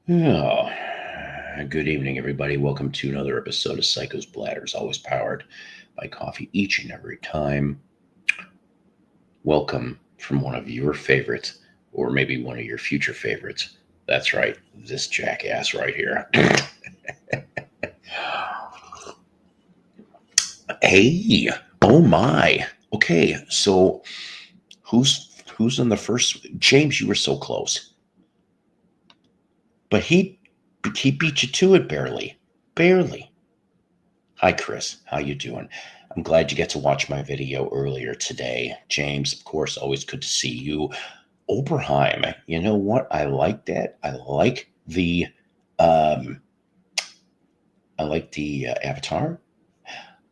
Oh, good evening, everybody. Welcome to another episode of Psycho's Bladders, always powered by coffee each and every time. Welcome from one of your favorites, or maybe one of your future favorites. That's right, this jackass right here. Hey, oh my. Okay, so who's in the first? James, you were so close, but he beat you to it barely, barely. Hi, Chris. How you doing? I'm glad you get to watch my video earlier today. James, of course, always good to see you. Oberheim, you know what? I like that. Um, I like the avatar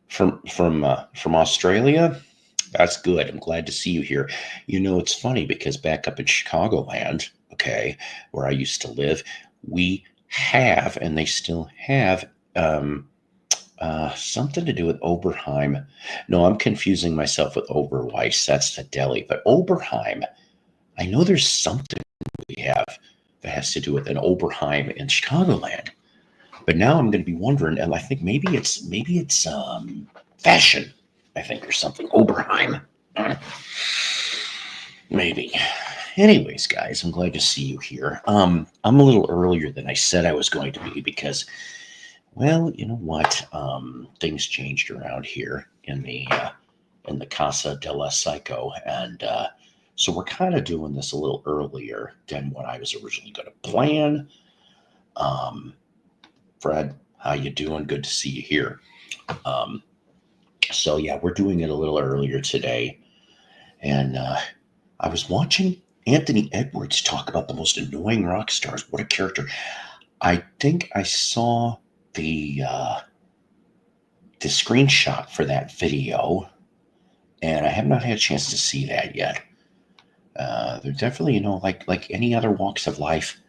from Australia. That's good. I'm glad to see you here. You know, it's funny because back up in Chicagoland, okay, where I used to live, we have, and they still have, something to do with Oberheim. No, I'm confusing myself with Oberweis. That's the deli. But Oberheim, I know there's something we have that has to do with an Oberheim in Chicagoland. But now I'm going to be wondering, and I think maybe it's fashion, I think, or something. Oberheim. Maybe. Anyways, guys, I'm glad to see you here. I'm a little earlier than I said I was going to be because, well, you know what? Things changed around here in the Casa de la Psycho, and so we're kind of doing this a little earlier than what I was originally going to plan. Um, Fred, how you doing? Good to see you here. Um, so yeah, we're doing it a little earlier today, and I was watching Anthony Edwards talk about the most annoying rock stars. What a character! I think I saw the uh, the screenshot for that video, and I have not had a chance to see that yet. They're definitely, like any other walks of life,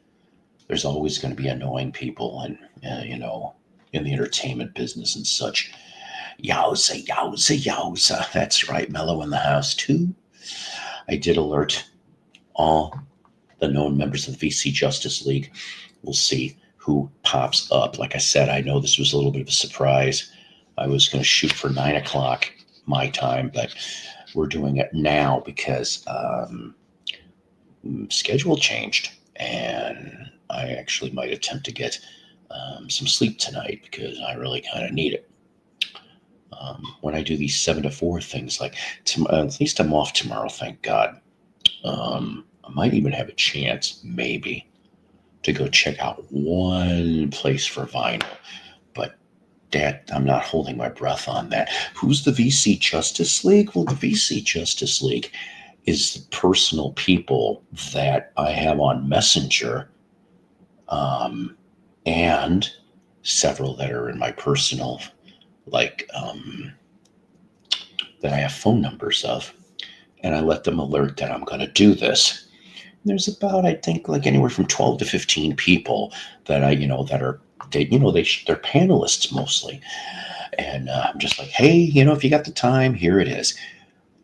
there's always going to be annoying people, and in the entertainment business and such. Yowza, yowza, yowza. That's right, Mellow in the house too. I did alert all the known members of the VC Justice League. We'll see who pops up. Like I said, I know this was a little bit of a surprise. I was going to shoot for 9 o'clock my time, but we're doing it now because schedule changed, and I actually might attempt to get some sleep tonight because I really kind of need it. When I do these 7 to 4 things, like at least I'm off tomorrow, thank God. I might even have a chance, maybe, to go check out one place for vinyl, but that I'm not holding my breath on that. Who's the VC Justice League? Well, the VC Justice League is the personal people that I have on Messenger, um, and several that are in my personal, like, that I have phone numbers of, and I let them alert that I'm going to do this. There's about, I think, like anywhere from 12 to 15 people that that are, they're panelists mostly. And I'm just like, hey, if you got the time, here it is.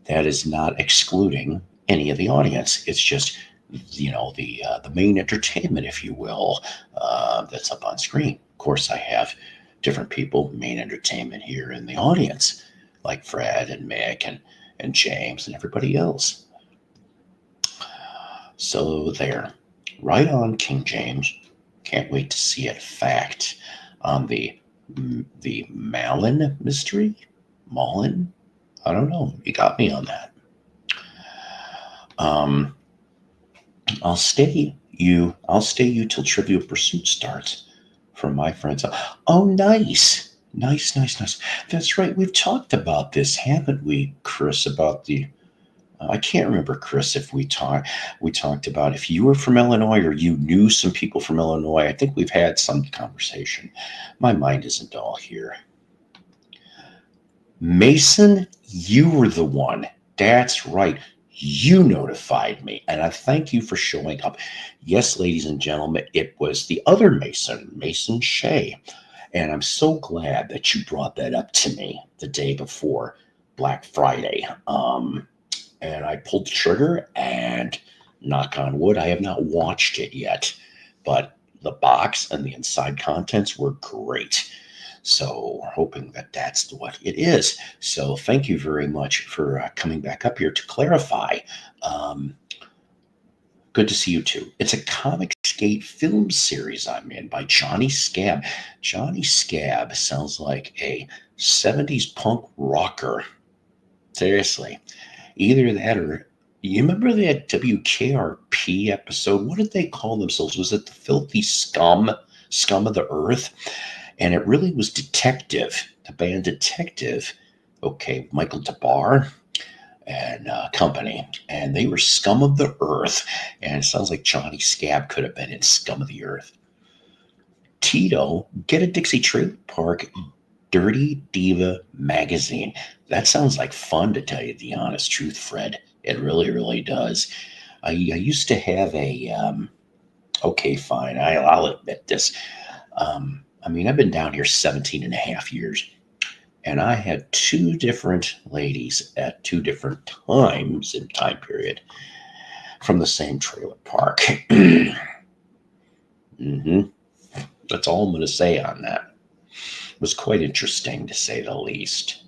That is not excluding any of the audience. It's just, the main entertainment, if you will, that's up on screen. Of course, I have different people, main entertainment here in the audience, like Fred and Mick and James and everybody else. So there. Right on, King James. Can't wait to see it. Fact on the Malin mystery? Malin? I don't know. You got me on that. Um, I'll stay you till Trivial Pursuit starts. From my friends. Oh, nice. Nice, nice, nice. That's right. We've talked about this, haven't we, Chris? About the I can't remember, Chris, if we talked about if you were from Illinois or you knew some people from Illinois. I think we've had some conversation. My mind isn't all here. Mason, you were the one. That's right. You notified me, and I thank you for showing up. Yes, ladies and gentlemen, it was the other Mason, Mason Shea. And I'm so glad that you brought that up to me the day before Black Friday. And I pulled the trigger, and knock on wood, I have not watched it yet. But the box and the inside contents were great. So we're hoping that that's what it is. So thank you very much for coming back up here to clarify. Um, Good to see you too. It's a comic skate film series I'm in by Johnny Scab. Johnny Scab sounds like a 70s punk rocker. Seriously. Either that or you remember that WKRP episode? What did they call themselves? Was it the Filthy Scum? Scum of the Earth? And it really was Detective, the band Detective. Okay, Michael DeBar and company, and they were Scum of the Earth. And it sounds like Johnny Scab could have been in Scum of the Earth. Tito, get a Dixie Trailer Park Dirty Diva magazine. That sounds like fun, to tell you the honest truth, Fred. It really, really does. I used to have a, okay, fine, I'll admit this. I mean, I've been down here 17 and a half years. And I had two different ladies at two different times in time period from the same trailer park. Mm-hmm. That's all I'm going to say on that. It was quite interesting, to say the least.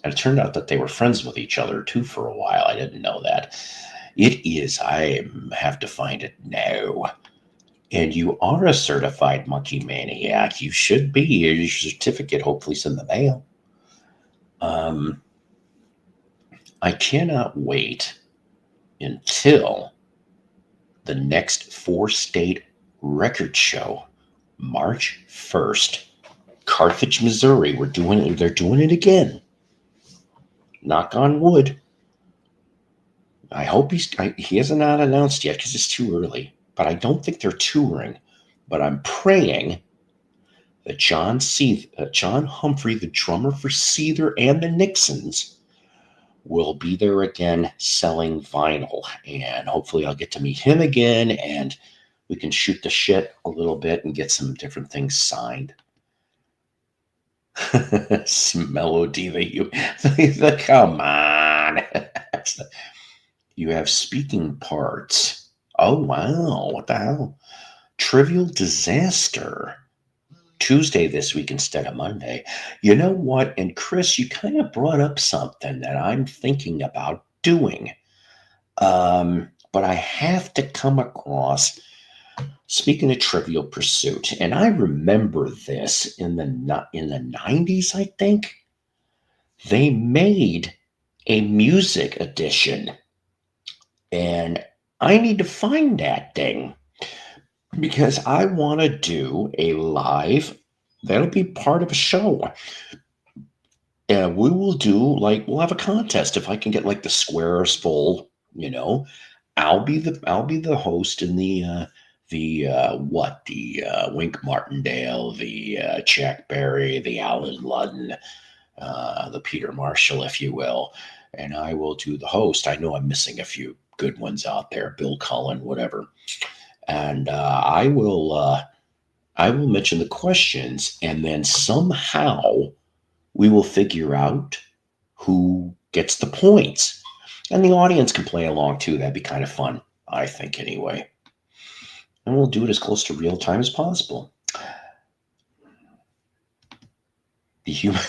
And it turned out that they were friends with each other too for a while. I didn't know that. It is. I have to find it now. And you are a certified monkey maniac. You should be. Your certificate hopefully is in the mail. I cannot wait until the next 4-state record show, March 1st, Carthage, Missouri. They're doing it again. Knock on wood. I hope he hasn't not announced yet because it's too early. But I don't think they're touring. But I'm praying that John Humphrey, the drummer for Seether and the Nixons, will be there again selling vinyl. And hopefully I'll get to meet him again and we can shoot the shit a little bit and get some different things signed. Melody that you come on. You have speaking parts. Oh wow, what the hell? Trivial Disaster. Tuesday this week instead of Monday. You know what? And Chris, you kind of brought up something that I'm thinking about doing. But I have to come across, speaking of Trivial Pursuit, and I remember this in the 90s, I think. They made a music edition. And I need to find that thing because I want to do a live, that'll be part of a show. And we will we'll have a contest. If I can get like the squares full, I'll be the host in the Wink Martindale, the Jack Berry, the Alan Ludden, the Peter Marshall, if you will. And I will do the host. I know I'm missing a few good ones out there, Bill Cullen, whatever. And I will mention the questions, and then somehow we will figure out who gets the points. And the audience can play along too. That'd be kind of fun, I think, anyway. And we'll do it as close to real time as possible. The human,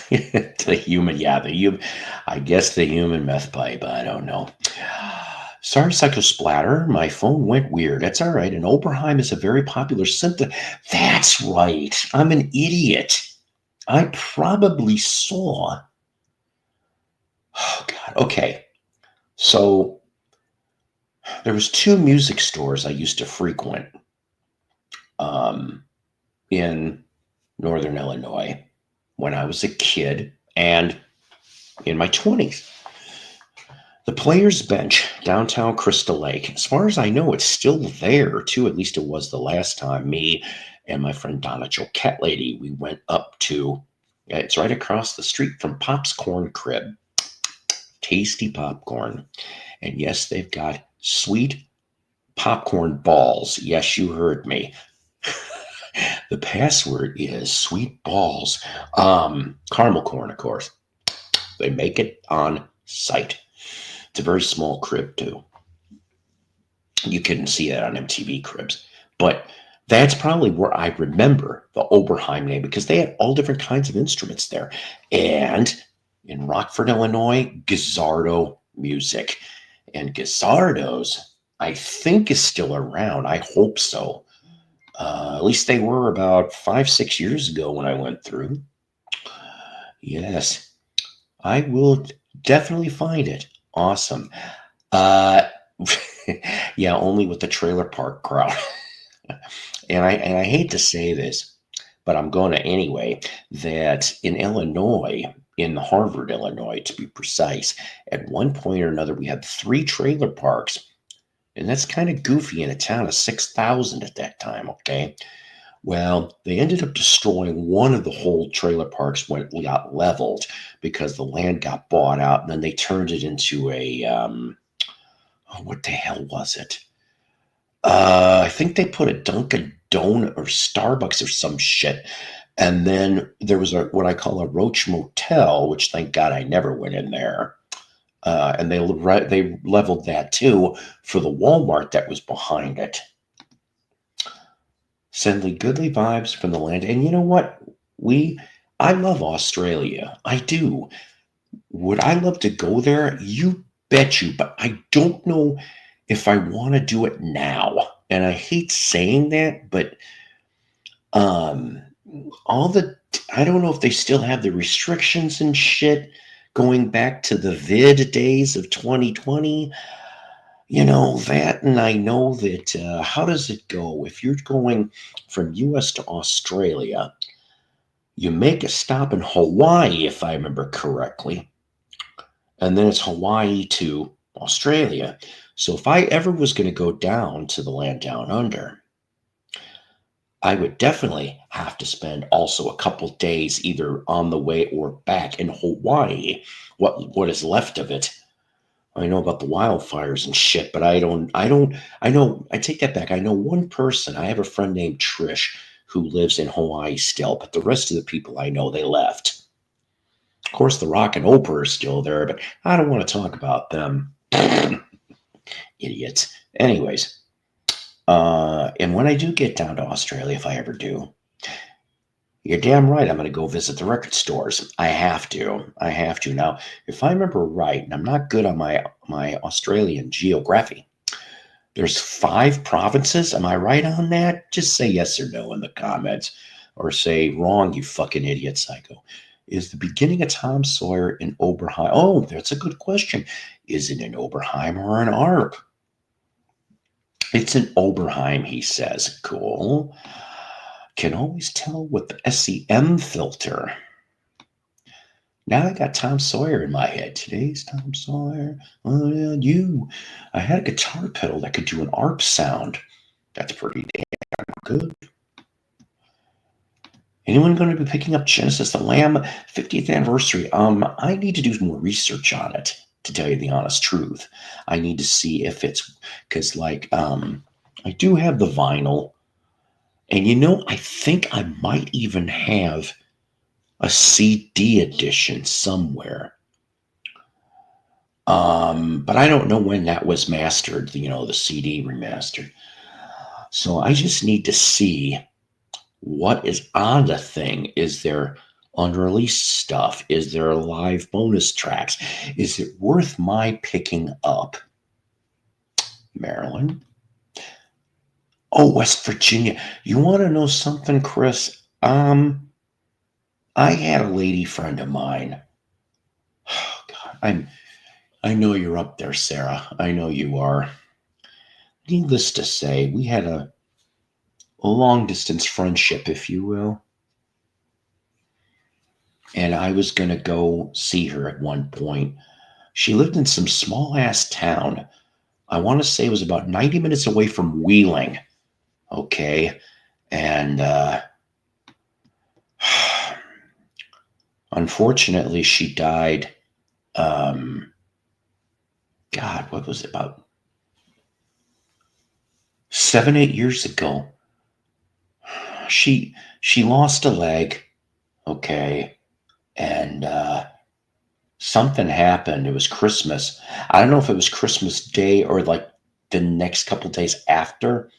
I guess the human meth pipe. I don't know. Sorry, Psychosplatter. My phone went weird. That's all right. And Oberheim is a very popular synth. That's right. I'm an idiot. I probably saw. Oh, God. Okay. So there was 2 music stores I used to frequent in Northern Illinois when I was a kid and in my 20s. The Players Bench, downtown Crystal Lake. As far as I know, it's still there, too. At least it was the last time me and my friend Donna Jo Cat Lady, we went up to, it's right across the street from Pop's Corn Crib. Tasty popcorn. And yes, they've got sweet popcorn balls. Yes, you heard me. The password is sweet balls. Caramel corn, of course. They make it on site. It's a very small crib, too. You couldn't see that on MTV Cribs. But that's probably where I remember the Oberheim name because they had all different kinds of instruments there. And in Rockford, Illinois, Gazzardo music. And Gazzardo's, I think, is still around. I hope so. At least they were about 5, 6 years ago when I went through. Yes, I will definitely find it. Awesome. Uh, yeah, only with the trailer park crowd. And I hate to say this, but I'm going to anyway, that in Illinois, in Harvard, Illinois, to be precise, at one point or another, we had 3 trailer parks. And that's kind of goofy in a town of 6,000 at that time, okay? Well, they ended up destroying one of the whole trailer parks when it got leveled because the land got bought out, and then they turned it into a, what the hell was it? I think they put a Dunkin' Donut or Starbucks or some shit. And then there was a what I call a Roach Motel, which thank God I never went in there. And they leveled that too for the Walmart that was behind it. Sending goodly vibes from the land. And you know what? I love Australia. I do. Would I love to go there? You bet you. But I don't know if I want to do it now. And I hate saying that, but um, all the I don't know if they still have the restrictions and shit going back to the vid days of 2020. You know that, and I know that. How does it go if you're going from U.S. to Australia? You make a stop in Hawaii, if I remember correctly, and then it's Hawaii to Australia. So if I ever was going to go down to the land down under, I would definitely have to spend also a couple days either on the way or back in Hawaii. What is left of it? I know about the wildfires and shit, but I know, I take that back. I know one person. I have a friend named Trish who lives in Hawaii still, but the rest of the people I know, they left. Of course, the Rock and Oprah are still there, but I don't want to talk about them. Idiots. Anyways, and when I do get down to Australia, if I ever do, you're damn right I'm going to go visit the record stores. I have to. I have to. Now, if I remember right, and I'm not good on my Australian geography, there's 5 provinces. Am I right on that? Just say yes or no in the comments. Or say wrong, you fucking idiot psycho. Is the beginning of Tom Sawyer in Oberheim? Oh, that's a good question. Is it in Oberheim or in Arp? It's in Oberheim, he says. Cool. Can always tell with the SEM filter. Now I got Tom Sawyer in my head. Today's Tom Sawyer. Oh, yeah, you. I had a guitar pedal that could do an ARP sound. That's pretty damn good. Anyone going to be picking up Genesis the Lamb 50th anniversary? I need to do more research on it, to tell you the honest truth. I need to see if it's because I do have the vinyl. And you know, I think I might even have a CD edition somewhere. But I don't know when that was mastered, you know, the CD remastered. So I just need to see what is on the thing. Is there unreleased stuff? Is there live bonus tracks? Is it worth my picking up? Maryland. Oh, West Virginia. You want to know something, Chris? I had a lady friend of mine. Oh, God, I know you're up there, Sarah. I know you are. Needless to say, we had a long distance friendship, if you will. And I was going to go see her at one point. She lived in some small ass town. I want to say it was about 90 minutes away from Wheeling. Okay. And unfortunately, she died. God, what was it, about 7, 8 years ago? She lost a leg, okay, and something happened. It was Christmas. I don't know if it was Christmas Day or like the next couple days after,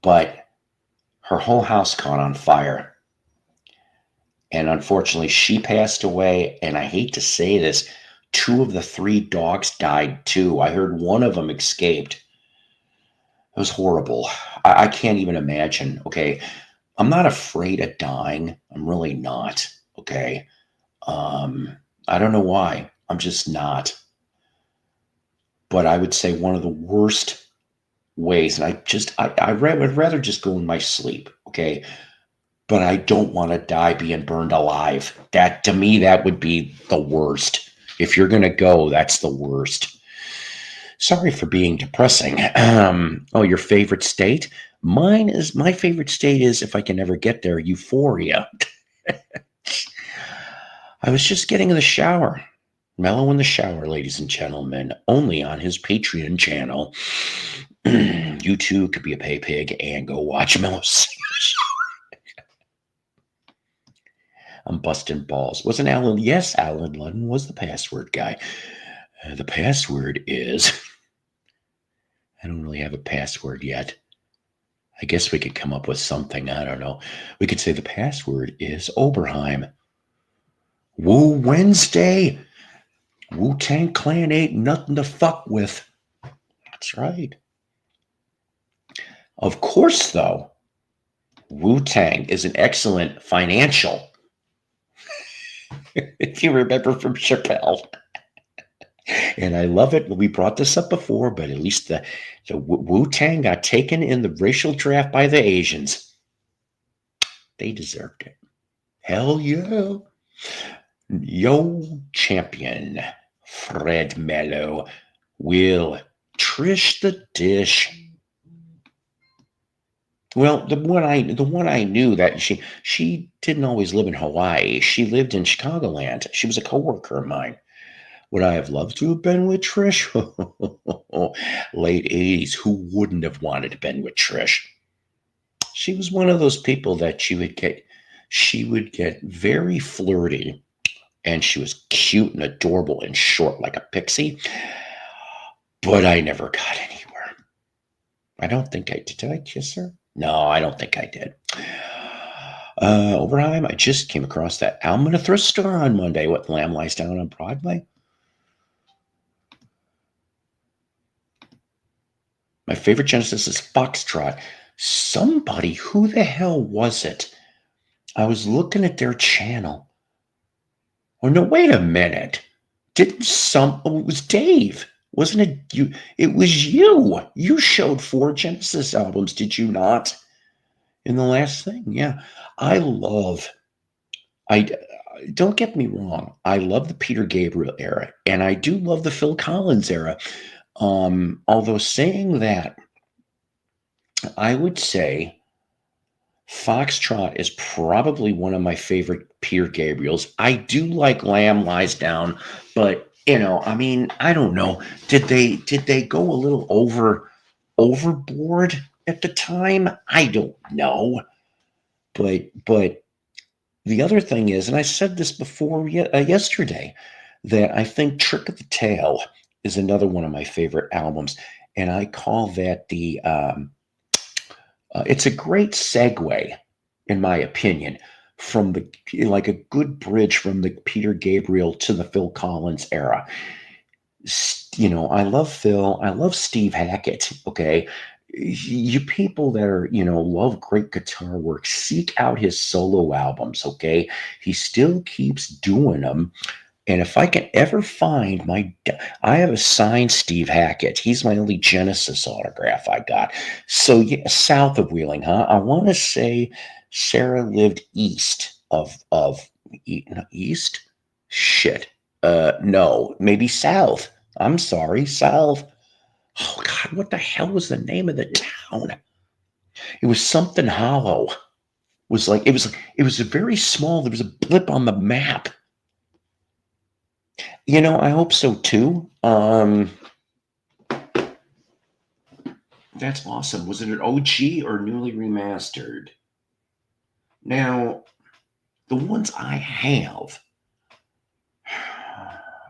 but her whole house caught on fire. And unfortunately, she passed away. And I hate to say this, two of the three dogs died too. I heard one of them escaped. It was horrible. I can't even imagine. Okay. I'm not afraid of dying. I'm really not. Okay. I don't know why. I'm just not. But I would say one of the worst ways, and would rather just go in my sleep. Okay. But I don't want to die being burned alive. That, to me, that would be the worst. If you're going to go, that's the worst. Sorry for being depressing. Oh, your favorite state? My favorite state is, if I can ever get there, Euphoria. I was just getting in the shower. Mellow in the shower, ladies and gentlemen, only on his Patreon channel. You too could be a pay pig and go watch Mellow. I'm busting balls. Wasn't Alan? Yes, Alan Ludden was the password guy. The password is, I don't really have a password yet. I guess we could come up with something. I don't know. We could say the password is Oberheim. Woo Wednesday. Wu-Tang Clan ain't nothing to fuck with. That's right. Of course, though, Wu-Tang is an excellent financial. If you remember from Chappelle. And I love it. We brought this up before, but at least the Wu-Tang got taken in the racial draft by the Asians. They deserved it. Hell yeah. Yo, champion, Fred Mello, will Trish the Dish. Well, the one I knew, that she didn't always live in Hawaii. She lived in Chicagoland. She was a coworker of mine. Would I have loved to have been with Trish? Late 80s, who wouldn't have wanted to been with Trish? She was one of those people that she would get very flirty, and she was cute and adorable and short like a pixie, but I never got anywhere. I don't think I did. Did I kiss her? No, I don't think I did. Overheim, I just came across that album in a thrift store on Monday. What, Lamb Lies Down on Broadway? My favorite Genesis is Foxtrot. Somebody, who the hell was it? I was looking at their channel. Oh, no, wait a minute. It was Dave. Wasn't it you? It was you. You showed 4 Genesis albums, did you not? In the last thing. Yeah. I don't get me wrong. I love the Peter Gabriel era, and I do love the Phil Collins era. Although saying that, I would say Foxtrot is probably one of my favorite Peter Gabriels. I do like Lamb Lies Down, but I mean, I don't know. Did they go a little overboard at the time? I don't know. But the other thing is, and I said this before yesterday, that I think Trick of the Tail is another one of my favorite albums, and I call that it's a great segue, in my opinion, from like a good bridge from the Peter Gabriel to the Phil Collins era. I love Phil. I love Steve Hackett. Okay. You people that are, love great guitar work, seek out his solo albums. Okay. He still keeps doing them. And if I can ever find I have a signed Steve Hackett. He's my only Genesis autograph I got. So yeah, south of Wheeling, huh? I want to say Sarah lived east of east. Shit. No, maybe south. I'm sorry, south. Oh God, what the hell was the name of the town? It was something hollow. It was a very small. There was a blip on the map. I hope so too. That's awesome. Was it an OG or newly remastered? Now, the ones I have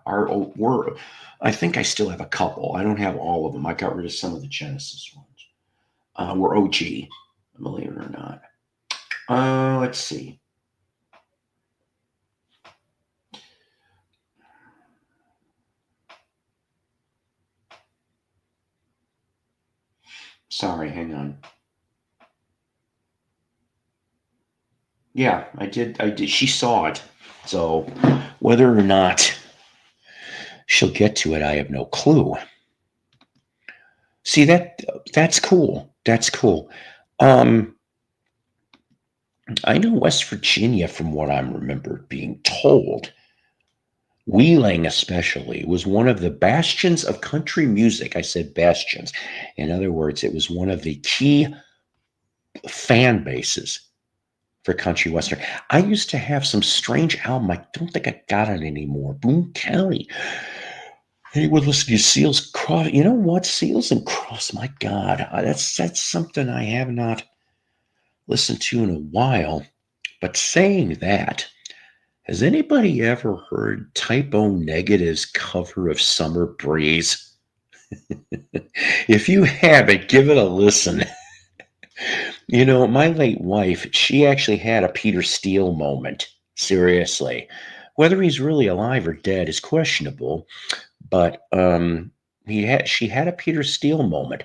were. I think I still have a couple. I don't have all of them. I got rid of some of the Genesis ones. Were OG. believe it or not. Let's see. Sorry, hang on. Yeah, I did. I did. She saw it. So whether or not she'll get to it, I have no clue. See that's cool. That's cool. Um, I know West Virginia, from what I'm remembered being told, Wheeling especially was one of the bastions of country music. I said bastions. In other words, it was one of the key fan bases for country western. I used to have some strange album. I don't think I got it anymore. Boone County. Hey, would listen to Seals Cross. You know what? Seals and Cross. My God, that's something I have not listened to in a while. But saying that, has anybody ever heard Typo Negative's cover of Summer Breeze? If you haven't, give it a listen. You know, my late wife, she actually had a Peter Steele moment. Seriously. Whether he's really alive or dead is questionable, but she had a Peter Steele moment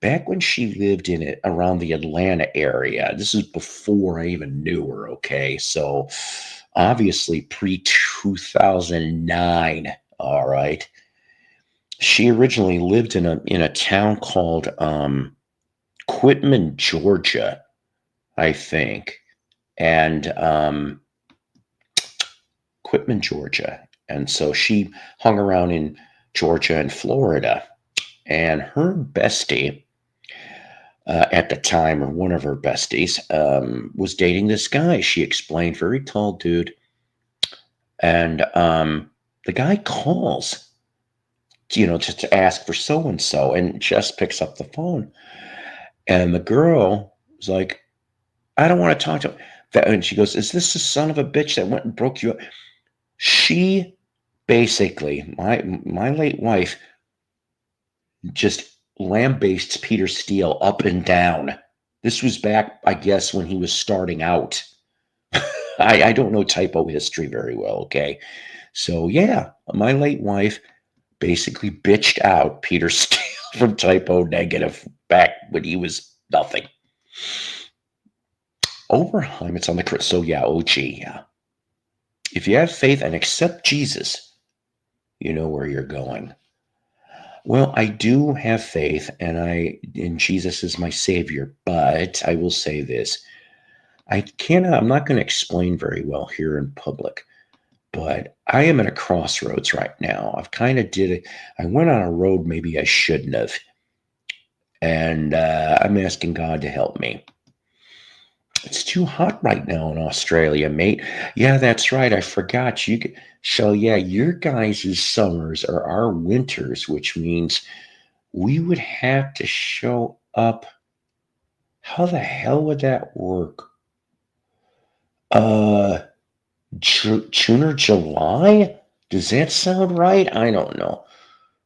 back when she lived in it around the Atlanta area. This is before I even knew her, okay? So obviously pre 2009, all right. She originally lived in a town called Quitman, Georgia, I think. And Quitman, Georgia. And so she hung around in Georgia and Florida. And her bestie at the time, or one of her besties, was dating this guy. She explained, very tall dude. And the guy calls, just to ask for so and so. And Jess picks up the phone. And the girl was like, I don't want to talk to him. And she goes, is this the son of a bitch that went and broke you up? She basically, my late wife, just lambastes Peter Steele up and down. This was back, I guess, when he was starting out. I don't know typo history very well, okay? So, yeah, my late wife basically bitched out Peter Steele from Typo Negative back when he was nothing. Overheim, it's on the so yeah, OG, yeah. If you have faith and accept Jesus, you know where you're going. Well, I do have faith, and Jesus is my savior. But I will say this: I'm not going to explain very well here in public. But I am at a crossroads right now. I've kind of did it. I went on a road maybe I shouldn't have, and I'm asking God to help me. It's too hot right now in Australia, mate. Yeah, that's right. I forgot. Yeah, your guys' summers are our winters, which means we would have to show up. How the hell would that work? Uh, June or July? Does that sound right? I don't know.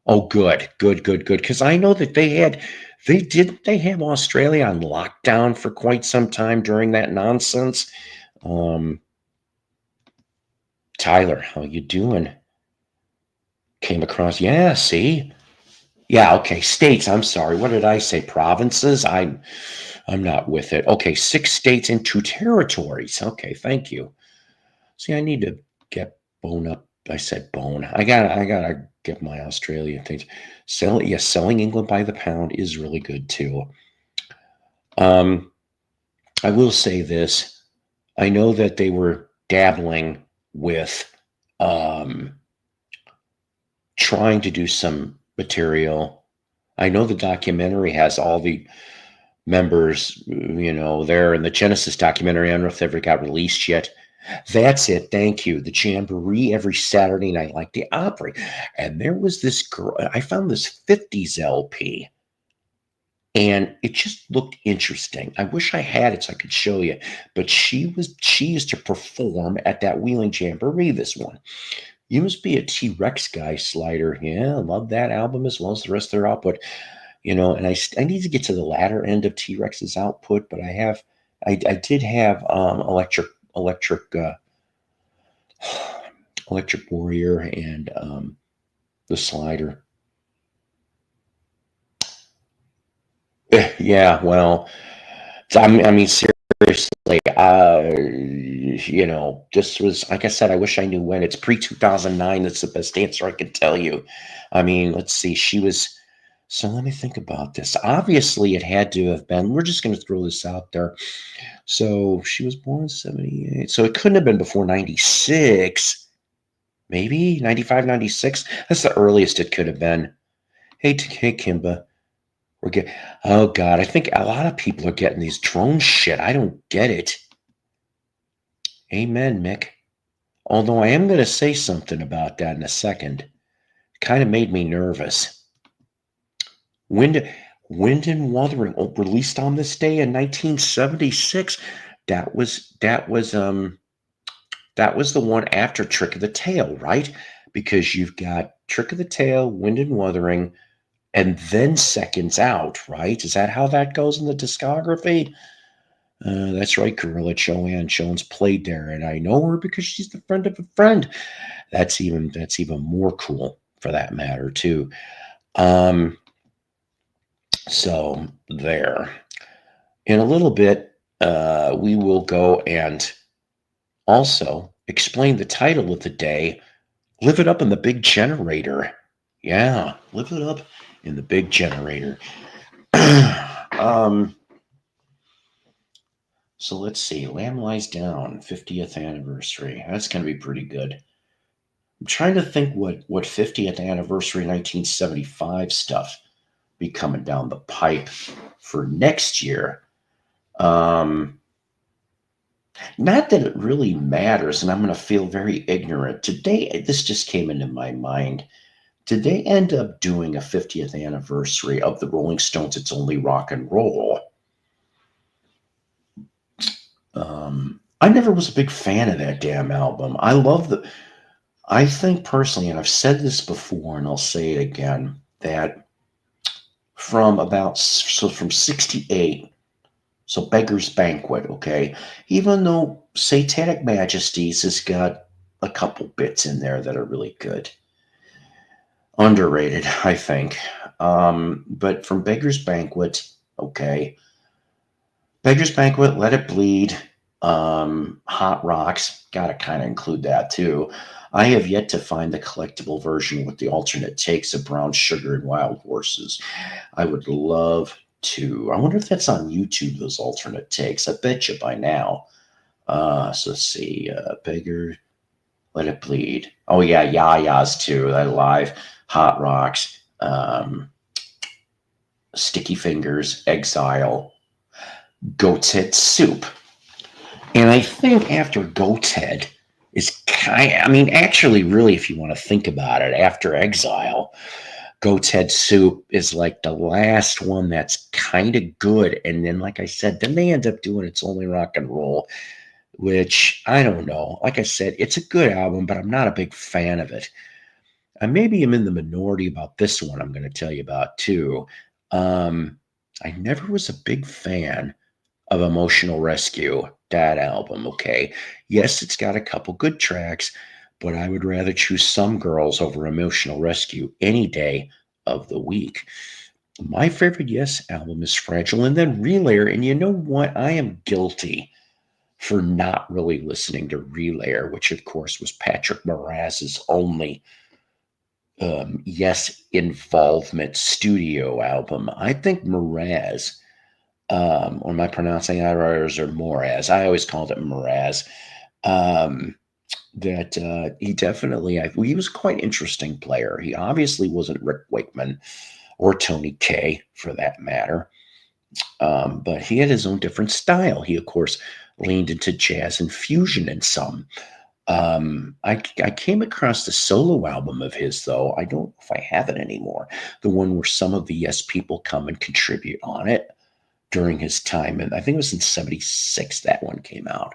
Oh, good, good, good, good. Because I know that they have Australia on lockdown for quite some time during that nonsense. Um, Tyler, how you doing? Came across, yeah, see? Yeah, okay, states, I'm sorry. What did I say? Provinces? I'm not with it. Okay, 6 states and 2 territories. Okay, thank you. See, I need to get bone up. I said bone. I gotta get my Australian things. Selling England by the pound is really good too. Um, I will say this. I know that they were dabbling with um trying to do some material. I know the documentary has all the members, there in the Genesis documentary. I don't know if they ever got released yet. That's it. Thank you. The Jamboree every Saturday night, like the Opry. And there was this girl. I found this 50s LP, and it just looked interesting. I wish I had it so I could show you. But she used to perform at that Wheeling Jamboree. This one. You must be a T-Rex guy, Slider. Yeah, I love that album as well as the rest of their output. and I need to get to the latter end of T-Rex's output, but I did have electric electric warrior and the slider. Yeah, well, I mean, seriously, this was, like I said, I wish I knew when. It's pre 2009. That's the best answer I can tell you. I mean, let's see. So let me think about this. Obviously, it had to have been, we're just going to throw this out there. So she was born in 78. So it couldn't have been before 96, maybe 95, 96. That's the earliest it could have been. Hey, Kimba. We're get Oh God, I think a lot of people are getting these drone shit. I don't get it. Amen, Mick. Although I am going to say something about that in a second. Kind of made me nervous. Wind, Wind and Wuthering, released on this day in 1976. That was that was that was the one after Trick of the Tail, right? Because you've got Trick of the Tail, Wind and Wuthering, and then Seconds Out, right? Is that how that goes in the discography? That's right, Gorilla Joanne Jones played there, and I know her because she's the friend of a friend. That's even more cool for that matter too. Um, so there. In a little bit, we will go and also explain the title of the day. Live it up in the big generator. Yeah, live it up in the big generator. um, So let's see. Lamb Lies Down, 50th anniversary. That's going to be pretty good. I'm trying to think what 50th anniversary 1975 stuff be coming down the pipe for next year. Not that it really matters, and I'm going to feel very ignorant. Today, this just came into my mind. Did they end up doing a 50th anniversary of the Rolling Stones' It's Only Rock and Roll? I never was a big fan of that damn album. I think personally, and I've said this before and I'll say it again, that from 68, so Beggar's Banquet, okay, even though Satanic Majesties has got a couple bits in there that are really good. Underrated, I think. But from Beggar's Banquet, okay, Beggar's Banquet, Let It Bleed, Hot Rocks, gotta kind of include that too. I have yet to find the collectible version with the alternate takes of Brown Sugar and Wild Horses. I would love to. I wonder if that's on YouTube, those alternate takes. I bet you by now. So let's see. Beggar, Let It Bleed. Oh, yeah, Yah-Yahs too. That live. Hot Rocks, Sticky Fingers, Exile, Goat's Head Soup. And I think after Goat's Head is I mean, actually, really, if you want to think about it, after Exile, Goat's Head Soup is like the last one that's kind of good. And then, like I said, then they end up doing It's Only Rock and Roll, which I don't know. Like I said, it's a good album, but I'm not a big fan of it. Maybe I'm in the minority about this one I'm going to tell you about too. I never was a big fan of Emotional Rescue, that album, okay? Yes, it's got a couple good tracks, but I would rather choose Some Girls over Emotional Rescue any day of the week. My favorite Yes album is Fragile and then Relayer, and you know what? I am guilty for not really listening to Relayer, which of course was Patrick Moraz's only Yes involvement studio album. I think Moraz, or am I pronouncing that right, or is there Moraz? I always called it Moraz. That he definitely, he was quite an interesting player. He obviously wasn't Rick Wakeman or Tony Kaye for that matter, but he had his own different style. He, of course, leaned into jazz and fusion in some. I came across the solo album of his, though. I don't know if I have it anymore. The one where some of the Yes people come and contribute on it during his time. And I think it was in 76 that one came out.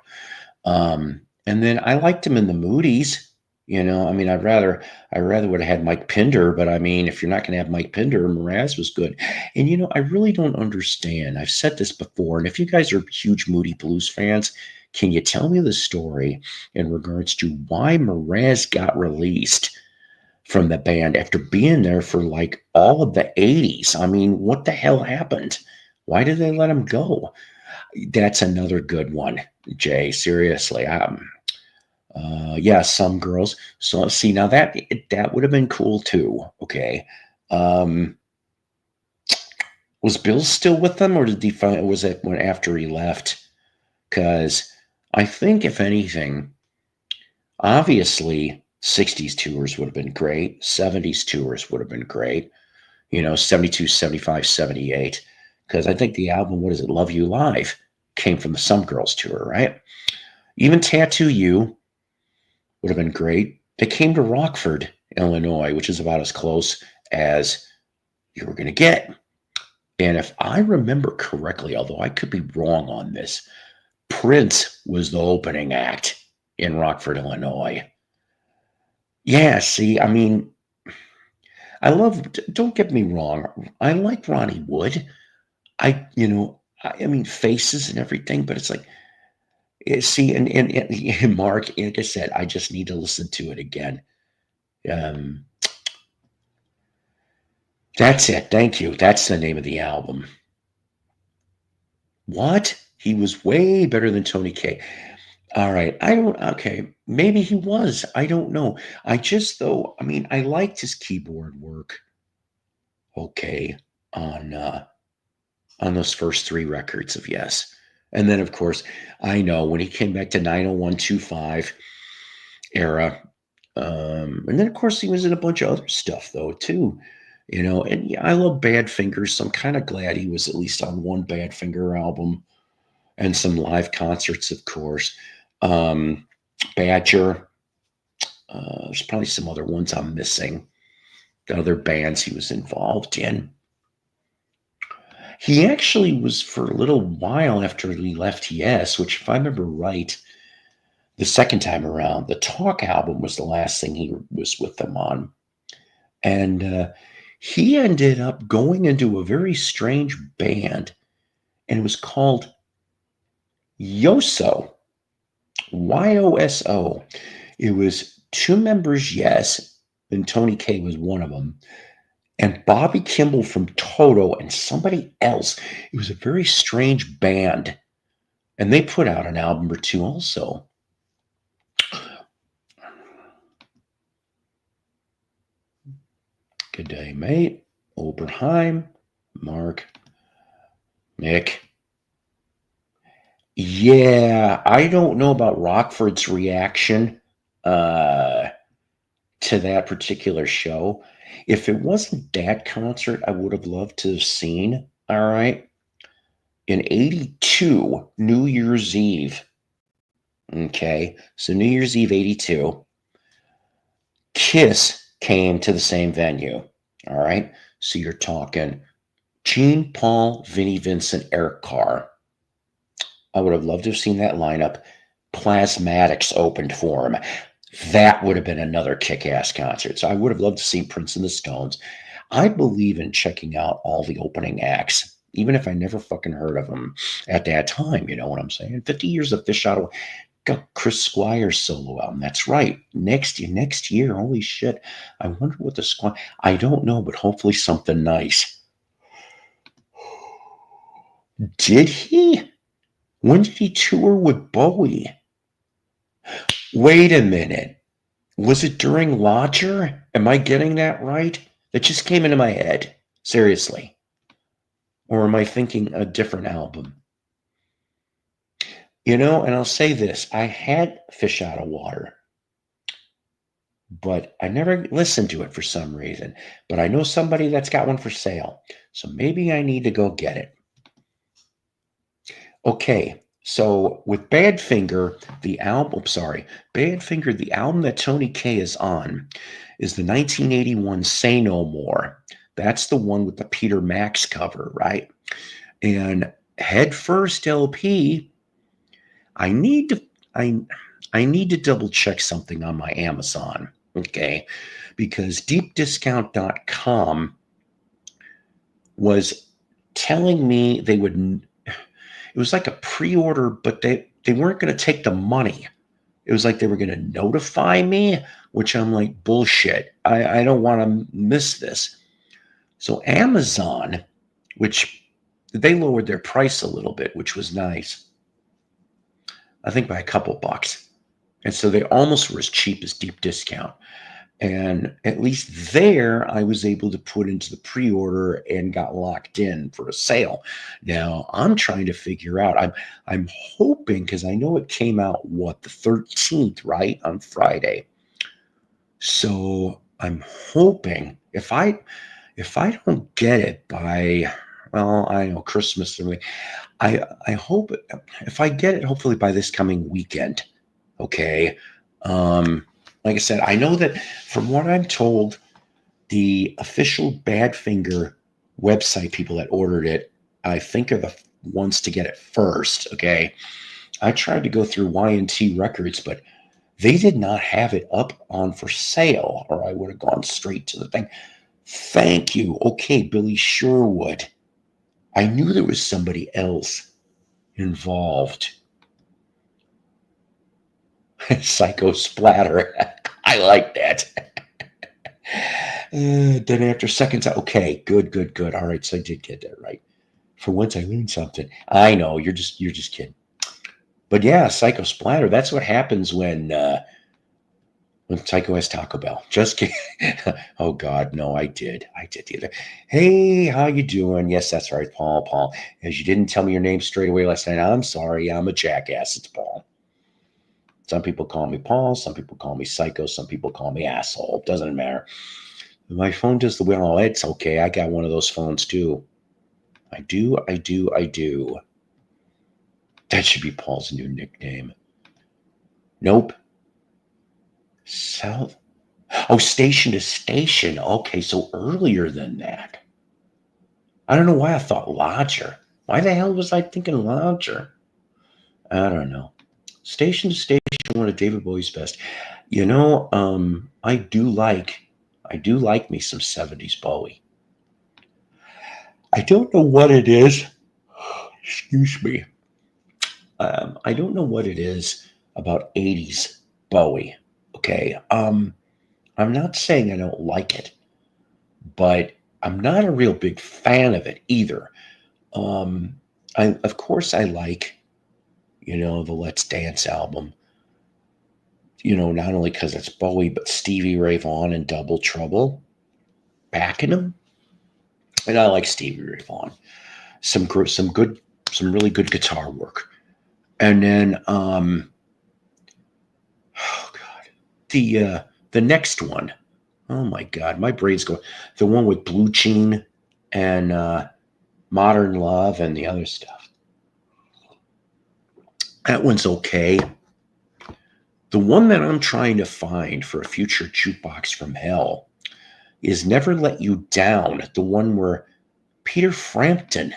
And then I liked him in the Moody's. I mean, I rather would have had Mike Pinder, but I mean, if you're not going to have Mike Pinder, Mraz was good. And I really don't understand. I've said this before, and if you guys are huge Moody Blues fans, can you tell me the story in regards to why Mraz got released from the band after being there for like all of the 80s? I mean, what the hell happened? Why did they let him go? That's another good one, Jay. Seriously. Yeah, some girls. So see, now that would have been cool too. Okay. Um, was Bill still with them, or did he find was it when after he left? Because I think if anything, obviously 60s tours would have been great. 70s tours would have been great. 72, 75, 78. Because I think the album, what is it, Love You Live, came from the Some Girls tour, right? Even Tattoo You would have been great. They came to Rockford, Illinois, which is about as close as you were going to get. And if I remember correctly, although I could be wrong on this, Prince was the opening act in Rockford, Illinois. Yeah, see, I mean, don't get me wrong, I like Ronnie Wood. I mean, faces and everything, but it's like, see, and Mark, like I said, I just need to listen to it again. Um, that's it. Thank you. That's the name of the album. What? He was way better than Tony K. All right. Okay. Maybe he was. I don't know. Though, I mean, I liked his keyboard work. Okay. On, on those first three records of Yes. And then, of course, I know when he came back to 90125 era. And then, of course, he was in a bunch of other stuff, though, too. And yeah, I love Badfinger, so I'm kind of glad he was at least on one Badfinger album and some live concerts, of course. Um, Badger. There's probably some other ones I'm missing. The other bands he was involved in. He actually was for a little while after he left Yes, which, if I remember right, the second time around, the Talk album was the last thing he was with them on. And he ended up going into a very strange band, and it was called Yoso, Yoso. It was two members, Yes, and Tony K was one of them, and Bobby Kimball from Toto and somebody else. It was a very strange band, and they put out an album or two also. Good day, mate. Oberheim, Mark, Nick. Yeah, I don't know about Rockford's reaction uh, to that particular show. If it wasn't that concert, I would have loved to have seen. All right. In 82, New Year's Eve. Okay. So New Year's Eve 82, Kiss came to the same venue. All right. So you're talking Gene, Paul, Vinnie Vincent, Eric Carr. I would have loved to have seen that lineup. Plasmatics opened for him. That would have been another kick-ass concert. So I would have loved to see Prince and the Stones. I believe in checking out all the opening acts, even if I never fucking heard of them at that time. You know what I'm saying? 50 years of Fish Out of got Chris Squire's solo album. That's right. Next year. Holy shit. I wonder what the Squire. I don't know, but hopefully something nice. Did he? When did he tour with Bowie? Wait a minute. Was it during Lodger? Am I getting that right? That just came into my head. Seriously. Or am I thinking a different album? And I'll say this. I had Fish Out of Water, but I never listened to it for some reason. But I know somebody that's got one for sale. So maybe I need to go get it. Okay. So with Badfinger, the album that Tony K is on is the 1981 Say No More. That's the one with the Peter Max cover, right? And Head First LP, I need to I need to double check something on my Amazon, okay? Because deepdiscount.com was telling me they would, it was like a pre-order, but they weren't going to take the money. It was like they were going to notify me, which I'm like, bullshit. I don't want to miss this. So Amazon, which they lowered their price a little bit, which was nice. I think by a couple bucks. And so they almost were as cheap as deep discount. And at least there, I was able to put into the pre-order and got locked in for a sale. Now I'm trying to figure out. I'm hoping, because I know it came out the 13th, right, on Friday. So I'm hoping if I don't get it by, well, I know Christmas. I hope if I get it, hopefully by this coming weekend. Okay. Like I said, I know that from what I'm told, the official Badfinger website people that ordered it, I think are the ones to get it first. Okay. I tried to go through Y&T Records, but they did not have it up on for sale, or I would have gone straight to the thing. Thank you. Okay, Billy Sherwood. I knew there was somebody else involved. Psycho Splatter. I like that. Then after seconds, okay, good. All right, so I did get that right. For once, I learned something. I know you're just kidding. But yeah, Psycho Splatter. That's what happens when Psycho has Taco Bell. Just kidding. Oh God, no, I did the other. Hey, how you doing? Yes, that's right, Paul. As you didn't tell me your name straight away last night, I'm sorry. I'm a jackass. It's Paul. Some people call me Paul. Some people call me Psycho. Some people call me asshole. Doesn't matter. My phone does the well. It's okay. I got one of those phones too. I do. That should be Paul's new nickname. Nope. South. Oh, station to station. Okay, so earlier than that. I don't know why I thought Lodger. Why the hell was I thinking Lodger? I don't know. Station to station, one of David Bowie's best. I do like me some 70s Bowie. I don't know what it is. Excuse me. I don't know what it is about 80s Bowie. Okay. I'm not saying I don't like it, but I'm not a real big fan of it either. Of course I like, the Let's Dance album. Not only because it's Bowie, but Stevie Ray Vaughan and Double Trouble backing him. And I like Stevie Ray Vaughan. Some really good guitar work. And then, oh God, the next one. Oh my God, my brain's going. The one with Blue Jean and Modern Love and the other stuff. That one's okay. The one that I'm trying to find for a future jukebox from hell is Never Let You Down, the one where Peter Frampton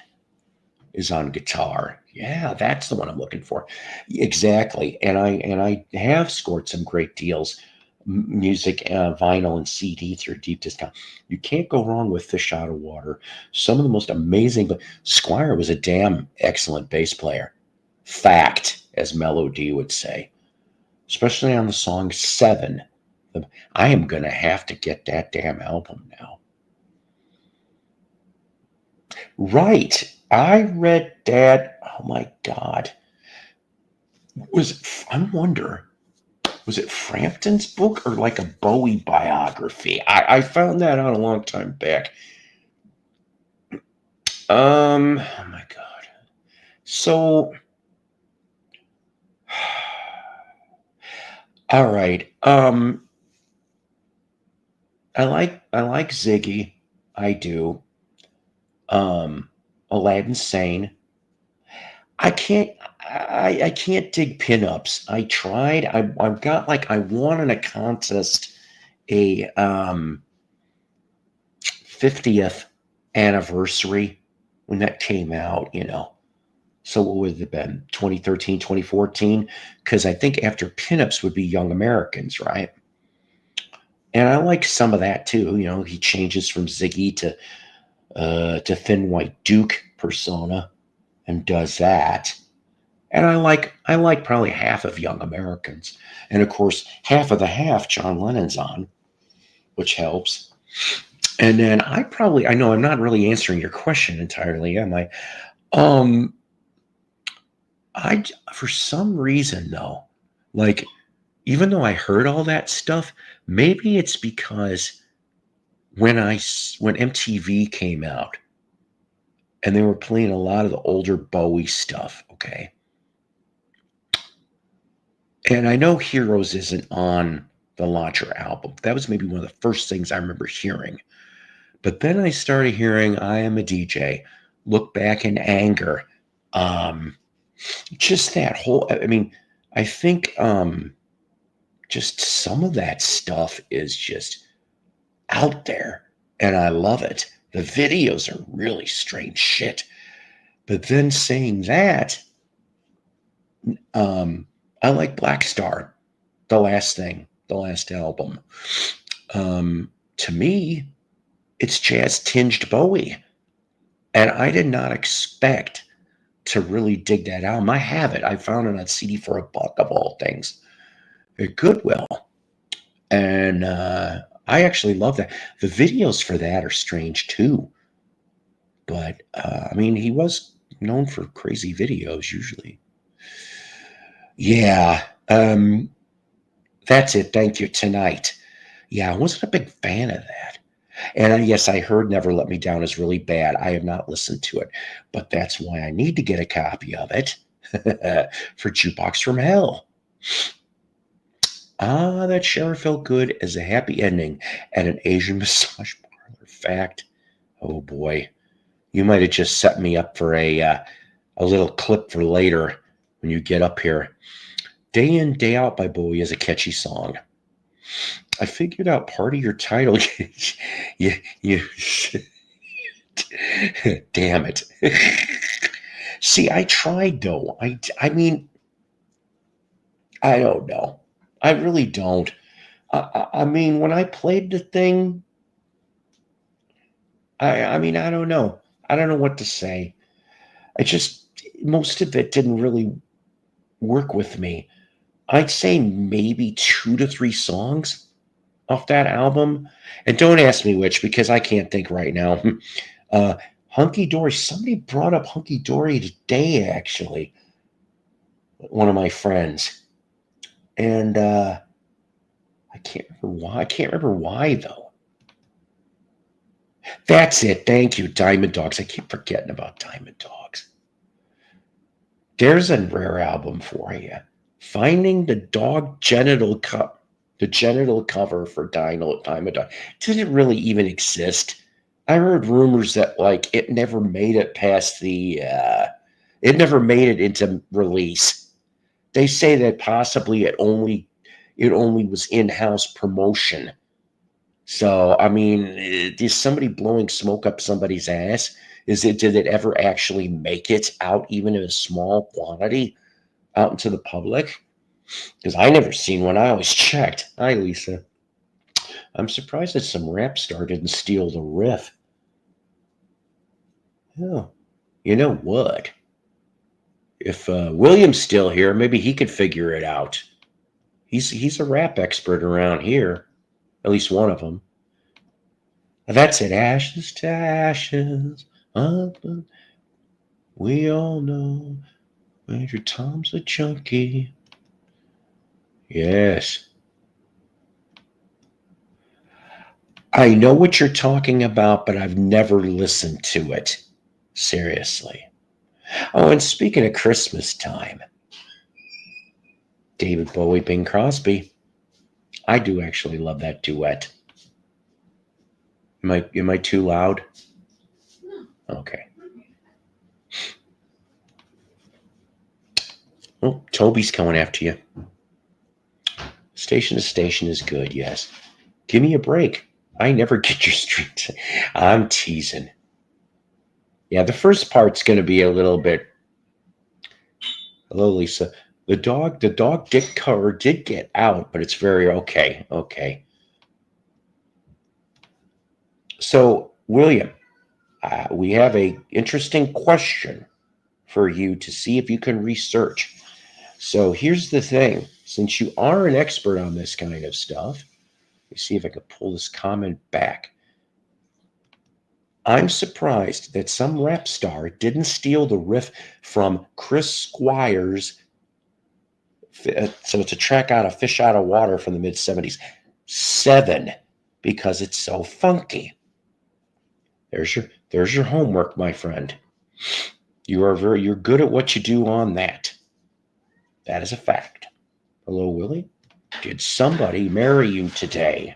is on guitar. Yeah, that's the one I'm looking for. Exactly. And I have scored some great deals, music, vinyl, and CD through deep discount. You can't go wrong with Fish Out of Water. Some of the most amazing. But Squire was a damn excellent bass player. Fact, as Mellow D would say, especially on the song Seven. I am gonna have to get that damn album now. Right. I read that. Oh my God. I wonder, was it Frampton's book or like a Bowie biography? I found that out a long time back. Oh my God. So, all right. I like Ziggy. I do. Aladdin Sane. I can't I can't dig pinups. I tried. I've got I won in a contest a 50th anniversary when that came out, So what would it have been? 2013, 2014? Because I think after Pinups would be Young Americans, right? And I like some of that too. You know, he changes from Ziggy to Thin White Duke persona and does that. And I like probably half of Young Americans. And of course, half of the half John Lennon's on, which helps. And then I know I'm not really answering your question entirely, am I? Um I for some reason though, like even though I heard all that stuff, maybe it's because when MTV came out and they were playing a lot of the older Bowie stuff, okay? And I know Heroes isn't on the Launcher album. That was maybe one of the first things I remember hearing. But then I started hearing I Am a DJ, Look Back in Anger. Um, just that whole, I mean, I think just some of that stuff is just out there and I love it. The videos are really strange shit. But then saying that, I like Black Star, the last thing, the last album. To me, it's jazz tinged Bowie. And I did not expect to really dig that album. I have it. I found it on CD for $1 of all things at Goodwill. And I actually love that. The videos for that are strange too. But I mean, he was known for crazy videos usually. Yeah. That's it. Thank you. Tonight. Yeah, I wasn't a big fan of that. And yes, I heard Never Let Me Down is really bad. I have not listened to it, but that's why I need to get a copy of it for Jukebox from Hell. Ah, that sure felt good as a happy ending at an Asian massage parlor. Fact. Oh boy. You might have just set me up for a little clip for later when you get up here. Day In, Day Out by Bowie is a catchy song. I figured out part of your title. you damn it. See, I tried though. I mean, I don't know. I really don't. I mean, when I played the thing, I mean, I don't know. I don't know what to say. I just most of it didn't really work with me. I'd say maybe 2 to 3 songs off that album. And don't ask me which because I can't think right now. Hunky Dory. Somebody brought up Hunky Dory today, actually. One of my friends. And I can't remember why. I can't remember why, though. That's it. Thank you, Diamond Dogs. I keep forgetting about Diamond Dogs. There's a rare album for you. Finding the dog genital cup. The genital cover for Diamond Dog didn't really even exist. I heard rumors that like it never made it past it never made it into release. They say that possibly it only was in-house promotion. So I mean, is somebody blowing smoke up somebody's ass? Did it ever actually make it out even in a small quantity out into the public? Because I never seen one. I always checked. Hi, Lisa. I'm surprised that some rap star didn't steal the riff. Oh, you know what? If William's still here, maybe he could figure it out. He's a rap expert around here, at least one of them. That's it. Ashes to ashes. We all know Major Tom's a junkie. Yes. I know what you're talking about, but I've never listened to it. Seriously. Oh, and speaking of Christmas time, David Bowie, Bing Crosby. I do actually love that duet. Am I too loud? Okay. Oh, Toby's coming after you. Station to station is good, yes. Give me a break. I never get your street. I'm teasing. Yeah, the first part's going to be a little bit Hello, Lisa. The dog did get out, but it's very okay. Okay. So, William, we have a interesting question for you to see if you can research. So here's the thing: since you are an expert on this kind of stuff, let me see if I could pull this comment back. I'm surprised that some rap star didn't steal the riff from Chris Squire's. So it's a track out of Fish Out of Water from the mid 70s. 7, because it's so funky. There's your homework, my friend. You're good at what you do on that. That is a fact. Hello, Willie. Did somebody marry you today?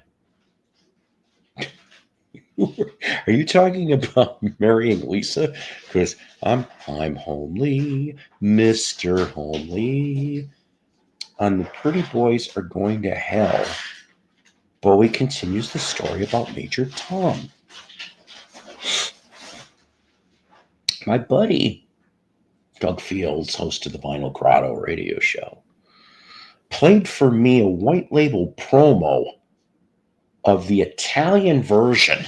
Are you talking about marrying Lisa? Because I'm homely, Mr. Homely. On The Pretty Boys Are Going to Hell, Bowie continues the story about Major Tom. My buddy, Doug Fields, host of the Vinyl Grotto radio show, played for me a white label promo of the Italian version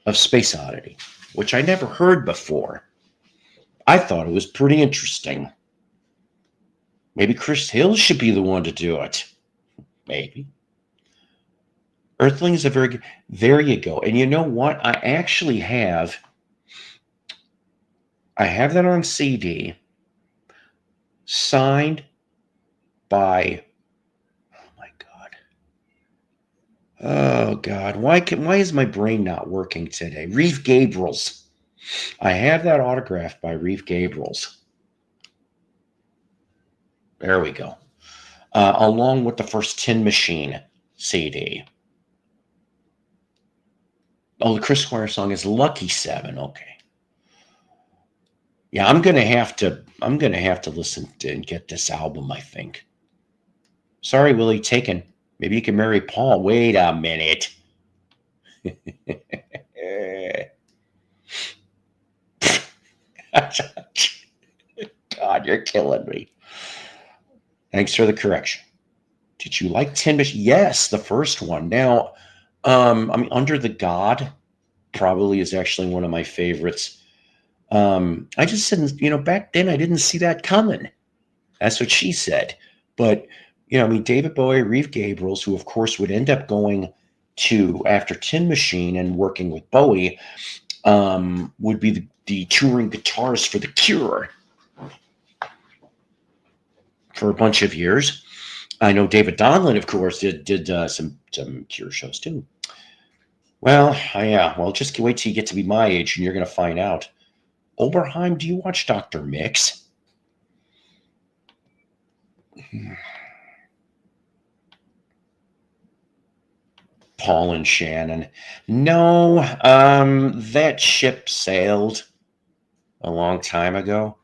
of Space Oddity, which I never heard before. I thought it was pretty interesting. Maybe Chris Hill should be the one to do it. Maybe. Earthlings are very good. There you go. And you know what? I have that on CD, signed by, oh God, why is my brain not working today? Reeve Gabrels. I have that autographed by Reeve Gabrels. There we go. Along with the first Tin Machine CD. Oh, the Chris Squire song is Lucky 7. Okay. Yeah, I'm gonna have to listen to and get this album, I think. Sorry, Willie, taken. Maybe you can marry Paul. Wait a minute. God, you're killing me. Thanks for the correction. Did you like Tin Machine? Yes, the first one. Now, Under the God probably is actually one of my favorites. I just didn't, back then I didn't see that coming. That's what she said. But, David Bowie, Reeve Gabrels, who of course would end up going to, after Tin Machine and working with Bowie, would be the touring guitarist for The Cure for a bunch of years. I know David Donlin, of course, did some Cure shows too. Well, yeah. Well, just wait till you get to be my age, and you're going to find out. Oberheim, do you watch Dr. Mix? Paul and Shannon. No, that ship sailed a long time ago.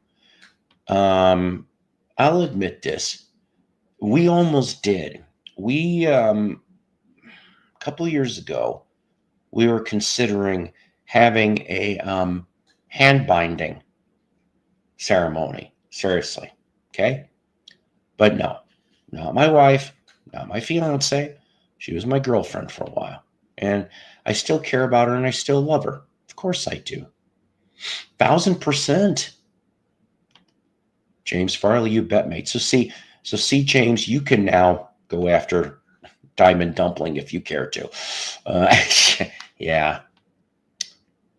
I'll admit this. We almost did. We, a couple of years ago, we were considering having a hand binding ceremony. Seriously. Okay? But no, not my wife, not my fiance. She was my girlfriend for a while. And I still care about her and I still love her. Of course I do. 1,000%. James Farley, you bet, mate. So see, James, you can now go after Diamond Dumpling if you care to. Yeah.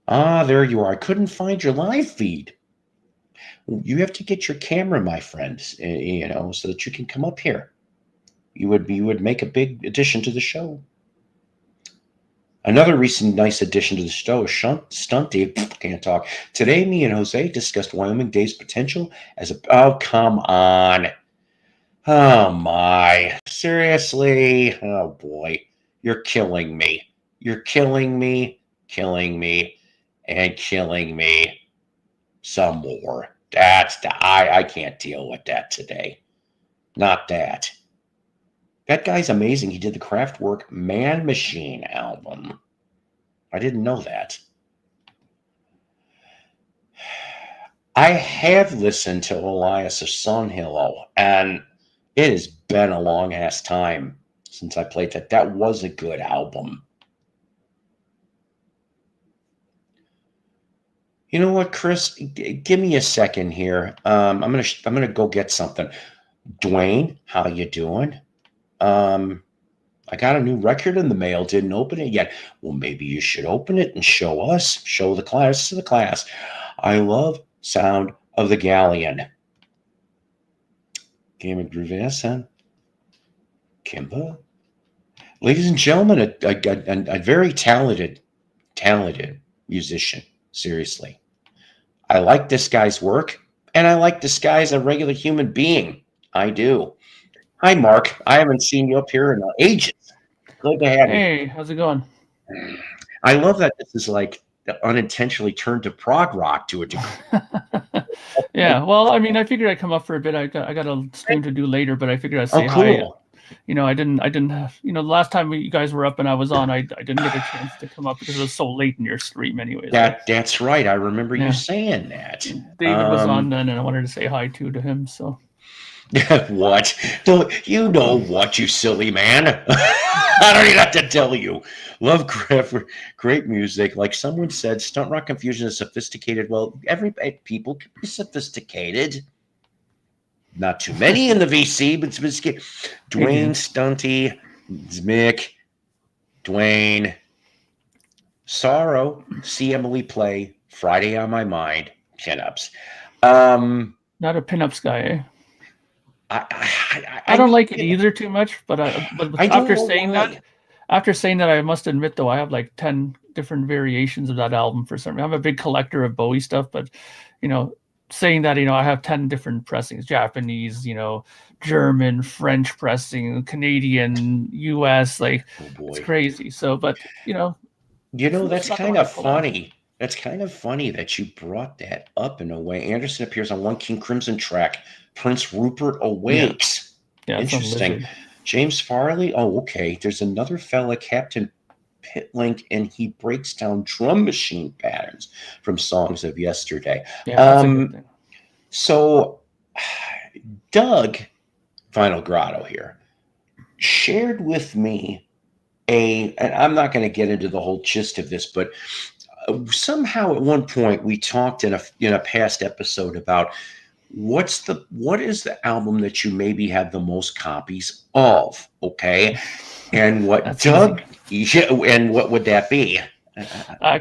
There you are. I couldn't find your live feed. You have to get your camera, my friend, so that you can come up here. You would make a big addition to the show. Another recent nice addition to the show is Stunty. Can't talk. Today, me and Jose discussed Wyoming Dave's potential as a. Oh, come on. Oh, my. Seriously? Oh, boy. You're killing me. You're killing me, and killing me some more. I can't deal with that today. Not that. That guy's amazing. He did the Kraftwerk Man Machine album. I didn't know that. I have listened to Elias of Songhill, and it has been a long ass time since I played that. That was a good album. You know what, Chris? Give me a second here. I'm gonna go get something. Dwayne, how you doing? Um, I got a new record in the mail. Didn't open it yet. Well, maybe you should open it and show us, show the class to the class. I love Sound of the Galleon. Game of Gruvessa. Kimba. Ladies and gentlemen, a very talented musician. Seriously. I like this guy's work, and I like this guy as a regular human being. I do. Hi, Mark. I haven't seen you up here in ages. Good to have you. Hey, how's it going? I love that this is like unintentionally turned to prog rock to a degree. Yeah, well, I mean, I figured I'd come up for a bit. I got a stream to do later, but I figured I'd say Oh, hi. cool. I didn't have, the last time you guys were up and I was on, I didn't get a chance to come up because it was so late in your stream, anyways. That's right. I remember you Yeah. saying that. David was on then, and I wanted to say hi to him. So What? You know what, you silly man? I don't even have to tell you. Love great music. Like someone said, stunt rock confusion is sophisticated. Well, people can be sophisticated. Not too many in the VC, but sophisticated. Dwayne, Stunty, Mick, Dwayne, Sorrow, see Emily play, Friday on My Mind, pinups. not a pinups guy, eh? I don't like it either too much, but after saying that, I must admit though I have like 10 different variations of that album for some reason. I'm a big collector of Bowie stuff, but saying that I have 10 different pressings: Japanese, German, French pressing, Canadian, US, like it's crazy. So, but that's kind of funny. That's kind of funny that you brought that up in a way. Anderson appears on One King Crimson track. Prince Rupert Awakes. Yeah, interesting. James Farley. Oh, okay. There's another fella, Captain Pitlink, and he breaks down drum machine patterns from songs of yesterday. Yeah, that's a good thing. So, Doug, Final Grotto here, shared with me and I'm not going to get into the whole gist of this, but somehow at one point we talked in a past episode about what is the album that you maybe have the most copies of, okay? And what Doug and what would that be?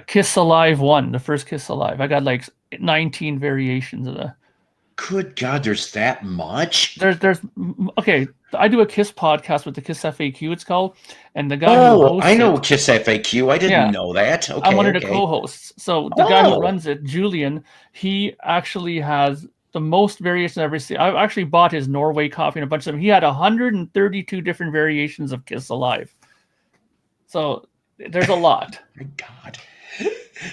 Kiss Alive 1, the first Kiss Alive. I got like 19 variations of that. Good God, there's that much? There's okay. I do a Kiss podcast with the Kiss FAQ, it's called, and the guy who hosts I know Kiss FAQ. I didn't know that. Okay, I'm one of the co-hosts. So the guy who runs it, Julian, he actually has the most variations I've ever seen. I actually bought his Norway copy and a bunch of them. He had 132 different variations of Kiss Alive. So there's a lot. My God.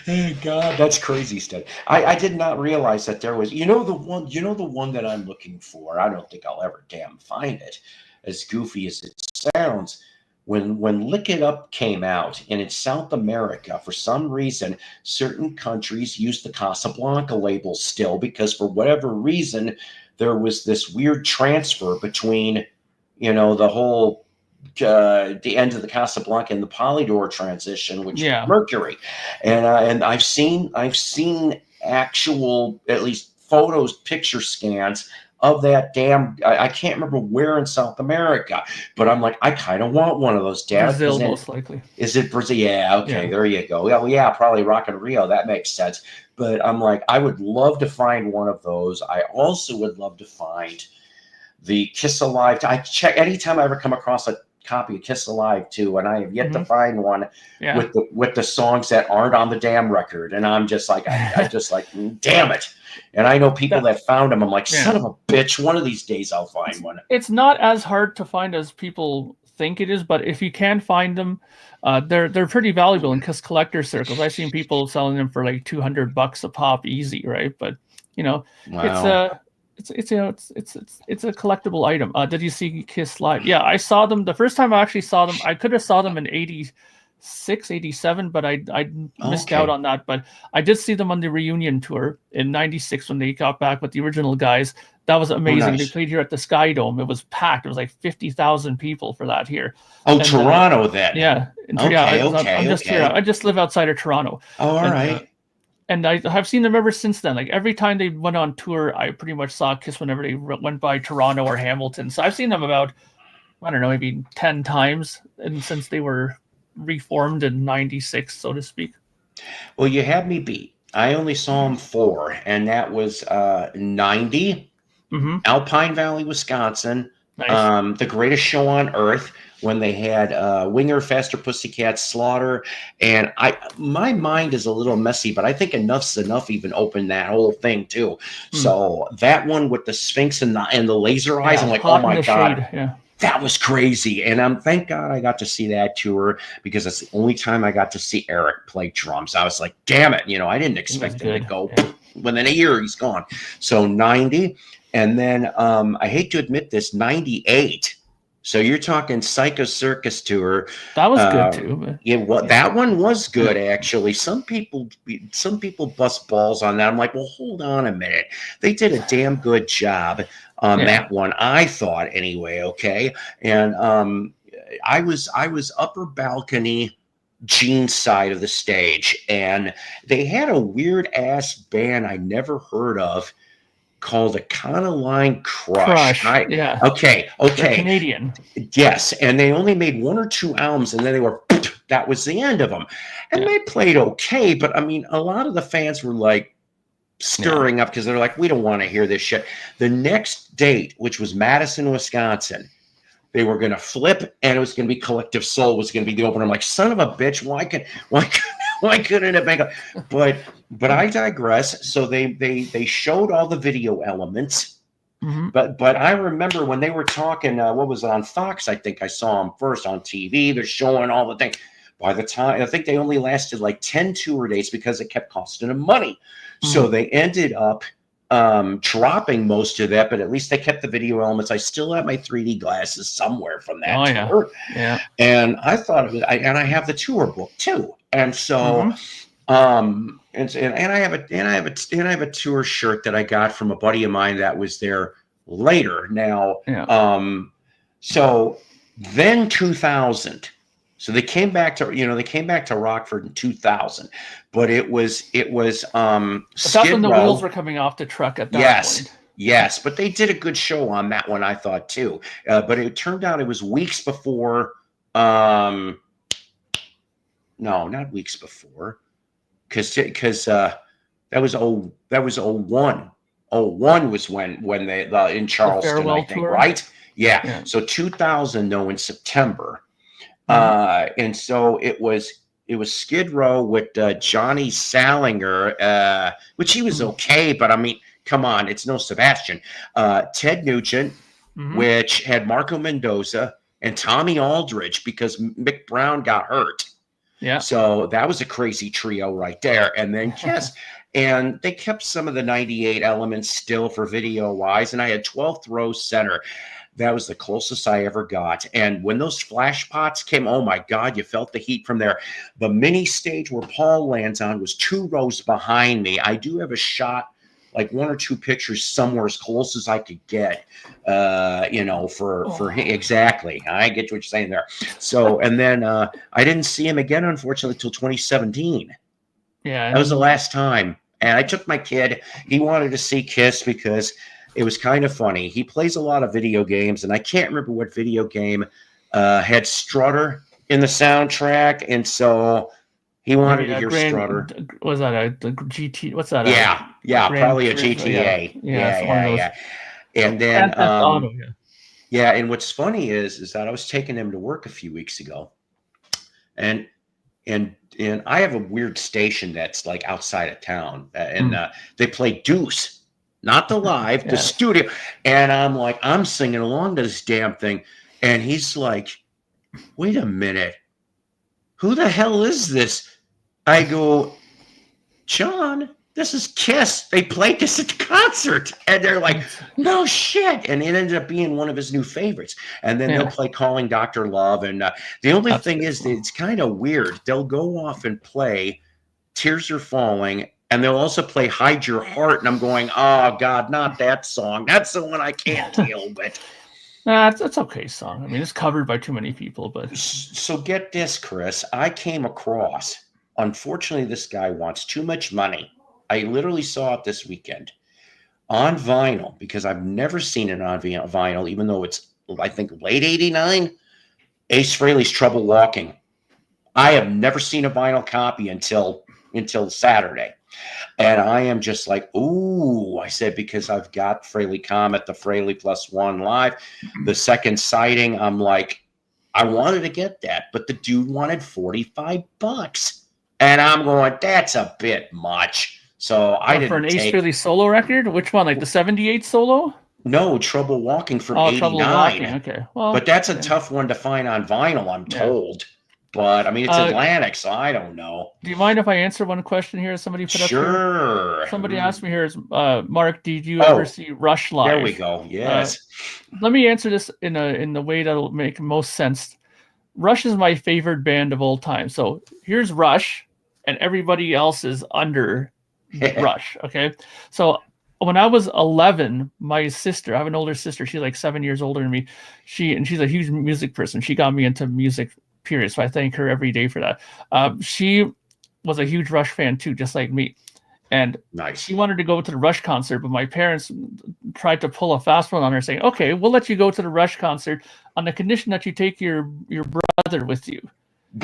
Oh God, that's crazy stuff. I did not realize that there was, the one that I'm looking for. I don't think I'll ever damn find it, as goofy as it sounds. When Lick It Up came out, and in South America, for some reason, certain countries use the Casablanca label still, because for whatever reason, there was this weird transfer between, the whole the end of the Casablanca and the Polydor transition, which is Mercury, and I've seen actual, at least photos, picture scans of that damn. I can't remember where in South America, but I'm like, I kind of want one of those. Brazil, most likely. Is it Brazil? Yeah, okay, there you go. Yeah, probably Rock in Rio. That makes sense. But I'm like, I would love to find one of those. I also would love to find the Kiss Alive. I check anytime I ever come across a copy of Kiss Alive 2, and I have yet to find one with the songs that aren't on the damn record. And I'm just like, I just like, damn it. And I know people that found them. I'm like, son of a bitch, one of these days I'll find one. It's not as hard to find as people think it is, but if you can find them, they're pretty valuable in Kiss collector circles. I've seen people selling them for like $200 a pop, easy, right? But it's a collectible item. Did you see Kiss live? Yeah, I saw them the first time I actually saw them. I could have saw them in 86, 87, but I missed out on that. But I did see them on the reunion tour in 96 when they got back with the original guys. That was amazing. Nice. They played here at the Sky Dome. It was packed. It was like 50,000 people for that here. Oh, and, Toronto then. Yeah. I'm just here. I just live outside of Toronto. Oh, all right. And I have seen them ever since then. Like every time they went on tour, I pretty much saw Kiss whenever they went by Toronto or Hamilton. So I've seen them about, I don't know, maybe 10 times, and since they were reformed in 96, so to speak. Well, you had me beat. I only saw them 4, and that was 90, Alpine Valley, Wisconsin. Nice. The Greatest Show on Earth, when they had Winger, Faster Pussycat, Slaughter, and my mind is a little messy, but I think Enough's Enough even opened that whole thing too. So that one with the Sphinx and the laser eyes, I'm like, oh my god, that was crazy. And thank God I got to see that tour, because it's the only time I got to see Eric play drums. I was like, damn it, I didn't expect him to go. Within a year, he's gone. So 90. And then I hate to admit this, 98. So you're talking Psycho Circus tour. That was good too. That one was good actually. Some people bust balls on that. I'm like, well, hold on a minute. They did a damn good job on that one, I thought anyway. Okay, and I was upper balcony, Gene's side of the stage, and they had a weird ass band I never heard of, called Econoline Crush. Okay. They're Canadian. Yes, and they only made 1 or 2 albums, and then that was the end of them. And they played okay, but I mean, a lot of the fans were like stirring up, because they're like, we don't want to hear this shit. The next date, which was Madison, Wisconsin, they were going to flip, and it was going to be Collective Soul was going to be the opener. I'm like, son of a bitch, why couldn't it make a? But I digress. So they showed all the video elements, but I remember when they were talking, what was it, on Fox? I think I saw them first on TV. They're showing all the things. By the time, I think they only lasted like 10 tour dates because it kept costing them money. So they ended up dropping most of that, but at least they kept the video elements. I still have my 3D glasses somewhere from that tour. And I thought it was, and I have the tour book too. And so, and I have a tour shirt that I got from a buddy of mine that was there later. Now, so then 2000. So they came back to Rockford in 2000, but it was that's when the wheels were coming off the truck at that point. Yes, but they did a good show on that one, I thought too. But it turned out it was weeks before. No, not weeks before, because that was 01. 01 was when they in Charleston, I think, tour. Right? Yeah. So 2000, no, in September. And so it was Skid Row with Johnny Salinger, which he was okay, but I mean, come on, it's no Sebastian. Ted Nugent, which had Marco Mendoza and Tommy Aldridge, because Mick Brown got hurt. Yeah. So that was a crazy trio right there. And then Kiss. And they kept some of the 98 elements still for video wise. And I had 12th row center. That was the closest I ever got. And when those flash pots came, oh my God, you felt the heat from there. The mini stage where Paul lands on was 2 rows behind me. I do have a shot, like 1 or 2 pictures somewhere as close as I could get, for him. Exactly. I get what you're saying there. So, and then I didn't see him again, unfortunately, until 2017. Yeah. That was the last time. And I took my kid. He wanted to see Kiss because it was kind of funny. He plays a lot of video games, and I can't remember what video game had Strutter in the soundtrack, and so he wanted to hear Strutter. Was that a GT? What's that? Yeah, probably a GTA. Yeah. And then, and what's funny is that I was taking him to work a few weeks ago, and I have a weird station that's like outside of town, and they play Deuce. Not the live, the studio. And I'm like, I'm singing along to this damn thing. And he's like, wait a minute. Who the hell is this? I go, John, this is Kiss. They played this at the concert. And they're like, no shit. And it ended up being one of his new favorites. And then they'll play Calling Dr. Love. And the only thing is, that it's kind of weird. They'll go off and play Tears Are Falling, and they'll also play Hide Your Heart. And I'm going, oh, God, not that song. That's the one I can't deal with. Nah, it's okay song. I mean, it's covered by too many people. But so get this, Chris. I came across, unfortunately, this guy wants too much money. I literally saw it this weekend on vinyl, because I've never seen it on vinyl, even though it's, I think, late 89. Ace Frehley's Trouble Walking. I have never seen a vinyl copy until Saturday. And I am just like, ooh, I said, because I've got Frehley Comet, the Frehley +1 live, the second sighting. I'm like, I wanted to get that, but the dude wanted $45. And I'm going, that's a bit much. So I didn't for an Ace Frehley solo record. Which one, like the '78 solo? No, Trouble Walking from '89. Trouble Walking. Okay, well, but that's a tough one to find on vinyl, I'm told. But I mean, it's Atlantic, so I don't know. Do you mind if I answer one question here? Somebody put up here? Somebody asked me here, Mark, did you ever see Rush live? There we go. Yes. Let me answer this in the way that'll make most sense. Rush is my favorite band of all time. So here's Rush, and everybody else is under Rush. Okay, so when I was 11, my sister, I have an older sister, she's like 7 years older than me. She's a huge music person. She got me into music, period. So I thank her every day for that. She was a huge Rush fan too, just like me. And she wanted to go to the Rush concert, but my parents tried to pull a fast one on her, saying, okay, we'll let you go to the Rush concert on the condition that you take your brother with you.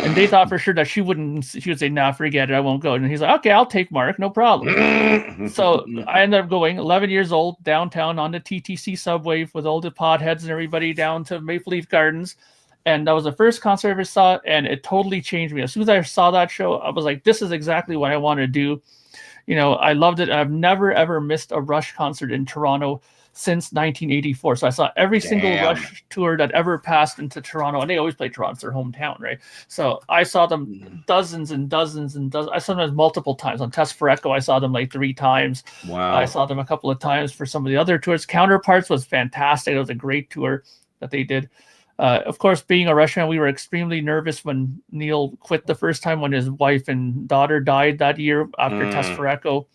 And they thought for sure that she would say, nah, forget it, I won't go. And he's like, okay, I'll take Mark, no problem. So I ended up going, 11 years old, downtown on the TTC subway with all the potheads and everybody down to Maple Leaf Gardens. And that was the first concert I ever saw, and it totally changed me. As soon as I saw that show, I was like, this is exactly what I want to do. You know, I loved it. I've never, ever missed a Rush concert in Toronto since 1984. So I saw every single Rush tour that ever passed into Toronto, and they always play Toronto, it's their hometown, right? So I saw them dozens and dozens and dozens. I sometimes multiple times. On Test for Echo, I saw them like 3 times. Wow. I saw them a couple of times for some of the other tours. Counterparts was fantastic. It was a great tour that they did. Of course, being a Rush fan, we were extremely nervous when Neil quit the first time, when his wife and daughter died that year after Test for Echo.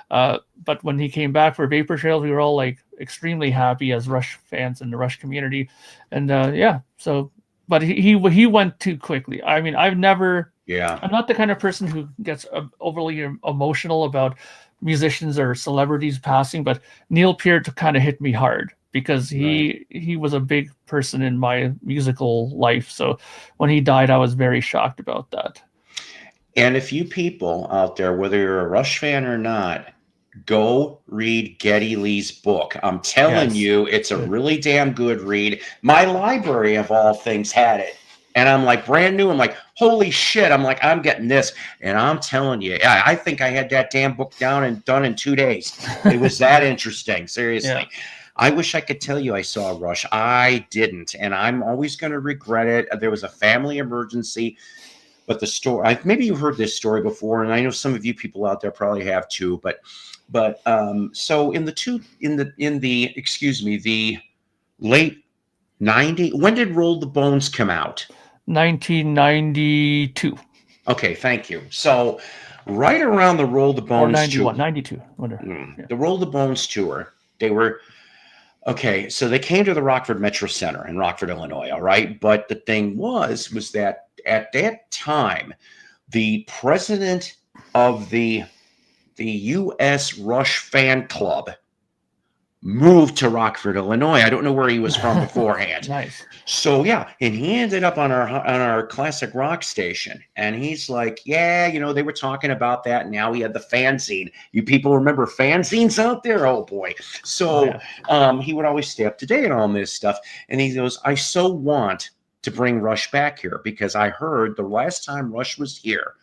But when he came back for Vapor Trails, we were all like extremely happy as Rush fans in the Rush community. And but he went too quickly. I mean, I'm not the kind of person who gets overly emotional about musicians or celebrities passing, but Neil Peart kind of hit me hard, because he was a big person in my musical life. So when he died, I was very shocked about that. And if you people out there, whether you're a Rush fan or not, go read Geddy Lee's book. I'm telling you, it's a really damn good read. My library of all things had it. And I'm like, brand new. I'm like, holy shit. I'm like, I'm getting this. And I'm telling you, I think I had that damn book down and done in 2 days. It was that interesting. Seriously. Yeah. I wish I could tell you I saw Rush. I didn't. And I'm always going to regret it. There was a family emergency. But the story, maybe you've heard this story before, and I know some of you people out there probably have too. But so in the late 90s, when did Roll the Bones come out? 1992. Okay, thank you. So right around the Roll the Bones 91, 92. The Roll the Bones tour, they were okay. So they came to the Rockford Metro Center in Rockford, Illinois. All right, but the thing was that at that time, the president of the U.S. Rush fan club moved to Rockford, Illinois. I don't know where he was from beforehand. Nice. So yeah, and he ended up on our classic rock station, and he's like, yeah, they were talking about that. And now he had the fanzine. You people remember fanzines out there? Oh boy. So he would always stay up to date on this stuff, and he goes, I so want to bring Rush back here, because I heard the last time Rush was here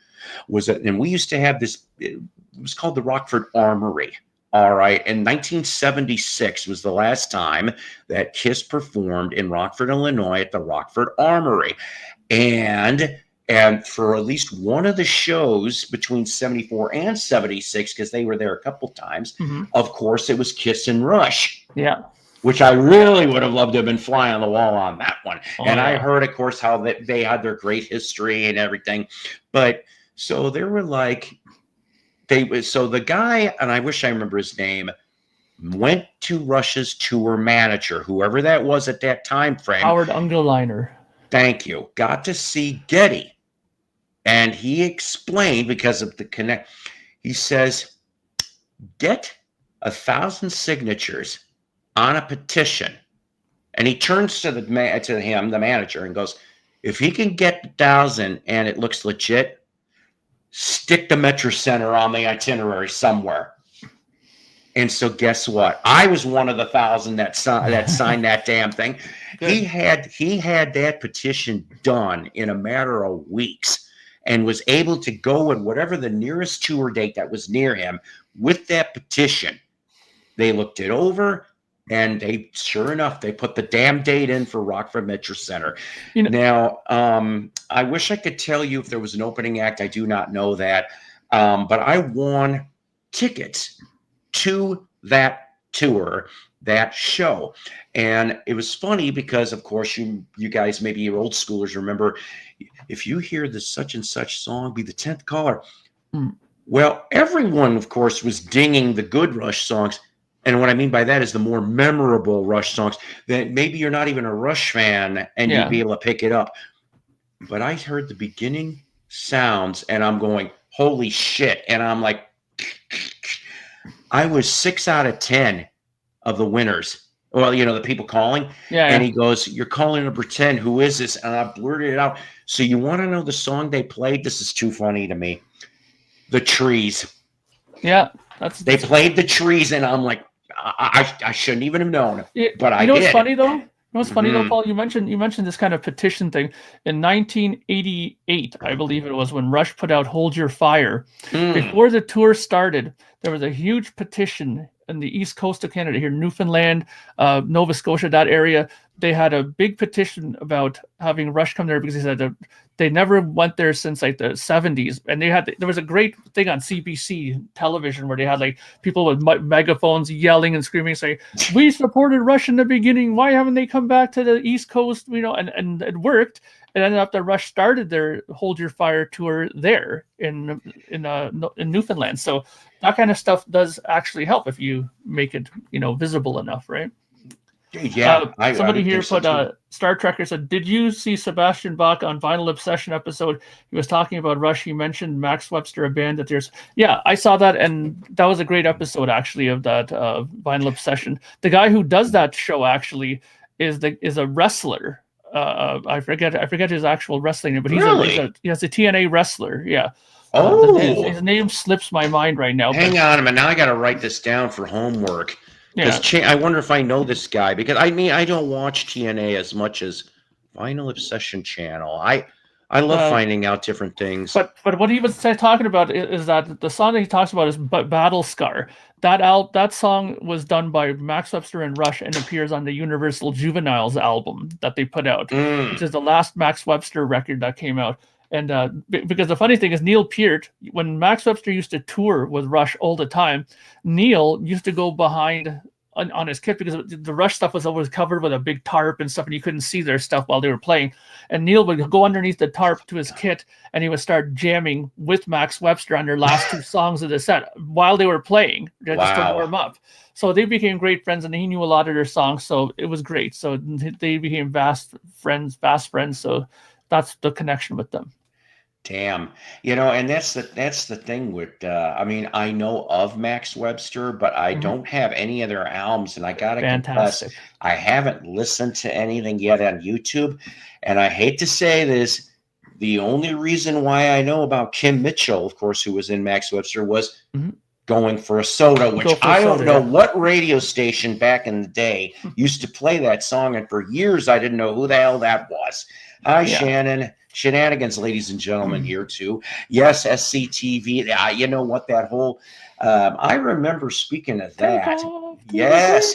was that, and we used to have this, it was called the Rockford Armory. All right. And 1976 was the last time that Kiss performed in Rockford, Illinois at the Rockford Armory. And And for at least one of the shows between 74 and 76, because they were there a couple times, of course, it was Kiss and Rush. Yeah. Which I really would have loved to have been fly on the wall on that one. Oh, and yeah. I heard, of course, how they had their great history and everything. But so they were like, so the guy, and I wish I remember his name, went to Rush's tour manager, whoever that was at that time frame. Howard Ungerleiner. Thank you. Got to see Geddy. And he explained, because of the connect, he says, get 1,000 signatures on a petition. And he turns to the manager, and goes, if he can get 1,000 and it looks legit, stick the Metro Center on the itinerary somewhere. And so guess what? I was one of the 1,000 that signed that damn thing. He had that petition done in a matter of weeks, and was able to go at whatever the nearest tour date that was near him with that petition. They looked it over, and they, sure enough, they put the damn date in for Rockford Metro Center. Now, I wish I could tell you if there was an opening act. I do not know that. But I won tickets to that tour, that show. And it was funny because, of course, you guys, maybe your old schoolers remember, if you hear the such and such song, be the 10th caller. Well, everyone, of course, was dinging the good Rush songs. And what I mean by that is the more memorable Rush songs that maybe you're not even a Rush fan and you'd be able to pick it up. But I heard the beginning sounds and I'm going, holy shit. And I'm like, I was 6 out of 10 of the winners. Well, the people calling. And he goes, you're calling number 10. Who is this? And I blurted it out. So you want to know the song they played? This is too funny to me. The Trees. Yeah. They played The Trees, and I'm like, I shouldn't even have known. But I did. What's funny, though? You know what's funny though, Paul? You mentioned this kind of petition thing. In 1988, I believe it was, when Rush put out "Hold Your Fire." Before the tour started, there was a huge petition in the east coast of Canada, here, Newfoundland, Nova Scotia, that area. They had a big petition about having Rush come there because they said they never went there since like the 70s. And there was a great thing on CBC television where they had like people with megaphones yelling and screaming, saying, "We supported Rush in the beginning. Why haven't they come back to the East Coast?" And it worked. It ended up that Rush started their "Hold Your Fire" tour there in Newfoundland. So that kind of stuff does actually help if you make it, visible enough, right? Yeah. Somebody here put Star Trekker said, "Did you see Sebastian Bach on Vinyl Obsession episode? He was talking about Rush. He mentioned Max Webster, a band that there's." Yeah, I saw that, and that was a great episode actually of that Vinyl Obsession. The guy who does that show actually is a wrestler. I forget his actual wrestling name, but he's a TNA wrestler. Yeah. Oh, his name slips my mind right now. Hang on a minute. Now I got to write this down for homework. Yeah. I wonder if I know this guy, because I don't watch TNA as much as Vinyl Obsession channel. I love finding out different things. But what he was talking about is that the song that he talks about is Battle Scar. That song was done by Max Webster and Rush and appears on the Universal Juveniles album that they put out, which is the last Max Webster record that came out. And because the funny thing is, Neil Peart, when Max Webster used to tour with Rush all the time, Neil used to go behind on his kit because the Rush stuff was always covered with a big tarp and stuff, and you couldn't see their stuff while they were playing. And Neil would go underneath the tarp to his kit, and he would start jamming with Max Webster on their last two songs of the set while they were playing, just to warm up. So they became great friends, and he knew a lot of their songs, so it was great. So they became fast friends. So that's the connection with them. Damn, and that's the thing with I know of Max Webster, but I don't have any of their albums, and I gotta confess, I haven't listened to anything yet on YouTube. And I hate to say this, the only reason why I know about Kim Mitchell, of course, who was in Max Webster, was Going for a Soda, which I don't know what radio station back in the day used to play that song, and for years I didn't know who the hell that was. Hi, Shannon. Shenanigans, ladies and gentlemen, here too. Yes, SCTV. You know what, that whole I remember, speaking of that. Yes.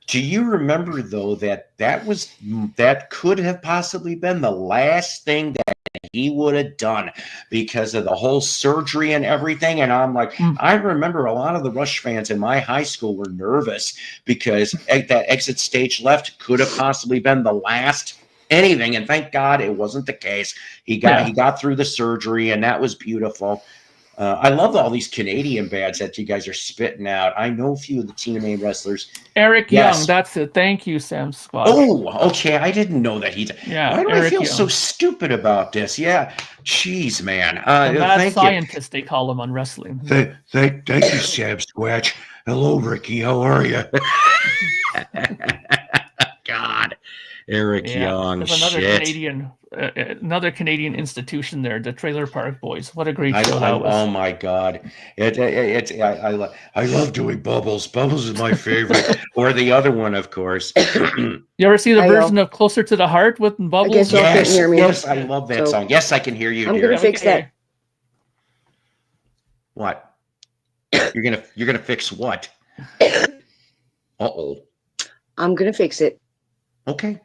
Do you remember though that could have possibly been the last thing that he would have done because of the whole surgery and everything? And I'm like, I remember a lot of the Rush fans in my high school were nervous because that exit stage left could have possibly been the last anything, and thank God it wasn't the case. He got through the surgery, and that was beautiful. I love all these Canadian bands that you guys are spitting out. I know a few of the TNA wrestlers. Eric Young, that's it. Thank you, Sam Squash. Oh, okay. I didn't know that he. Yeah. Why do Eric I feel Young. so stupid about this? Yeah. Jeez, man. The mad scientist, they call him on wrestling. Thank you, Sam Squatch. Hello, Ricky. How are you? God. Eric Young. There's another Canadian institution there, the Trailer Park Boys. What a great show that was! Oh my God, I love doing Bubbles. Bubbles is my favorite, or the other one, of course. You ever see the version of Closer to the Heart with Bubbles? Yes, I love that song. Yes, I can hear you. I'm gonna fix that. What? You're gonna fix what? Uh-oh. I'm gonna fix it. Okay.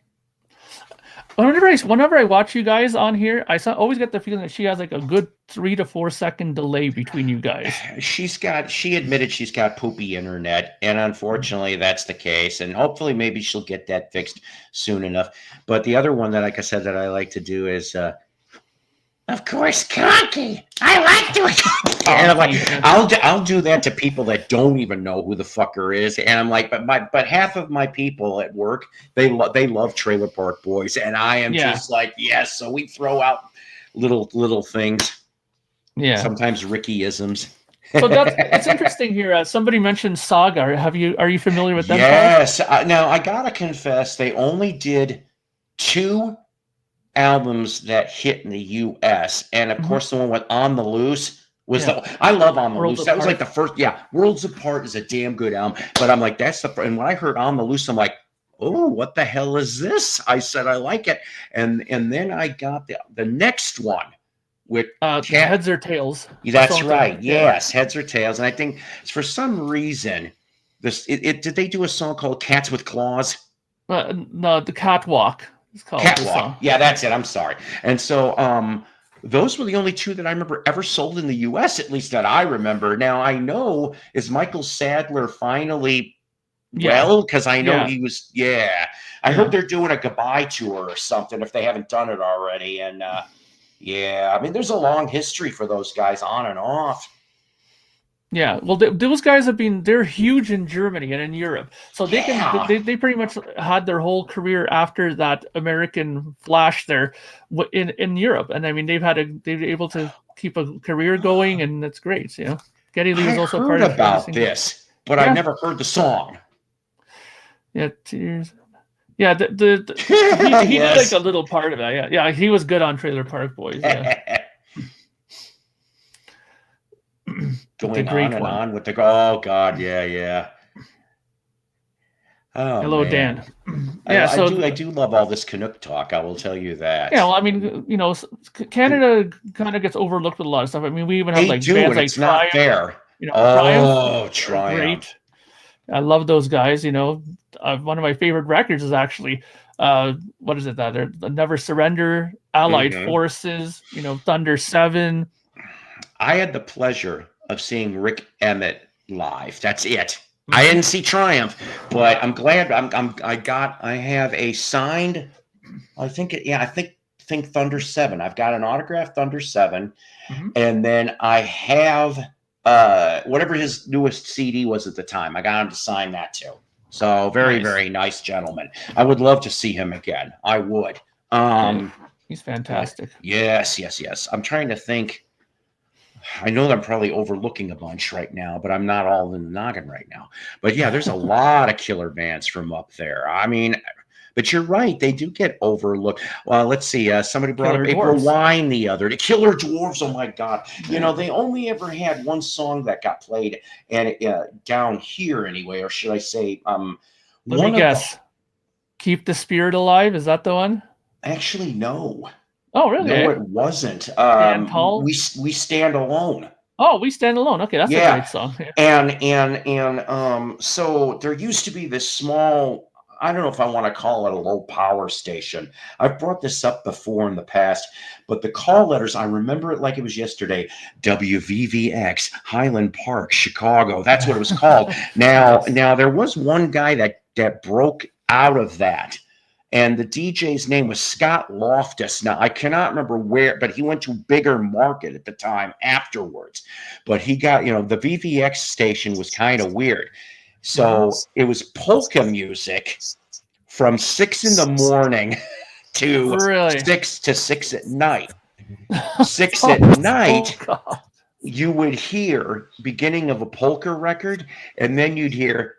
Whenever I watch you guys on here, always get the feeling that she has like a good 3 to 4 second delay between you guys. She admitted she's got poopy internet, and unfortunately that's the case. And hopefully maybe she'll get that fixed soon enough. But the other one that, like I said, that I like to do is of course, Conky. I like doing and I'm like, I'll do that to people that don't even know who the fucker is. And I'm like, but half of my people at work, they love Trailer Park Boys, and I am just like, yes. So we throw out little things. Yeah. Sometimes Ricky-isms. So it's interesting here. Somebody mentioned Saga. Are you familiar with them? Yes. Now I gotta confess, they only did 2 albums that hit in the U.S. and of course the one with On the Loose was I love On the Loose. That was like the first. Worlds Apart is a damn good album, but I'm like, that's the. And when I heard On the Loose, I'm like, oh, what the hell is this? I said I like it, and then I got the next one with Heads or Tails. That's right. Yes, Heads or Tails, and I think for some reason did they do a song called Cats with Claws? No, the Catwalk. It's called Catwalk. Yeah, that's it. I'm sorry. And so those were the only 2 that I remember ever sold in the U.S., at least that I remember. Now, I know, is Michael Sadler finally well? Because I know he was, I heard they're doing a goodbye tour or something if they haven't done it already. And I mean, there's a long history for those guys on and off. Yeah, well, those guys they're huge in Germany and in Europe, so they they pretty much had their whole career after that American flash there in Europe, and I mean they've been able to keep a career going, and that's great. You know, Geddy Lee was also part of about this, but I never heard the song. Yeah, Tears. Yeah, he did like a little part of that. Yeah, he was good on Trailer Park Boys. Yeah. Going on and on with oh God, yeah. Oh, hello, man. Dan. I do love all this Canuck talk. I will tell you that. Yeah, well, I mean, you know, Canada kind of gets overlooked with a lot of stuff. I mean, we even have bands like it's not fair. You know, Triumph. Great. I love those guys. You know, one of my favorite records is actually what is it that they're Never Surrender, Allied Forces. You know, Thunder 7. I had the pleasure of seeing Rick Emmett live. That's it. I didn't see Triumph, but I'm glad I have a signed. I think Thunder 7. I've got an autographed Thunder 7, and then I have whatever his newest CD was at the time. I got him to sign that too. So very nice gentleman. I would love to see him again. I would. He's fantastic. Yes. I'm trying to think. I know that I'm probably overlooking a bunch right now, but I'm not all in the noggin right now. But yeah, there's a lot of killer bands from up there. I mean, but you're right. They do get overlooked. Well, let's see. Somebody brought up April Wine the Killer Dwarfs. Oh my God. You know, they only ever had one song that got played and down here anyway, or should I say, let me guess. Keep the Spirit Alive. Is that the one? Actually, no. Oh, really? No, it wasn't. We Stand Alone. Oh, We Stand Alone. Okay, that's Yeah. a great song. Yeah. And so there used to be this small, I don't know if I want to call it a low power station. I've brought this up before in the past, but the call letters, I remember it like it was yesterday. WVVX, Highland Park, Chicago. That's what it was called. Now there was one guy that broke out of that. And the DJ's name was Scott Loftus. Now, I cannot remember where, but he went to Bigger Market at the time afterwards. But he got, the VVX station was kind of weird. So it was polka music from 6 in the morning to Really? 6 at night. 6 at night, you would hear beginning of a polka record, and then you'd hear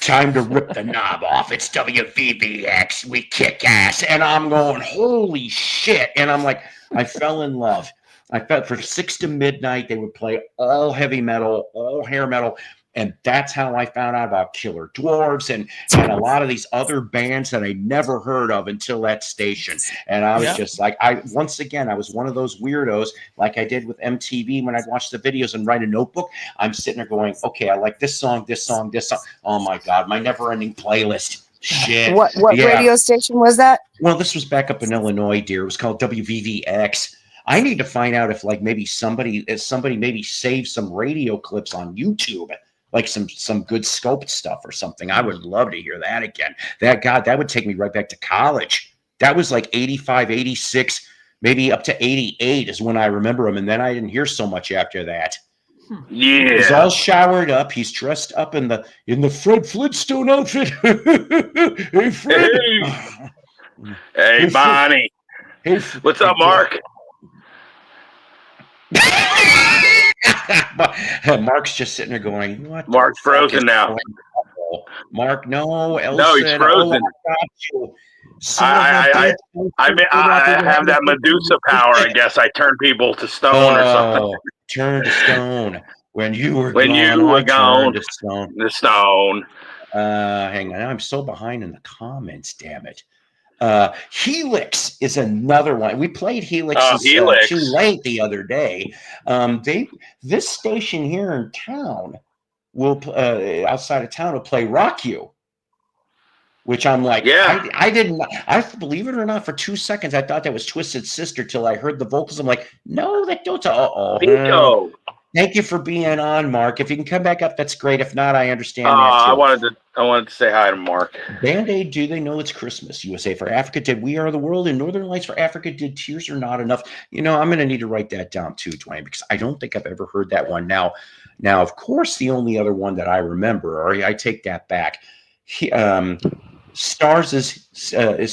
time to rip the knob off. It's WVVX. We kick ass. And I'm going, holy shit. And I'm like, I fell in love. I felt for 6 to midnight, they would play all heavy metal, all hair metal. And that's how I found out about Killer Dwarfs and a lot of these other bands that I never heard of until that station. And I was just like, once again, I was one of those weirdos, like I did with MTV when I'd watch the videos and write a notebook. I'm sitting there going, okay, I like this song, this song, this song. Oh my God, my never-ending playlist. Shit. What radio station was that? Well, this was back up in Illinois, dear. It was called WVVX. I need to find out if maybe somebody maybe saved some radio clips on YouTube, like some good scoped stuff or something. I would love to hear that again. That would take me right back to college. That was like 85, 86, maybe up to 88 is when I remember him. And then I didn't hear so much after that. Yeah. He's all showered up. He's dressed up in the Fred Flintstone outfit. Hey, Fred. Hey, Bonnie. Hey, what's up, Mark? Mark's just sitting there going, what? Mark's frozen now. Mark, no. Elsa, no, he's frozen. I have that Medusa power, I guess. I turn people to stone or something. Turn to stone. When you were gone. To stone. The stone. Hang on. I'm so behind in the comments, damn it. Helix is another one. We played Helix's Too Late the other day. This station here in town will outside of town will play Rock You, which I'm like, I believe it or not, for 2 seconds I thought that was Twisted Sister till I heard the vocals. I'm like, no, that don't. Bingo. Thank you for being on, Mark. If you can come back up, that's great. If not, I understand that too. I wanted to say hi to Mark. Band-Aid, Do They Know It's Christmas? USA for Africa did We Are the World, and Northern Lights for Africa did Tears Are Not Enough. I'm going to need to write that down too, Dwayne, because I don't think I've ever heard that one. Now, of course, the only other one that I remember, or I take that back, Stars is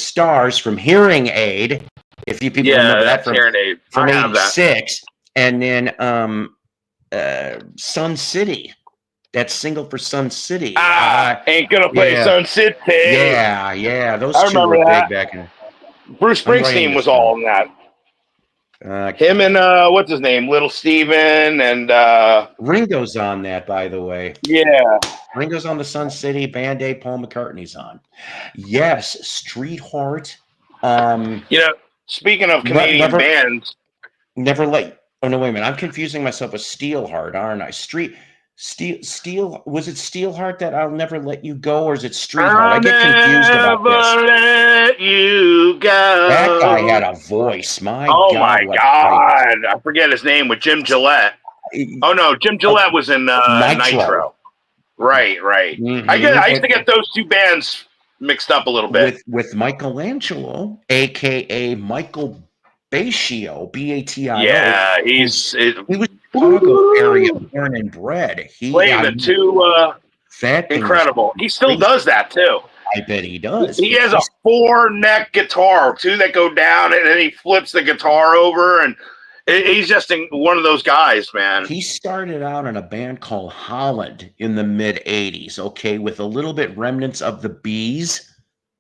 Stars from Hearing Aid. If you people remember that from Hearing Aid. From '86, and then Sun City, that single for Sun City. Ain't gonna play Sun City. Yeah, those two were big back in. Bruce Springsteen was all in that. Him and what's his name, Little Steven, and Ringo's on that, by the way. Yeah, Ringo's on the Sun City. Band-Aid, Paul McCartney's on. Yes, Street Heart. Speaking of Canadian bands, Never Let. Oh no, wait a minute. I'm confusing myself with Steelheart, aren't I? Steel. Was it Steelheart that I'll Never Let You Go, or is it Street Heart? I get confused about this. Let you go. That guy had a voice. My God! I forget his name with Jim Gillette. Oh no, Jim Gillette was in Nitro. Right. Mm-hmm. I used to get those two bands mixed up a little bit. With Michelangelo, aka Michael Batio, Batio. Yeah, he was Chicago area born and bred. He played the two. Incredible. He still does that too. I bet he does. He has a 4-neck guitar, two that go down, and then he flips the guitar over, and he's just one of those guys, man. He started out in a band called Holland in the mid-'80s, okay, with a little bit remnants of the Bees,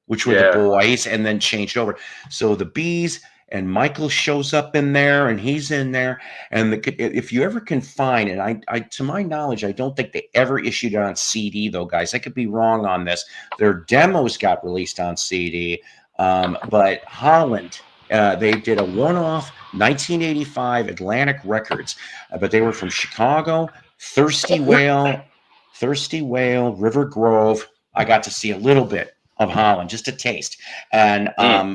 which were the Boys, and then changed over. So the Bees, and Michael shows up in there, and he's in there. And if you ever can find, and I to my knowledge, I don't think they ever issued it on CD, though, guys. I could be wrong on this. Their demos got released on CD, but Holland, They did a one-off 1985 Atlantic Records, but they were from Chicago, Thirsty Whale, River Grove. I got to see a little bit of Holland, just a taste. And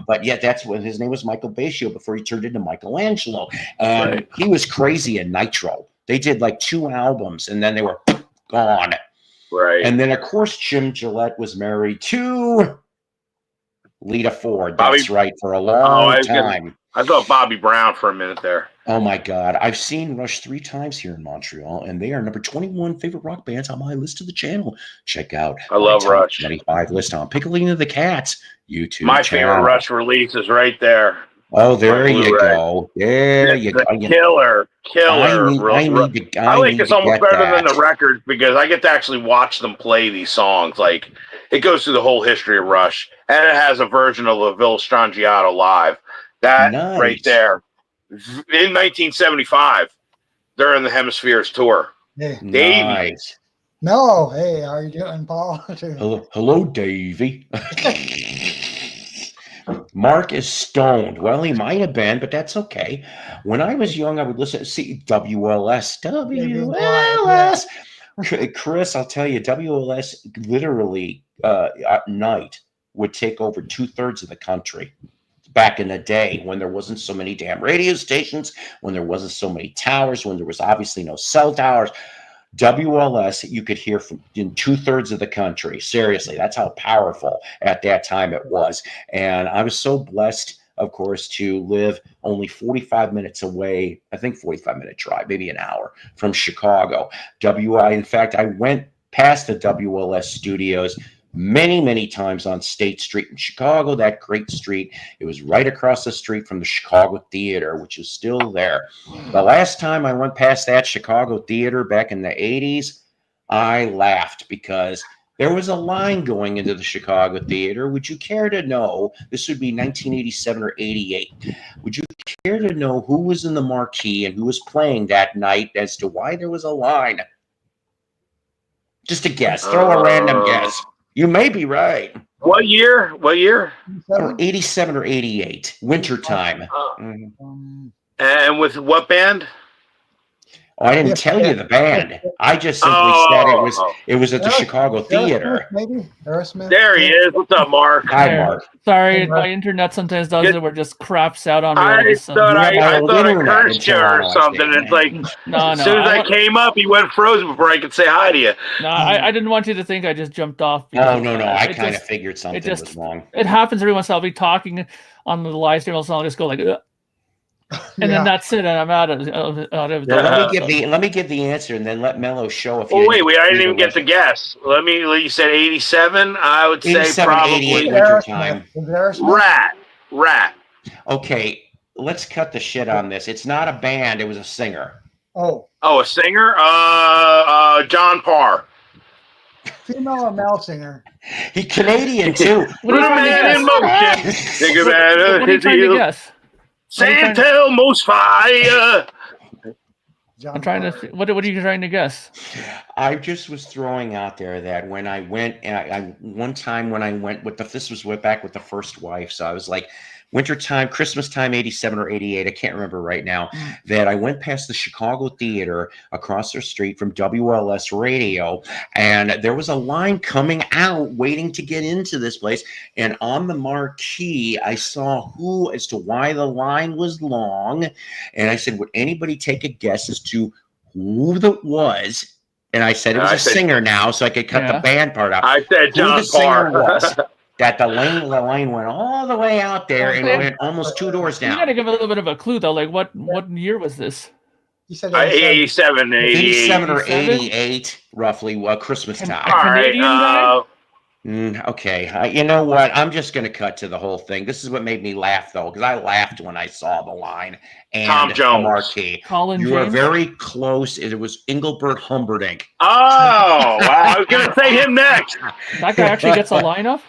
but yeah, that's what his name was, Michael Baccio, before he turned into Michelangelo. And he was crazy in Nitro. They did like 2 albums and then they were gone. Right. And then of course Jim Gillette was married to Lita Ford. That's right, for a long time. I thought Bobby Brown for a minute there. Oh my God. I've seen Rush 3 times here in Montreal, and they are number 21 favorite rock bands on my list of the channel. Check out I love Rush 25 list on Piccolina the Cat's YouTube. My channel. favorite Rush release is right there. Oh, there you go. There you go. Killer. I like this almost better than the records because I get to actually watch them play these songs. Like, it goes through the whole history of Rush, and it has a version of La Villa Strangiato live. That right there. In 1975, during the Hemispheres tour. Hey. Davey. Nice. Mello, hey, how are you doing, Paul? Hello, Davey. Mark is stoned. Well, he might have been, but that's okay. When I was young, I would listen to WLS. Chris, I'll tell you, WLS literally at night would take over 2/3 of the country. Back in the day when there wasn't so many damn radio stations, when there wasn't so many towers, when there was obviously no cell towers, WLS you could hear from in 2/3 of the country. Seriously, that's how powerful at that time it was. And I was so blessed, of course, to live only 45 minutes away, I think 45-minute drive, maybe an hour from Chicago. In fact, I went past the WLS studios many times on State Street in Chicago, that great street. It was right across the street from the Chicago Theater, which is still there. The last time I went past that Chicago Theater back in the 80s, I laughed because there was a line going into the Chicago Theater. Would you care to know, this would be 1987 or 88, would you care to know who was in the marquee and who was playing that night as to why there was a line? Just a guess. Throw a random guess. You may be right. What year? Or 87 or 88, wintertime. And with what band? Oh, I didn't tell you the band. I just simply said it was at the Chicago Theater. Maybe Aerosmith. There he is. What's up, Mark? Hi, Mark. Sorry, my internet sometimes does it where it just craps out on me. I thought I cursed you or something. It's like as soon as I came up, he went frozen before I could say hi to you. No, I didn't want you to think I just jumped off. Oh, no. I kind of figured something was wrong. It happens every once in a while. I'll be talking on the live stream, so I'll just go like, and then that's it, and I'm out of let me give the answer, and then let Mello show if you. Oh wait, I didn't even get the guess. You said 87. I would say probably wintertime. Rat. Okay, let's cut the shit on this. It's not a band. It was a singer. Oh, a singer. John Parr. Female or male singer? He Canadian too. Put a man in motion. Think about it. What are you trying to guess? Santel most fire. I'm trying to. What are you trying to guess? I just was throwing out there that when I went, one time when I went with this was back with the first wife, so I was like, wintertime, Christmas time, 87 or 88, I can't remember right now, that I went past the Chicago Theater across the street from WLS Radio, and there was a line coming out waiting to get into this place, and on the marquee, I saw as to why the line was long, and I said, would anybody take a guess as to who that was? And I said it was a singer now, so I could cut the band part out. I said John Parr. That the lane went all the way out there and went almost 2 doors down. You got to give a little bit of a clue, though. Like, what year was this? You said 87, 87 or 88, roughly, Christmas time. A Canadian guy? Okay, you know what? I'm just going to cut to the whole thing. This is what made me laugh, though, because I laughed when I saw the line and Tom Jones. The marquee. Colin you James? were very close. It was Engelbert Humperdinck. Oh, I was going to say him next. That guy actually gets a lineup?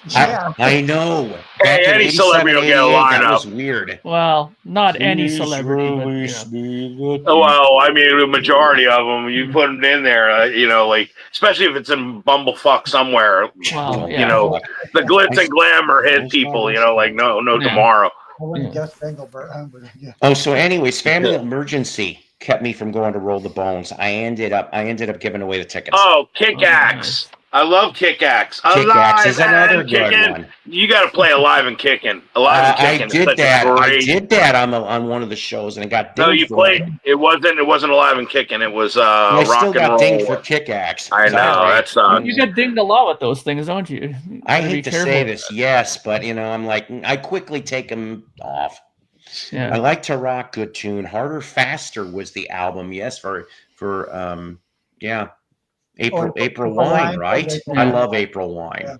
Yeah. I know. Hey, any celebrity will get a lineup. That was weird. Well, not any celebrity. But, well, I mean, the majority of them, you put them in there, like, especially if it's in Bumblefuck somewhere, well, the glitz and glamour hit people, like no tomorrow. wouldn't guess Engelbert Humphrey. Yeah. Oh, so anyways, family emergency kept me from going to Roll the Bones. I ended up giving away the tickets. Oh, Kick Axe. Nice. I love Kick Axe. Kick Axe is another and good Kickin'. one. You got to play Alive and Kickin'. Alive and I Kickin'. did that. I did that on one of the shows, and I got dinged. No, you for played. it. It wasn't Alive and Kickin'. It was And I Rock still and got Roll. dinged for Kick Axe. I know. That sucks. You get dinged a lot with those things, don't you? I Gotta be hate to careful. say this, yes, but I'm like, I quickly take them off. Yeah. I like to rock, good tune. Harder, Faster was the album. Yes, for April Wine, right? Yeah. I love April Wine. Yeah.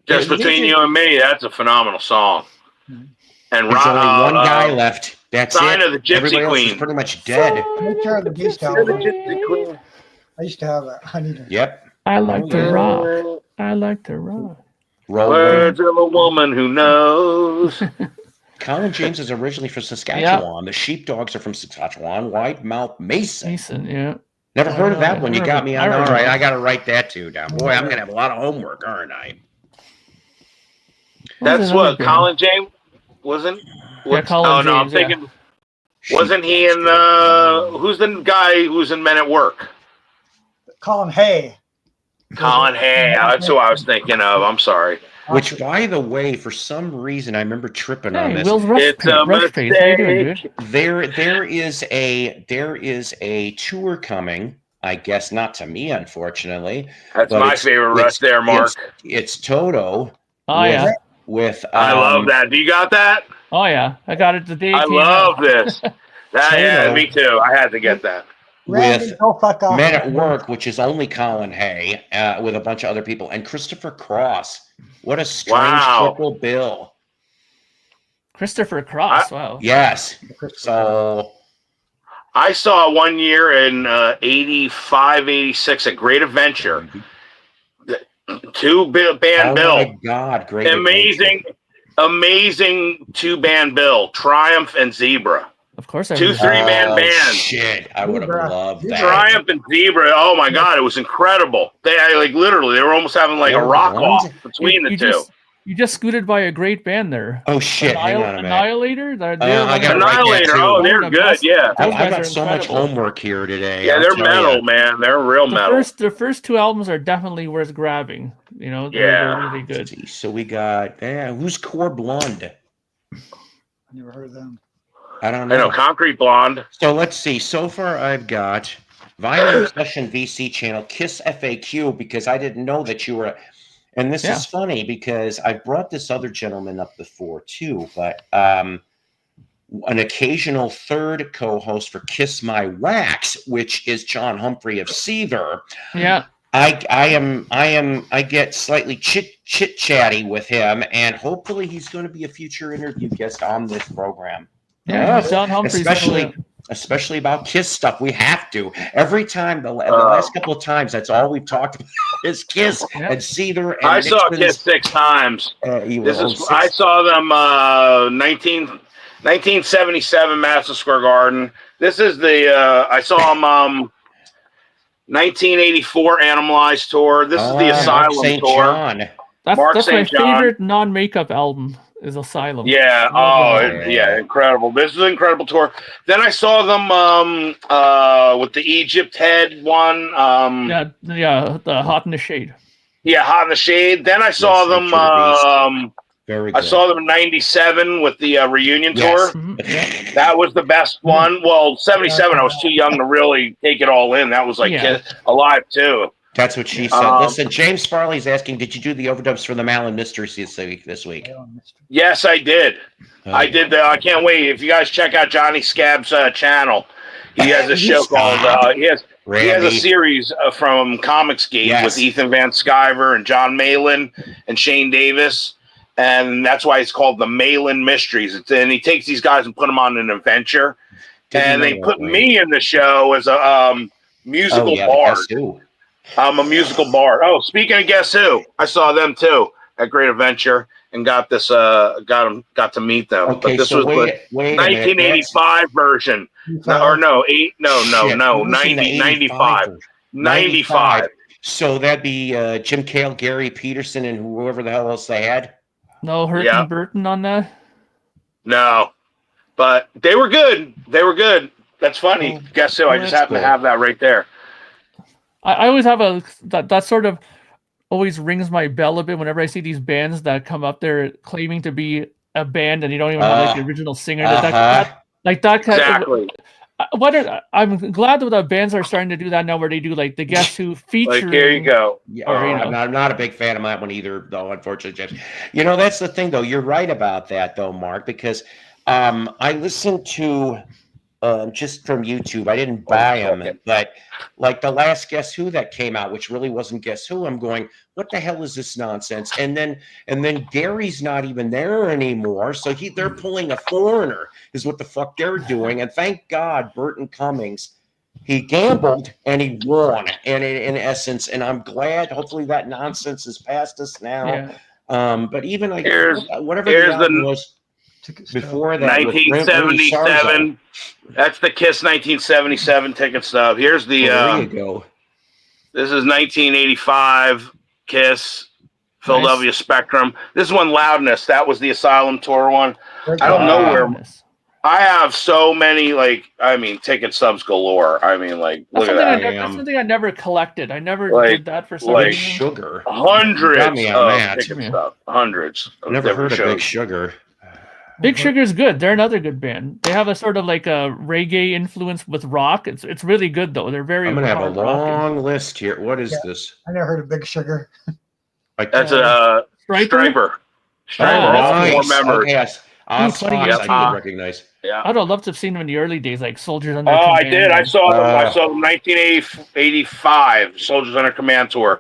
Just between you and me, that's a phenomenal song. And There's only one guy left. That's Sign it. of the Gypsy Everybody else Queen. is pretty much dead. Nature of the Beast album. I used to have that. I need to. Yep. I like to rock. I like to rock. Roll. Words of a woman who knows. Colin James is originally from Saskatchewan. The Sheepdogs are from Saskatchewan. White Mouth Mason. Mason, yeah. Never heard of that one. You got me on. All right, I got to write that too down. Boy, I'm gonna have a lot of homework, aren't I? That's what Colin James wasn't. Yeah, Colin James. I'm thinking. Wasn't he in? Who's the guy who's in Men at Work? Colin Hay. Colin Hay. That's who I was thinking of. I'm sorry. Which, by the way, for some reason, I remember tripping on Hey, this. Will's Rush Page. How you doing, dude? There is a tour coming. I guess not to me, unfortunately. That's my favorite Rush there, Mark. It's Toto. Oh yeah. With I love that. Do you got that? Oh yeah. I got it the day. I love this. Yeah, me too. I had to get that. With fuck off. Men at Work, which is only Colin Hay, with a bunch of other people, and Christopher Cross. What a strange triple bill. Christopher Cross. Wow. Yes. So I saw one year in 85, 86 at Great Adventure. Two-band bill. Oh my God! Great. Amazing two-band bill. Triumph and Zebra. Of course, I 3-man band. Shit, I would have loved that. Triumph and Zebra. Oh my God, it was incredible. They literally, they were almost having like a rock off between the two. You just scooted by a great band there. Oh shit! Hang on a minute. Annihilator. Annihilator. Oh, they're good. Yeah. I got so much homework here today. Yeah, they're metal, man. They're real metal. The first two albums are definitely worth grabbing. They're really good. So we got who's Core Blonde? I never heard of them. I don't know. I know Concrete Blonde. So let's see. So far, I've got Vinyl Session VC channel, Kiss FAQ, because I didn't know that you were. And this is funny because I've brought this other gentleman up before too, but an occasional third co-host for Kiss My Wax, which is John Humphrey of Seether. Yeah. I get slightly chit chatty with him, and hopefully he's going to be a future interview guest on this program. Yeah, John Humphrey, especially about Kiss stuff. We have to every time. The last couple of times, that's all we've talked about is Kiss and Seether. And I saw Kiss 6 times. I saw them 1977 Madison Square Garden. This is the I saw them 1984 Animalized tour. This is the Asylum tour. That's my favorite non-makeup album. Is Asylum. Yeah. Incredible. This is an incredible tour. Then I saw them with the Egypt Head one. The Hot in the Shade. Yeah, Hot in the Shade. Then I saw them. Very good. I saw them in '97 with the reunion tour. Mm-hmm. That was the best one. Well, '77, I was too young to really take it all in. That was like Alive too. That's what she said. Listen, James Farley's asking, did you do the overdubs for the Malin Mysteries this week? Yes, I did. I did. I can't wait. If you guys check out Johnny Scab's channel, he has a show called. He has a series from Comicsgate with Ethan Van Sciver and John Malin and Shane Davis, and that's why it's called the Malin Mysteries. And he takes these guys and put them on an adventure, and they put me in the show as a musical bard. I'm a musical bard. Oh, speaking of Guess Who, I saw them too at Great Adventure and got to meet them. Okay, but this was the 1985 version. 95. So that'd be Jim Cale, Gary Peterson, and whoever the hell else they had. No Hurtin Burton on that? No, but they were good. They were good. That's funny. Well, Guess who? I just happen to have that right there. I always have that sort of always rings my bell a bit whenever I see these bands that come up there claiming to be a band and you don't even have like the original singer. Exactly. I'm glad that bands are starting to do that now, where they do like the Guess Who featuring. Like, here you go. Yeah, I'm not a big fan of that one either, though. Unfortunately, James. You know, that's the thing, though. You're right about that, though, Mark, because I listened to just from YouTube. I didn't buy them, but like the last Guess Who that came out, which really wasn't Guess Who. I'm going, what the hell is this nonsense? And then Gary's not even there anymore, so they're pulling a foreigner, is what the fuck they're doing. And thank God, Burton Cummings, he gambled and he won, and in essence, and I'm glad. Hopefully, that nonsense is past us now. Yeah. But even like whatever the album was. Before that, 1977. That's the Kiss 1977 ticket stub. Here's the. There you go. This is 1985 Kiss, Philadelphia Spectrum. This is one Loudness. That was the Asylum tour one. I don't know where. I have so many, ticket stubs galore. I mean, look at that. That's something I never collected. I never did that for some reason. Sugar. Hundreds of ticket stubs. Hundreds. Never heard of Big Sugar. Big Sugar's good. They're another good band. They have a sort of like a reggae influence with rock. It's really good though. They're very. I'm gonna have a long list here. What is this? I never heard of Big Sugar. That's a Striper. More members. Yes. I can recognize. Yeah. I'd love to have seen them in the early days, like Soldiers Under Command. Command. I did. I saw them. I saw them 1985 Soldiers Under Command tour.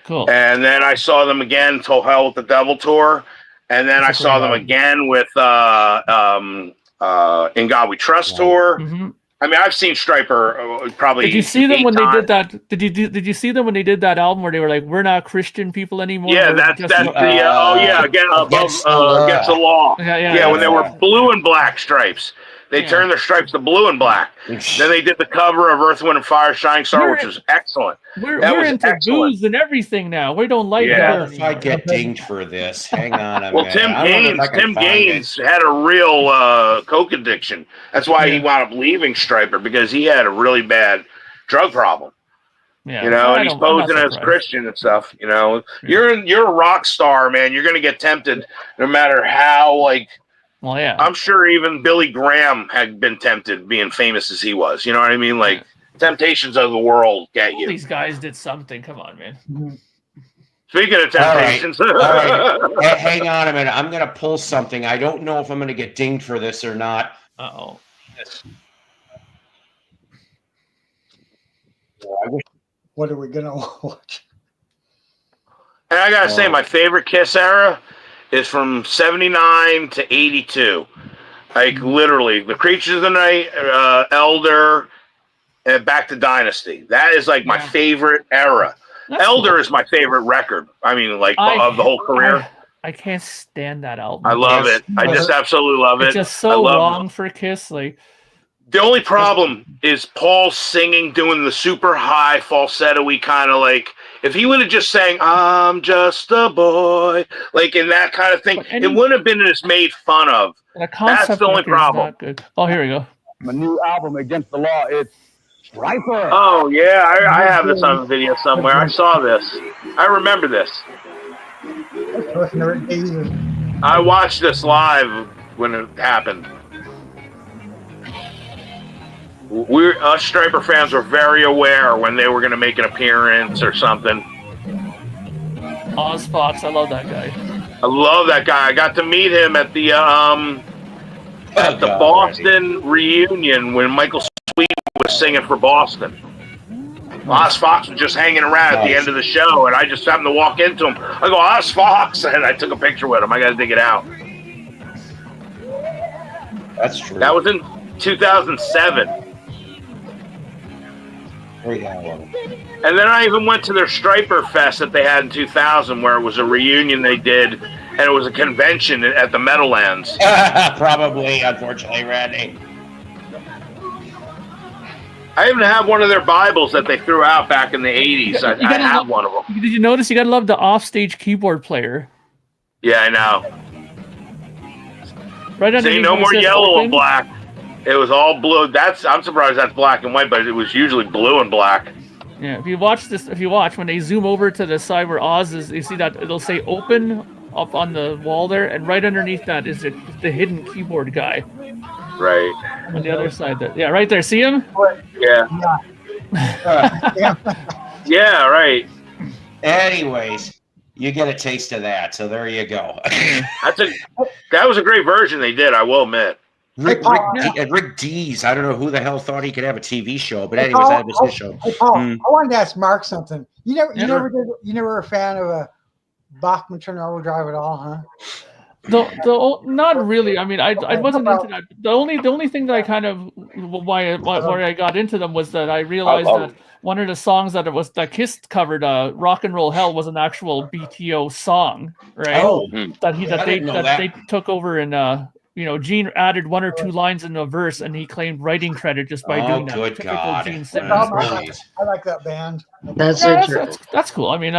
Cool. And then I saw them again, To Hell with the Devil tour. And then I saw them again with In God We Trust tour. Mm-hmm. I mean, I've seen Striper probably. Did you see them when they did that? Did you see them when they did that album where they were like, "We're not Christian people anymore"? Yeah, that's the Against the Law. Yeah, when they were blue and black stripes. They turned their stripes to blue and black. Then they did the cover of Earth, Wind, and Fire, Shining Star, which was excellent. We're into booze and everything now. We don't like that. If I get dinged for this, hang on a well, minute. Tim Gaines had a real coke addiction. That's why he wound up leaving Striper, because he had a really bad drug problem. Yeah, and he's posing as Christian and stuff. You're a rock star, man. You're gonna get tempted, no matter how Well, yeah. I'm sure even Billy Graham had been tempted, being famous as he was. You know what I mean? Temptations of the world get you. These guys did something. Come on, man. Speaking of temptations. All right. Hang on a minute. I'm going to pull something. I don't know if I'm going to get dinged for this or not. Uh-oh. What are we going to watch? And I got to say, my favorite Kiss era is from 79 to 82. Literally, The Creatures of the Night, Elder, and back to Dynasty. That is my favorite era. That's Elder cool. Is my favorite record. I mean, of the whole career. I can't stand that album. I love it. I just absolutely love it. It's just so wrong for Kiss. The only problem is Paul singing, doing the super high falsetto-y kind of if he would have just sang, "I'm just a boy," in that kind of thing, it wouldn't have been as made fun of. That's the only problem. Not good. Oh, here we go. My new album, Against the Law, it's Lightfoot. Oh, yeah. I have this on video somewhere. I saw this. I remember this. I watched this live when it happened. Us Striper fans were very aware when they were going to make an appearance or something. Oz Fox, I love that guy. I love that guy. I got to meet him at the Boston reunion when Michael Sweet was singing for Boston. Oz Fox was just hanging around at the end of the show, and I just happened to walk into him. I go, Oz Fox, and I took a picture with him. I got to dig it out. That's true. That was in 2007. And then I even went to their Striper Fest that they had in 2000, where it was a reunion they did, and it was a convention at the Meadowlands. Probably, unfortunately, Randy. I even have one of their Bibles that they threw out back in the 80s. I have one of them. Did you notice? You gotta love the offstage keyboard player. Yeah, I know. Right Say underneath no where it more says yellow open. and black. It was all blue. I'm surprised that's black and white, but it was usually blue and black. Yeah, if you watch when they zoom over to the side where Oz is, you see that it'll say open up on the wall there, and right underneath that is the hidden keyboard guy Right. on the other side there. Yeah, right there. See him? Yeah. Yeah. Yeah, right. Anyways, you get a taste of that, so there you go. That was a great version they did, I will admit. Rick Dees. I don't know who the hell thought he could have a TV show, but anyways, that was his show. Hey Paul, I wanted to ask Mark something. You never were a fan of a Bachman Turner Overdrive at all, huh? Not really. I mean, I wasn't into that. The only thing that I kind of why I got into them was that I realized that one of the songs that Kiss covered, "Rock and Roll Hell," was an actual BTO song, right? Oh, they took over and Gene added one or two lines in a verse, and he claimed writing credit just by doing that. Good Typical God. Gene No Simmons. problem. I like that band. That's cool. I mean,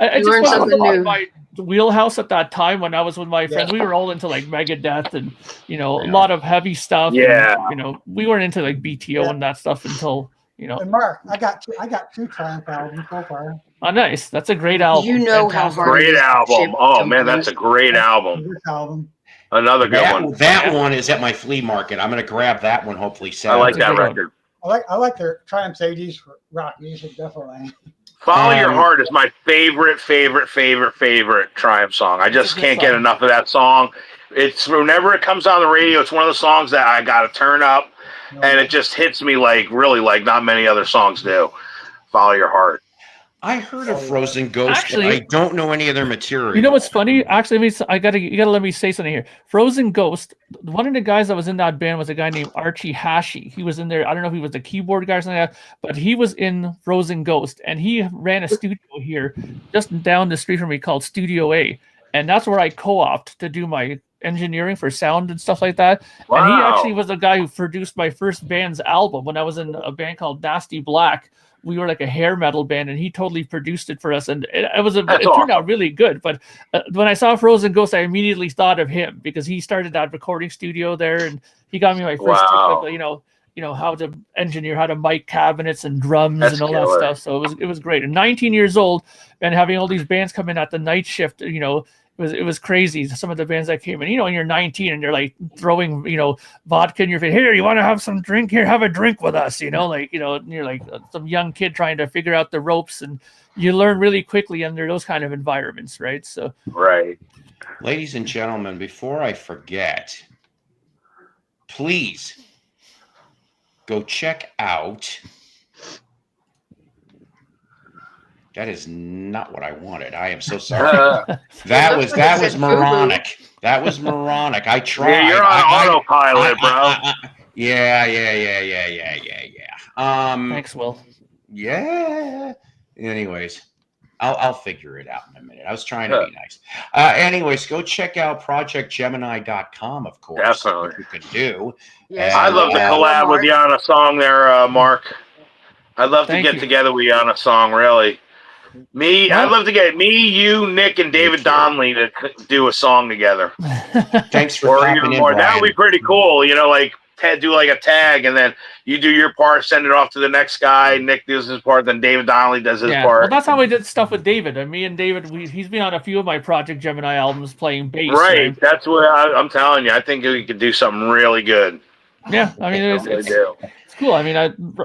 it just wasn't in my wheelhouse at that time when I was with my friends. We were all into like Megadeth and a lot of heavy stuff. Yeah. And, we weren't into like BTO and that stuff until And Mark, I got two Triumph albums so far. Oh, nice. That's a great album. You know how hard Great album. Oh man, that's a great album. This album. Another good one. That one is at my flea market. I'm going to grab that one hopefully Saturday. I like that record. I like their Triumph 80s for rock music, definitely. Follow Your Heart is my favorite Triumph song. I just can't get enough of that song. It's whenever it comes on the radio, it's one of the songs that I got to turn up, and it just hits me like not many other songs do. Follow Your Heart. I heard of Frozen Ghost, but I don't know any of their material. You know what's funny? Actually, you gotta let me say something here. Frozen Ghost. One of the guys that was in that band was a guy named Archie Hashi. He was in there. I don't know if he was the keyboard guy or something like that, but he was in Frozen Ghost, and he ran a studio here just down the street from me called Studio A, and that's where I co-opted to do my engineering for sound and stuff like that. Wow. And he actually was the guy who produced my first band's album when I was in a band called Nasty Black. We were like a hair metal band, and he totally produced it for us, and it turned out really good. But when I saw Frozen Ghost, I immediately thought of him because he started that recording studio there, and he got me my first tip of, how to engineer, how to mic cabinets and drums and all that stuff. So it was great. And 19 years old, and having all these bands come in at the night shift, it was crazy. Some of the bands that came in, when you're 19 and you're like throwing, vodka in your face. Here, you want to have some drink? Here, have a drink with us. And you're like some young kid trying to figure out the ropes, and you learn really quickly under those kind of environments, right? So, right. Ladies and gentlemen, before I forget, please go check out. That is not what I wanted. I am so sorry. That was moronic. That was moronic. I tried. Yeah, you're on autopilot, bro. Yeah. Thanks, Will. Yeah. Anyways, I'll figure it out in a minute. I was trying to be nice. Anyways, go check out projectgemini.com, of course. Definitely. What you can do. Yes, I'd love to collab with you on a song there, Mark. I'd love to get together with you on a song, really. I'd love to get you, Nick, and David Donnelly to do a song together. Thanks for even more. That would be pretty cool. Do like a tag, and then you do your part, send it off to the next guy. Nick does his part, then David Donnelly does his part. Well, that's how we did stuff with David. Me and David, he's been on a few of my Project Gemini albums playing bass. Right. That's what I'm telling you. I think we could do something really good. Yeah, I mean, it's cool. I mean,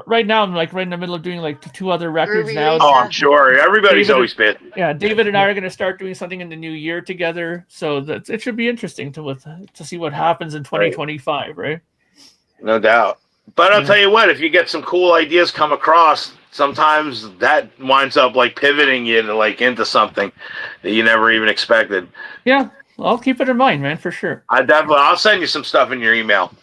right now I'm like right in the middle of doing like 2 other records now. Oh, I'm sure everybody's always busy. Yeah, David and I are going to start doing something in the new year together, so it should be interesting to see what happens in 2025, right? No doubt. But I'll tell you what, if you get some cool ideas come across, sometimes that winds up like pivoting you to into something that you never even expected. Yeah, I'll keep it in mind, man, for sure. I'll send you some stuff in your email.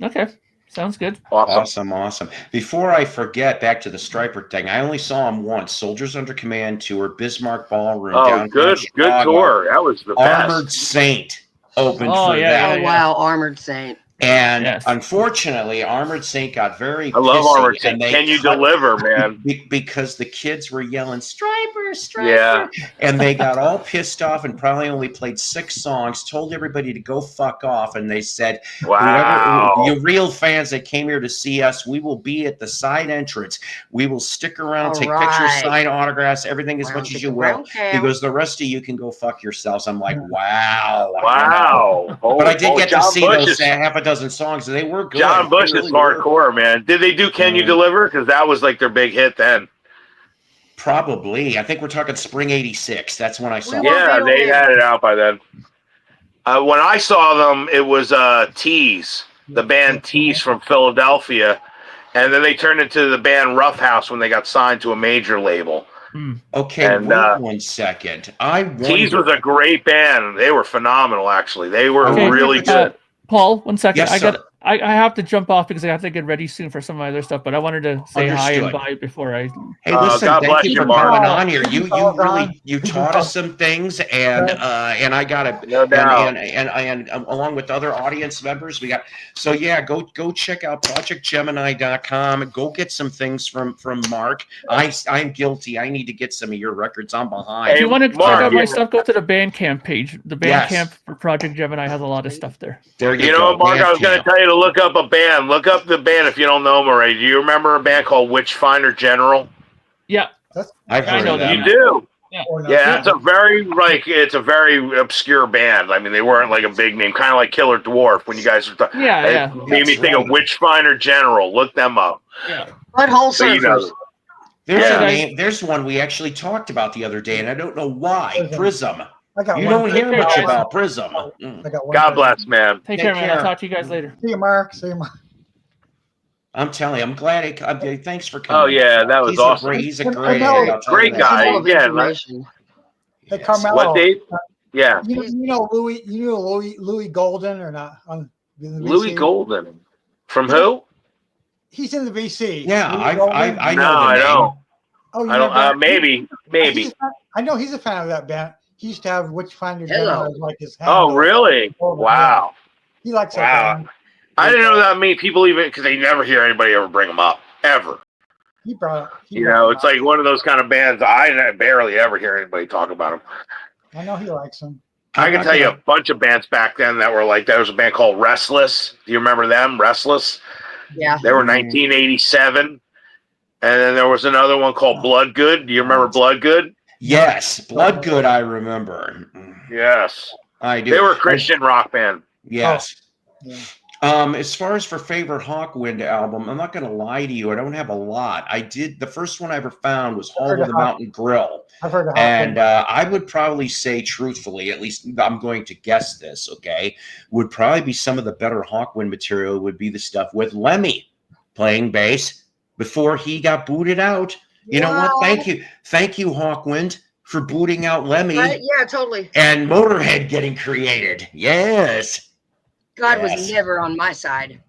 Okay. Sounds good. Awesome. Before I forget, back to the Striper thing. I only saw him once. Soldiers Under Command tour, Bismarck Ballroom. Oh, good tour. That was the best. Armored Saint opened for them. Oh, wow, Armored Saint. And unfortunately, Armored Saint got very I love Armored Saint. Can you deliver, man? Because the kids were yelling, Striper, Yeah. And they got all pissed off and probably only played 6 songs, told everybody to go fuck off. And they said, Wow. whoever, you real fans that came here to see us, we will be at the side entrance. We will stick around, All take right. pictures, sign autographs, everything as Round much as kick you the will. round He cam. goes, the rest of you can go fuck yourselves. I'm like, wow. Wow. But I did get to John see Bush those is, half a dozen songs, and they were good. John Bush They is really were. hardcore, man. Did they do Can You Deliver? Because that was like their big hit then. Probably. I think we're talking spring '86. That's when I saw We them. want Yeah, Beetle they Man. had it out by then. When I saw them, it was Tease, the band Tease from Philadelphia. And then they turned into the band Rough House when they got signed to a major label. Okay, And, wait 1 second. Tease was a great band. They were phenomenal, actually. They were Okay, really good. Paul, 1 second. Yes, sir. I have to jump off because I have to get ready soon for some of my other stuff. But I wanted to say hi and Understood. bye before I. Hey, listen, God thank bless you you, for Mark. coming on here. You Ron. taught us some things, and I got it. No doubt. And along with other audience members, we got. So yeah, go check out projectgemini.com. Go get some things from Mark. I'm guilty. I need to get some of your records. I'm behind. If you want to Mark, check out my yeah. stuff, go to the Bandcamp page. The Yes. Bandcamp for Project Gemini has a lot of stuff there. There you You go. know what, Mark? I was going to Bandcamp. tell you to look up a band. Look up the band if you don't know them already. Do you remember a band called Witchfinder General? Yeah, I've I heard know of them. them. You do? Or not. Yeah, it's a very obscure band. I mean, they weren't like a big name, kind of like Killer Dwarf when you guys were talking. Yeah. It made me That's think of right. Witchfinder General. Look them up. Butthole So you know. surfers. There's Yeah. a name. There's one we actually talked about the other day, and I don't know why. Prism. I got You one. don't hear Take care, much guys. about Prism. I got one. God bless, man. Take Take care, man. care. I'll talk to you guys later. See you, Mark. See you, Mark. I'm telling you, I'm glad. Thanks for Oh coming. yeah, that was awesome. He's a And great Carmelo- guy. I'll tell you Great that. guy. Full of Again, right? information. Hey, Yes. Carmelo. What, Dave? Yeah, You know Louis Golden or not? On the Louis VC? Golden. From who? He's in the VC. Yeah, Louis Golden? I No, know the I name. don't. Oh, you I don't. never- Maybe. I know he's a fan of that band. He used to have Witchfinder Hello. Gemini like his Oh, handle. really? Oh, Wow. He likes that Wow. band. I didn't know that many people even because they never hear anybody ever bring them up ever. He brought It's like one of those kind of bands. I barely ever hear anybody talk about them. I know he likes him. I can tell you a bunch of bands back then that were like, there was a band called Restless. Do you remember them? Restless. Yeah. They were 1987. And then there was another one called Bloodgood. Do you remember Bloodgood? Yes, Bloodgood. I remember. Yes. I do. They were a Christian rock band. Yes. Yeah. As far as for favorite Hawkwind album, I'm not going to lie to you. I don't have a lot. The first one I ever found was Hall of the Mountain Grill. I've heard of And Hawkwind. I would probably say, truthfully, at least I'm going to guess this, okay, would probably be some of the better Hawkwind material would be the stuff with Lemmy playing bass before he got booted out. You know what? Thank you, Hawkwind, for booting out Lemmy. Right? Yeah, totally. And Motorhead getting created. Yes. God Yes. was never on my side.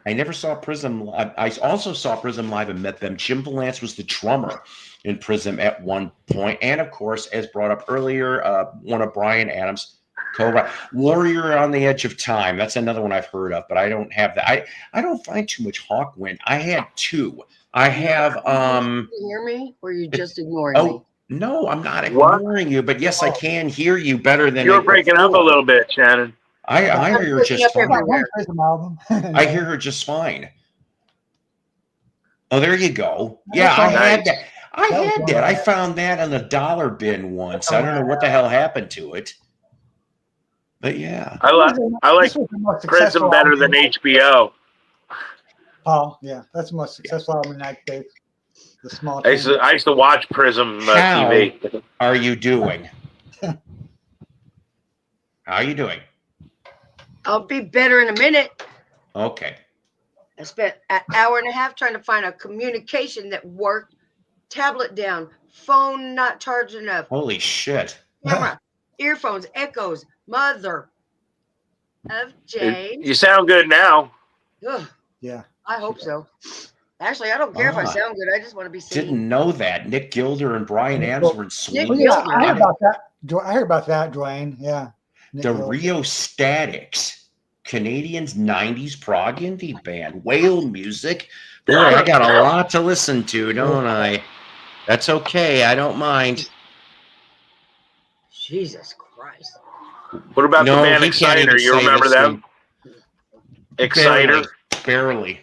I never saw Prism live. I also saw Prism live and met them. Jim Valance was the drummer in Prism at one point. And of course, as brought up earlier, one of Bryan Adams' co-write, Warrior on the Edge of Time. That's another one I've heard of, but I don't have that. I don't find too much Hawkwind. I had 2. I have You hear me? Or are you just ignoring me? no, I'm not What? ignoring you, but yes, I can hear you better than You were breaking up a little bit, Shannon. I hear her just up I got fine. one Prism album. I hear her just fine. Oh, there you go. Yeah, I had that. I had that. I found that in the dollar bin once. I don't know what the hell happened to it. But yeah. I like This was the most Prism successful better album. than HBO. Paul, yeah, that's the most successful album in that case. The small. I used to watch Prism How TV. are you doing? How are you doing? I'll be better in a minute. Okay. I spent an hour and a half trying to find a communication that worked. Tablet down, phone not charged enough, Holy shit. camera, earphones, echoes, mother of Jane. You sound good now. Ugh, Yeah. I hope so. Actually, I don't care if I sound good. I just want to be seen. Didn't know that. Nick Gilder and Bryan Adams were in Sweden. Nick Yeah, Gilder. I heard about that. I heard about that, Dwayne. Yeah. Nick The Gilder. Rio Statics, Canadians 90s prog indie band, whale music. Boy, I got a lot to listen to, don't I? That's okay. I don't mind. Jesus Christ. What about the No, band he can't even Exciter? You say remember this them? thing. Exciter? Barely.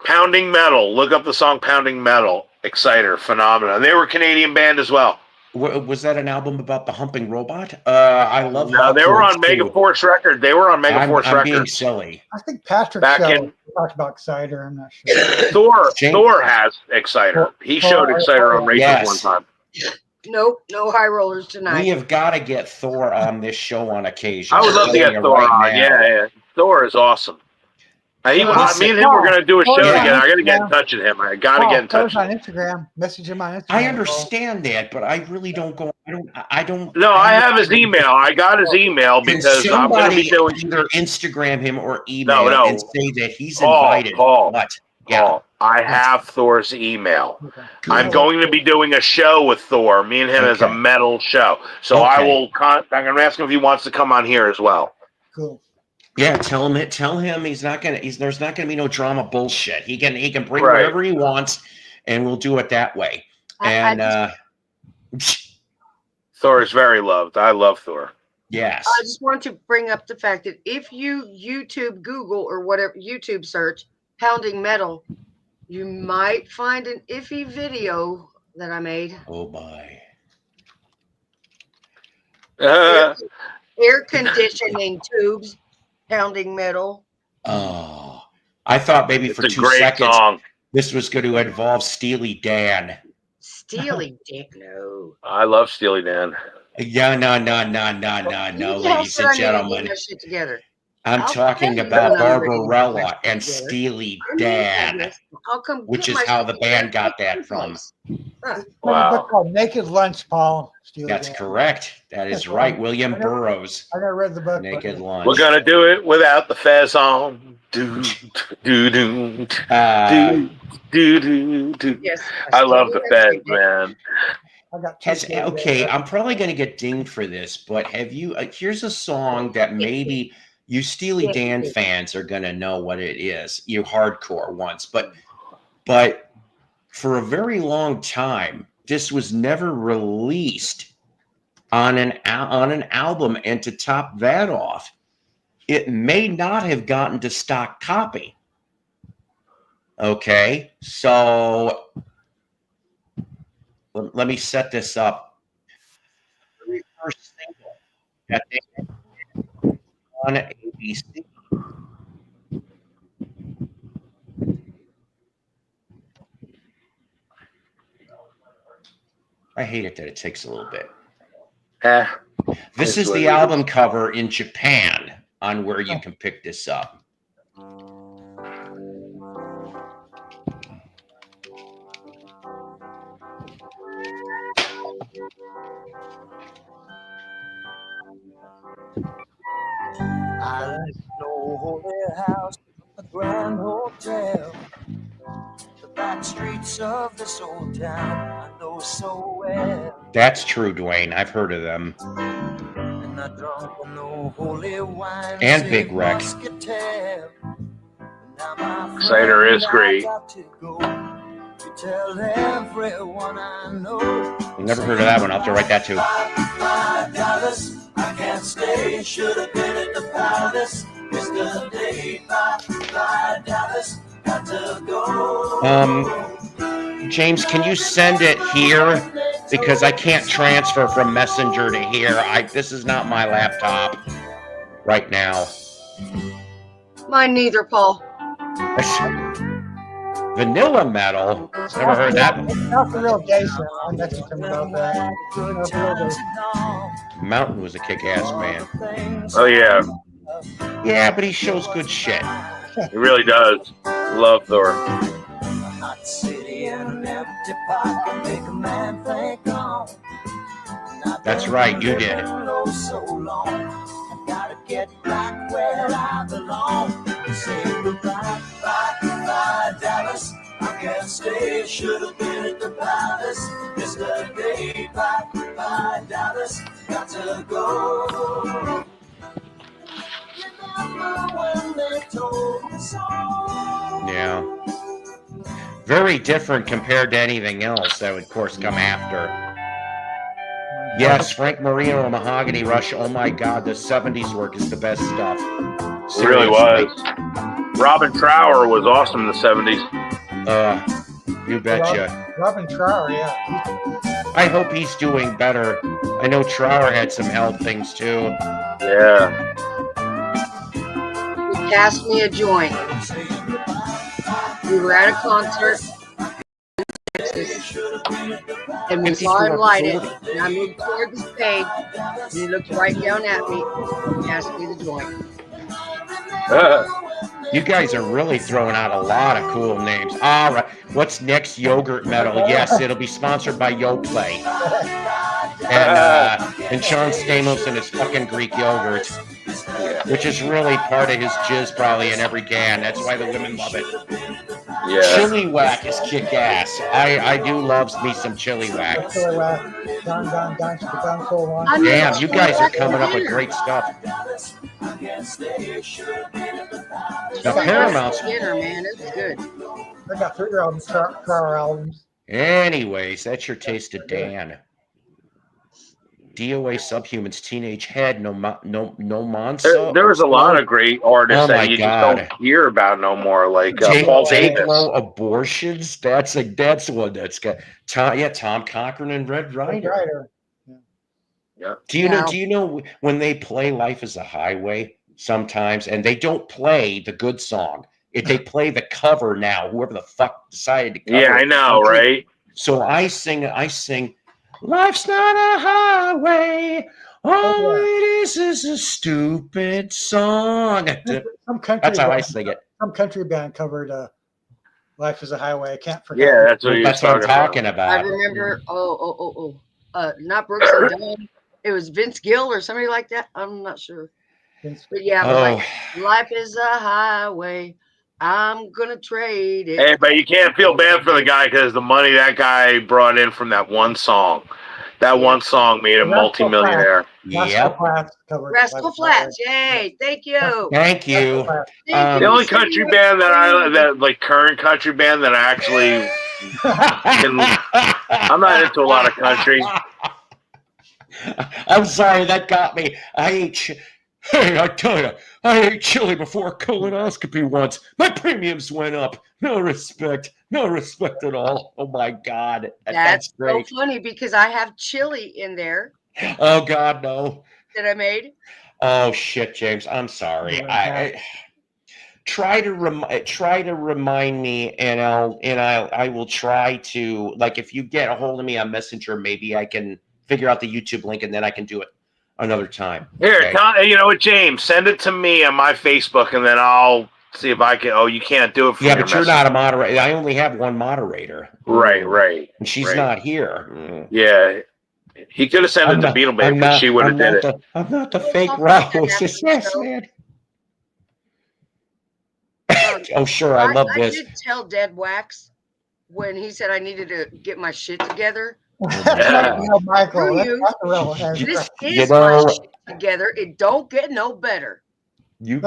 Pounding Metal. Look up the song Pounding Metal. Exciter. Phenomenon. They were a Canadian band as well. Was that an album about the humping robot? I love. No, they were on Megaforce Record. They were on Megaforce I'm Record. being silly. I think Patrick talked about Exciter. I'm not sure. Thor has Exciter. He showed Exciter on Racers one time. Nope, no high rollers tonight. We have got to get Thor on this show on occasion. I would love to get Thor on. Yeah. Thor is awesome. Me and him were going to do a show together. I got to get in touch with him. I got to get in touch with him. On Instagram. Message him on Instagram. I understand that, but I really don't go. I don't. No, I have his email. I got his email because I'm going to be doing either Instagram him or email and say that he's invited. Paul, I have Thor's email. Okay. I'm going to be doing a show with Thor. Me and him as a metal show. So I will. I'm going to ask him if he wants to come on here as well. Cool. Yeah, tell him there's not gonna be no drama bullshit. He can bring whatever he wants, and we'll do it that way. And Thor is very loved. I love Thor. Yes. I just want to bring up the fact that if you Google or whatever YouTube search Pounding Metal, you might find an iffy video that I made. Oh my. Air conditioning tubes. Pounding Metal. Oh, I thought maybe for 2 seconds this was going to involve Steely Dan. Steely Dan, no. I love Steely Dan. Yeah, no, ladies and gentlemen. I'm talking about Barbarella and Steely Dan, which is how the band got that from. Wow. A book called Naked Lunch, Paul. That's correct. That is right. William Burroughs. I never read the book. Naked Lunch. We're gonna do it without the fez on. Do. Yes, I love the fez, man. Okay, I'm probably gonna get dinged for this, but have you? Here's a song that maybe you Steely Dan fans are gonna know what it is. You hardcore ones, but for a very long time, this was never released on an album, and to top that off, it may not have gotten to stock copy. Okay, so let me set this up. The very first single that they had on ABC. I hate it that it takes a little bit. This is the album cover in Japan on where you can pick this up. I know Holy House, a grand hotel. The back streets of this old town I know so well. That's true, Dwayne. I've heard of them. And I drunk no holy wine and Big Wreck. Exciter is great. Tell everyone I know. Never heard of that one. I'll have to write that too. $5, I can't stay. Should have been at the palace. Missed the day. $5, got to go. James, can you send it here? Because I can't transfer from Messenger to here. This is not my laptop right now. Mine neither, Paul. Vanilla Metal? Never heard that one. Not the real Jason. I messaged him about that. Mountain was a kick-ass band. Oh, yeah. Yeah, but he shows good shit. He really does. Love Thor. That's right, you did. Gotta get back where I belong. Say goodbye, bye, Dallas. I can't stay. Should have been at the palace. Missed the day. Bye, Dallas. Got to go. Yeah. Very different compared to anything else that would, of course, come after. Yes, Frank Marino, Mahogany Rush. Oh my God, the 70s work is the best stuff. It really was. Robin Trower was awesome in the 70s. You betcha. Robin Trower, yeah. I hope he's doing better. I know Trower had some health things too. Yeah. He passed me a joint. We were at a concert in Texas, and we saw him light it, and I moved toward the stage, and he looked right down at me and passed me the joint. You guys are really throwing out a lot of cool names. All right, what's next? Yogurt Metal. Yes, it'll be sponsored by YoPlay. And Sean Stamos and his fucking Greek yogurt, which is really part of his jizz probably in every can. That's why the women love it. Yeah. Chili Whack is kick ass. I do love me some Chili Whack. Damn, you guys are coming up with great stuff. The Paramount's dinner, man, it's good. I got 3 albums, Trower albums. Anyways, that's your taste of Dan. DOA Subhumans, Teenage Head, no Monster. There's a lot of great artists that you just don't hear about no more, like Paul Davis. Abortions. That's one that's got Tom Cochran and Red Rider. Yeah. Do you know when they play Life is a Highway sometimes, and they don't play the good song, they play the cover now, whoever the fuck decided to cover. Yeah, I know, right? So I sing Life's not a highway, all it is a stupid song. That's how I sing it. Some country band covered Life is a Highway. I can't forget. Yeah, that's what I'm talking about. I remember, not Brooks and Dunn. It was Vince Gill or somebody like that. I'm not sure. But yeah, it was like, Life is a highway. I'm going to trade it. Hey, but you can't feel bad for the guy because the money that guy brought in from that one song. That one song made him multimillionaire. Yep. Rascal Flatts. Yay. Thank you. Thank you. The only country band current country band that I actually I'm not into a lot of country. I'm sorry, that got me. Hey, I tell you, I ate chili before a colonoscopy once. My premiums went up. No respect at all. Oh my God, that's great. So funny because I have chili in there. Oh God, no. That I made. Oh shit, James, I'm sorry. I try to remind me, and I will try to, like, if you get a hold of me on Messenger, maybe I can figure out the YouTube link, and then I can do it another time. Here, you know what, James? Send it to me on my Facebook, and then I'll see if I can. Oh, you can't do it for but you're not a moderator. I only have one moderator. Right. And she's not here. Yeah. He could have sent it to Beetlebabe, but she would have did it. I'm not the fake Rose. Yes, man. Oh, sure. I love this. I did tell Dead Wax when he said I needed to get my shit together. Michael, this is my shit together. It don't get no better. You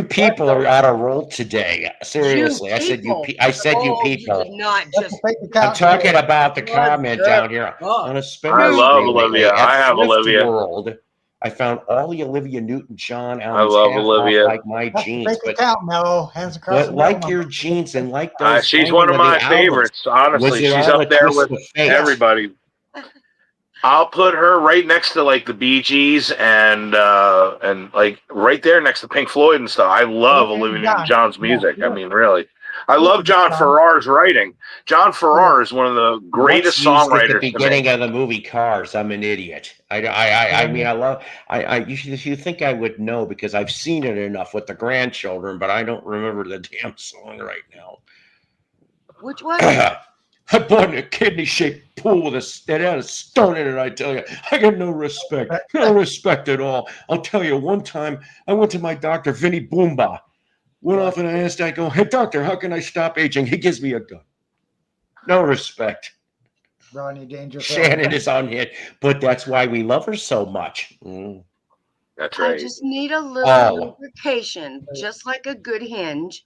people are out of roll today. Seriously, I said you people. Not just. I'm talking about the comment down here on a special. I love Olivia. I have Olivia. World. I found all the Olivia Newton-John albums. I love Olivia. Like my jeans, but like your jeans and like those. She's one of my favorites. Honestly, she's up there with everybody. I'll put her right next to like the Bee Gees and like right there next to Pink Floyd and stuff. I love Olivia Newton-John's music. I mean, really. I love John Farrar's writing. John Farrar is one of the greatest songwriters. At the beginning of the movie Cars, I'm an idiot. I mean, I love. You think I would know because I've seen it enough with the grandchildren, but I don't remember the damn song right now. Which one? I bought a kidney-shaped pool that had a stone in it, I tell you. I got no respect. No respect at all. I'll tell you, one time I went to my doctor, Vinny Boomba. Went off and I asked, I go, hey, doctor, how can I stop aging? He gives me a gun. No respect. Ronnie Dangerfield. Shannon is on hit, but that's why we love her so much. That's right. I just need a little lubrication, just like a good hinge.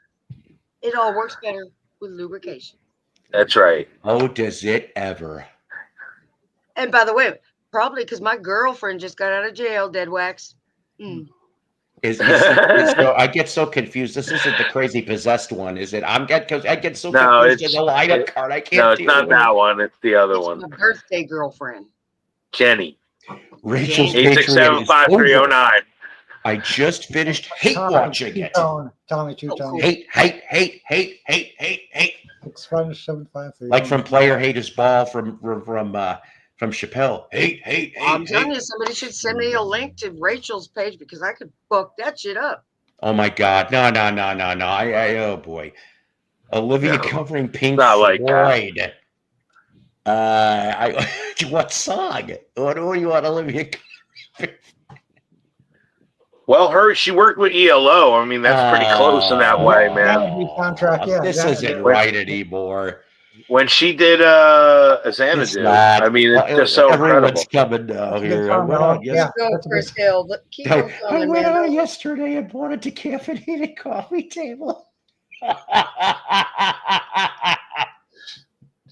It all works better. with lubrication. That's right. Oh, does it ever? And by the way, probably because my girlfriend just got out of jail, dead wax. Mm. So I get so confused. This isn't the crazy possessed one, is it? I get so No, confused in the lineup card. I can't. No, it's not that one. It's the other It's one. my birthday girlfriend. Jenny. Rachel's 8675309. I just finished hate watching it. Tommy Two-Tone. Hate. 65753. Like from Player Haters Ball from Chappelle. Hate. I'm telling you, somebody should send me a link to Rachel's page because I could fuck that shit up. Oh my God. No. Oh boy. Olivia covering Pink Not Floyd. What song? What do you want, Olivia? Well, she worked with ELO. I mean, that's pretty close in that way, man. Soundtrack, yeah, This isn't right anymore. When she did Xanadu, I mean, it's just so everyone's incredible. coming down here. Go, Chris Hill. Keep on I coming, went out man. yesterday and bought a decaffeinated coffee table.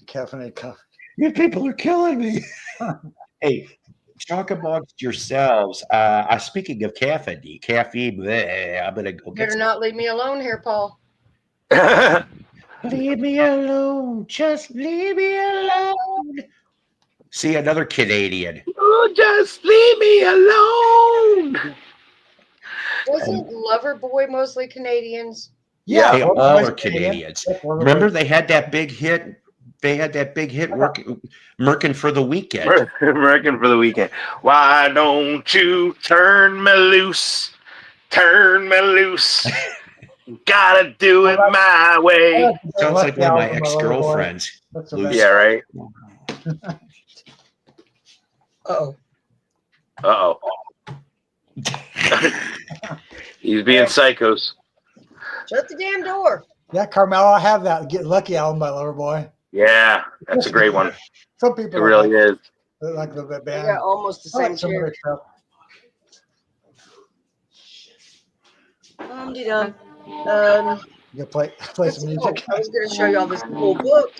Decaffeinated coffee. You people are killing me. Hey, talk amongst yourselves. Speaking of caffeine, bleh, I'm gonna go get Better not leave me alone here, Paul. Leave me alone. Just leave me alone. See, another Canadian. Oh, just leave me alone. Wasn't Loverboy mostly Canadians? Yeah, They all are Canadians. Remember, they had that big hit. Merkin for the Weekend. Merkin for the Weekend. Why don't you turn me loose? Turn me loose. Gotta do it my way. Sounds like one of my ex-girlfriends. Yeah, right? Uh-oh. He's being psychos. Shut the damn door. Yeah, Carmelo, I have that Get Lucky album by Loverboy. Yeah, that's a great one. Some people it really is. Like the They band. got almost the same chair. Dum-de-dum. You play some music. I was going to show you all this cool book.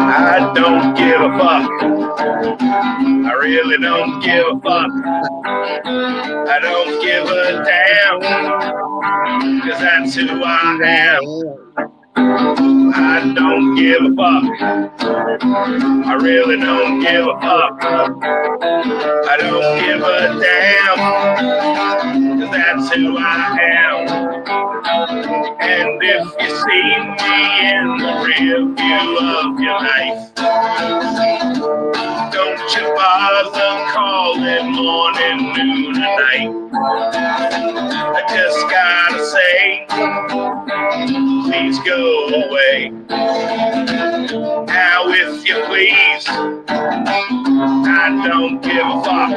I don't give a fuck. I really don't give a fuck. I don't give a damn. 'Cause that's who I am. I don't give a fuck. I really don't give a fuck. I don't give a damn. 'Cause that's who I am. And if you see me in the rear view of your life, don't you bother calling morning, noon, and night. I just gotta say, please go away. Now, if you please, I don't give a fuck.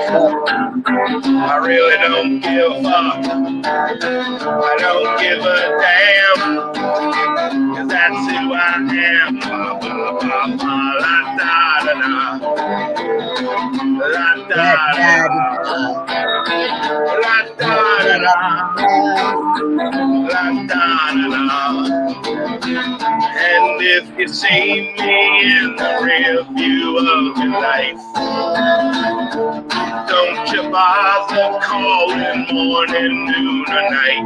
I really don't give a fuck. I don't give a damn. 'Cause that's who I am. La da da da. La da da da. La da da da. La da da da. And if you see me in the rear view of your life, don't you bother calling morning, noon, or night.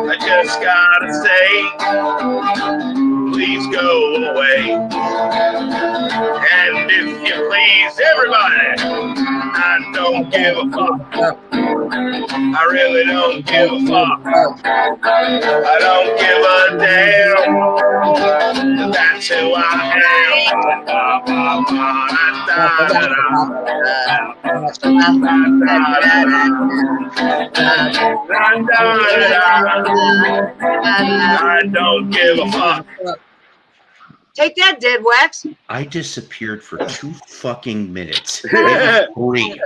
I just gotta say, please go away. And if you please, everybody, I don't give a fuck. I really don't give a fuck. I don't give a damn. That's who I I don't give a fuck. Take that, dead wax. I disappeared for 2 fucking minutes. Maybe 3.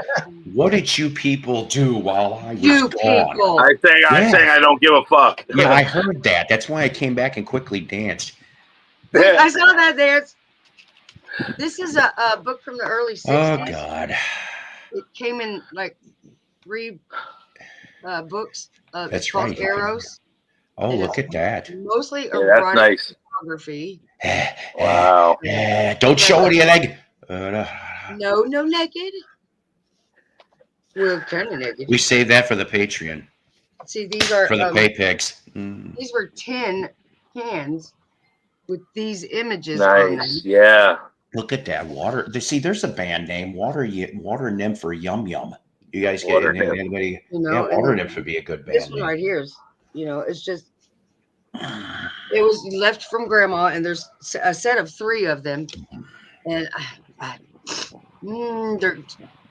What did you people do while I was gone? I sang I don't give a fuck. Yeah, I heard that. That's why I came back and quickly danced. I saw that there. This is a book from the early 60s. Oh God. It came in like 3 books. That's it's called right. Eros. Oh, And look it's at that. mostly Yeah, that's erotic nice. photography. Wow. Don't show anything. No naked. Well, kind of naked. We save that for the Patreon. See, these are For the pay pigs. Mm. these were 10 cans with these images on them. Nice. Yeah. Look at that water. See, there's a band name, Water Nymph or Yum Yum. You guys get Water Nymph. anybody? You know, Yeah, and Water Nymph would be a good this band one name. right here is, it's just, it was left from Grandma, and there's a set of 3 of them, and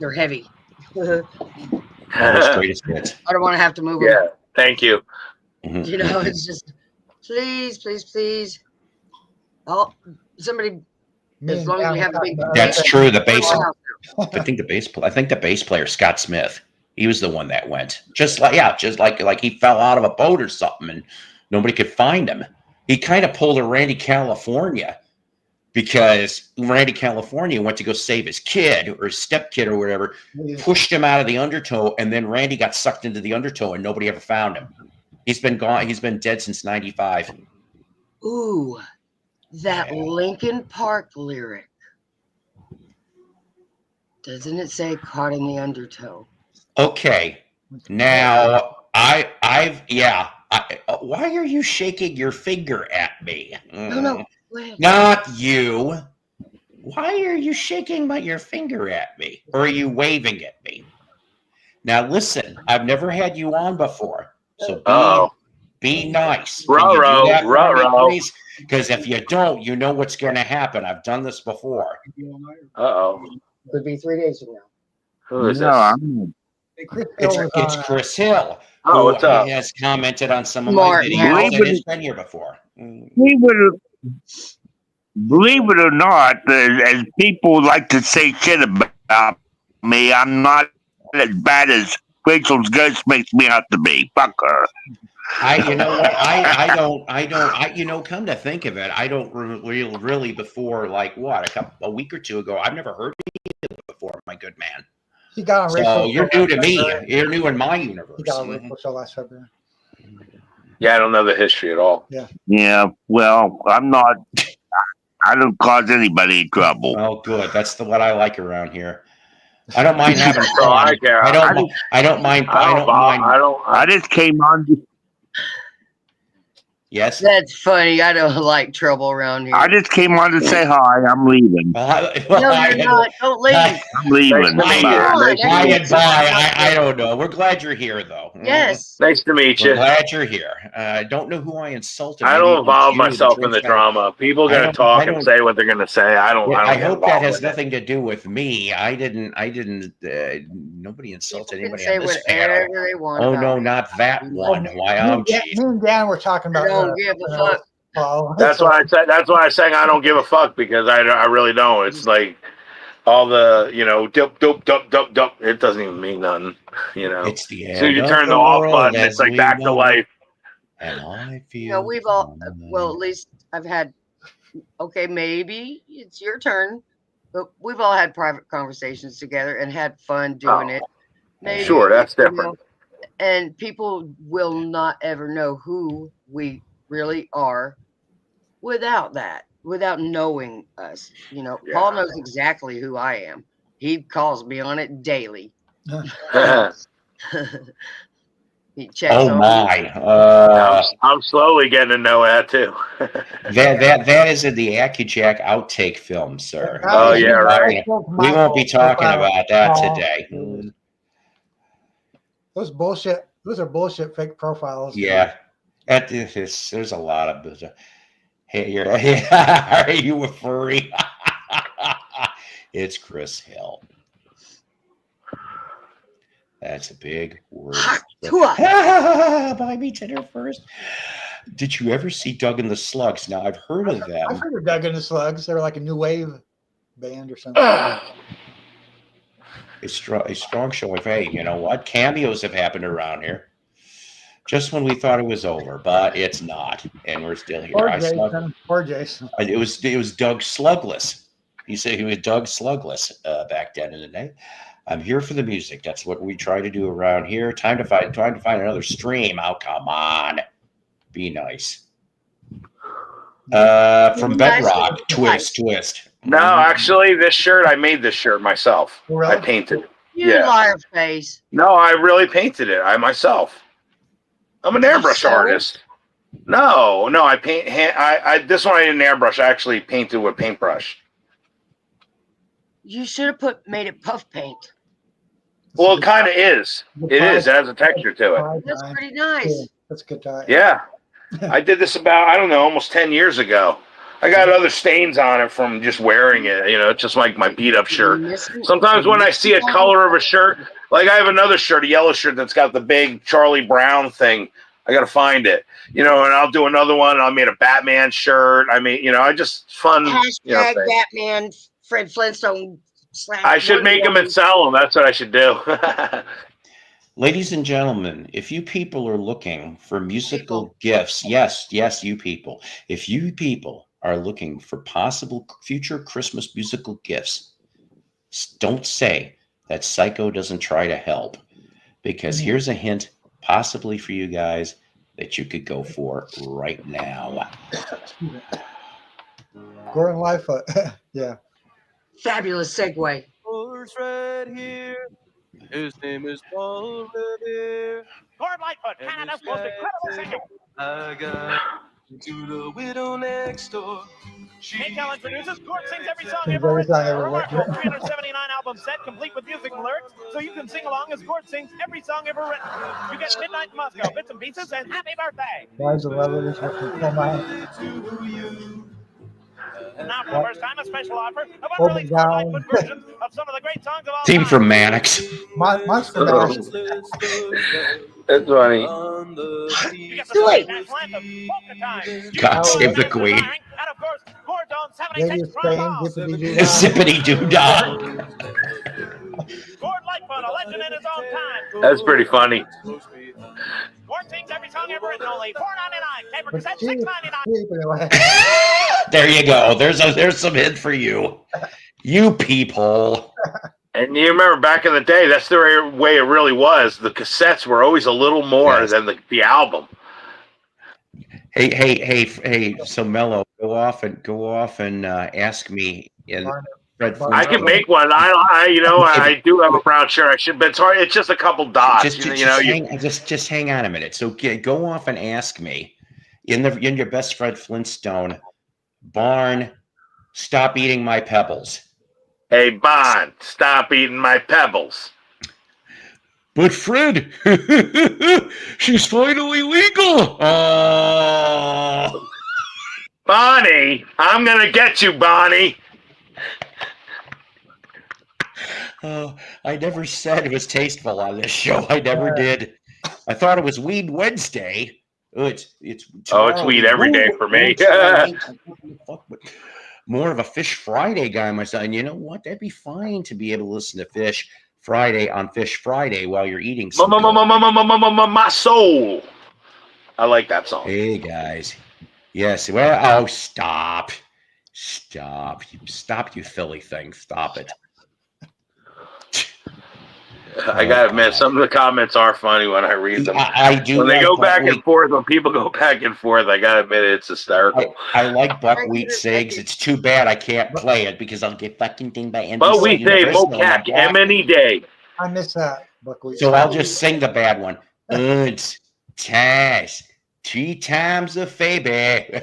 they're heavy. Almost greatest hits. I don't want to have to move them. Yeah. Thank you. It's just, please. Oh, somebody. As long as we have a big. That's true. The bass. I think the bass player Scott Smith. He was the one that went. Just like he fell out of a boat or something, and nobody could find him. He kind of pulled a Randy California, because Randy California went to go save his kid or his stepkid or whatever, pushed him out of the undertow, and then Randy got sucked into the undertow, and nobody ever found him. He's been gone. He's been dead since '95. Ooh, that Linkin Park lyric. Doesn't it say "caught in the undertow"? Okay, now why are you shaking your finger at me? No. Not you. Why are you shaking your finger at me? Or are you waving at me? Now listen, I've never had you on before, so be nice. Because if you don't, you know what's going to happen. I've done this before. Could be 3 days from now. Who is this? It's Chris Hill. Oh, what's up? He has commented on some of my videos and has been here before. Believe it or not, as people like to say shit about me, I'm not as bad as Rachel's ghost makes me out to be. Fuck her. You know what? Come to think of it, I don't really before, like, a week or 2 ago, I've never heard of you before, my good man. He got on So you're new to me. You're new in my universe. He got on Rachel's show last February. Yeah, I don't know the history at all. Yeah, well, I'm not. I don't cause anybody trouble. Oh, good. That's what I like around here. I don't mind having fun. I don't mind. I just came on. Yes. That's funny. I don't like trouble around here. I just came on to say hi. I'm leaving. No, you're not. Don't leave. I'm leaving. I don't know. We're glad you're here, though. Yes. Nice to meet you. We're glad you're here. I don't know who I insulted. I don't involve myself in the drama. People are going to talk and say what they're going to say. I hope that has nothing to do with me. I didn't. Nobody insulted anybody on this panel. Oh no, not that one. Why? Oh, geez. Me and Dan were talking about. I don't give a fuck. That's why I said. That's why I sang I don't give a fuck, because I really don't. It's like all the dope. It doesn't even mean nothing. It's the as soon as you turn the off button, it's like back to life. And I feel. We've all. Well, at least I've had. Okay, maybe it's your turn, but we've all had private conversations together and had fun doing it. Maybe, sure, that's different. And people will not ever know who we really are without knowing us. Paul knows exactly who I am. He calls me on it daily. He checks on my! I'm slowly getting to know that too. that is in the AccuJack outtake film, sir. Oh yeah, right. We won't be talking about that today. Those are bullshit fake profiles. Yeah, there's a lot of. Hey, are you a furry? It's Chris Hill. That's a big word. Buy me dinner first. Did you ever see Doug and the Slugs? Now I've heard of them. I've heard of Doug and the Slugs. They're like a new wave band or something. A strong show of, hey, you know what? Cameos have happened around here. Just when we thought it was over, but it's not, and we're still here. Poor Jason. It was Doug Slugless. He said he was Doug Slugless back then in the day. I'm here for the music. That's what we try to do around here. Trying to find another stream. Oh, come on, be nice. From Bedrock, twist. No, actually, this shirt, I made this shirt myself. Really? I painted it. You liar face. No, I really painted it. I myself. I'm an airbrush artist. No, I paint. This one I didn't airbrush. I actually painted with paintbrush. You should have made it puff paint. Well, it kind of is. It is. It has a texture to it. That's pretty nice. Yeah, that's a good time. Yeah. I did this about, I don't know, almost 10 years ago. I got other stains on it from just wearing it. You know, it's just like my beat up shirt. Sometimes when I see a color of a shirt, like I have another shirt, a yellow shirt that's got the big Charlie Brown thing. I got to find it, you know, and I'll do another one. I made a Batman shirt. I mean, you know, I just fun. Hashtag Batman, Fred Flintstone. I should make them and sell them. That's what I should do. Ladies and gentlemen, if you people are looking for musical gifts, yes, you people. If you people are looking for possible future Christmas musical gifts, don't say that Psycho doesn't try to help, because here's a hint possibly for you guys that you could go for right now. Gordon Lightfoot. Yeah. Fabulous segue. Right here. His name is Paul Revere. Gordon Lightfoot, Canada's most incredible singer. I got to the widow next door. K-Cal introduces Gord Sings Every Song Ever Written. A remarkable 379 album set, complete with music and lyrics, so you can sing along as Gord sings every song ever written. You get Midnight in Moscow, Bits and Pieces, and Happy Birthday. Guys, 11 is And now, for the first time, a special offer of unreleased Lightfoot versions of some of the great songs of all Theme time. from Mannix. Monster Mash. That's funny. You get the Swedish national anthem, Polka Time. God save the Queen. And of course, Gord's own 76 trombone. Zippity doo dah. Gord Lightfoot, a legend in his own time. That's pretty funny. Gord sings every song ever written, only $4.99. Paper cassette, $6.99. There you go. There's some hint for you. You people. And you remember back in the day, that's the way it really was. The cassettes were always a little more than the album. Hey. So Mello, go off and ask me in Fred. I can make one. I do have a brown shirt. I should, but it's hard. It's just a couple dots. Just hang on a minute. So go off and ask me in your best Fred Flintstone. Barn, stop eating my pebbles. Hey, Bond, stop eating my pebbles. But Fred, she's finally legal. Oh. Bonnie, I'm going to get you, Bonnie. I never said it was tasteful on this show. I never did. I thought it was Weed Wednesday. It's weed every day for me. More of a Fish Friday guy myself. And you know what? That'd be fine to be able to listen to Fish Friday on Fish Friday while you're eating something. My soul. I like that song. Hey guys. Yes. Well, stop, you Philly thing. Stop it. I gotta admit, some of the comments are funny when I read them. I do. When they go back and forth, when people go back and forth, I gotta admit it's hysterical. I like Buckwheat Sigs. It's too bad I can't play it because I'll get fucking dinged by NBC. Buckwheat Day, Mocac, any day. I miss that. Buckwheat. So I'll just sing the bad one. It's Taz, 3 times a baby.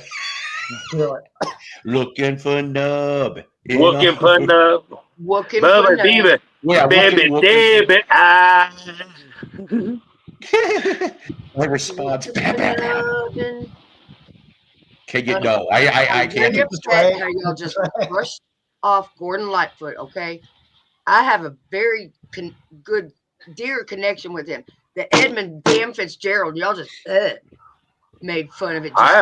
Looking for nub. Looking for nub. Looking for nub. Yeah, baby. My response. Can you no? I can't. How y'all just brushed off Gordon Lightfoot? Okay, I have a very good, dear connection with him. The Edmund damn Fitzgerald. Y'all just made fun of it. I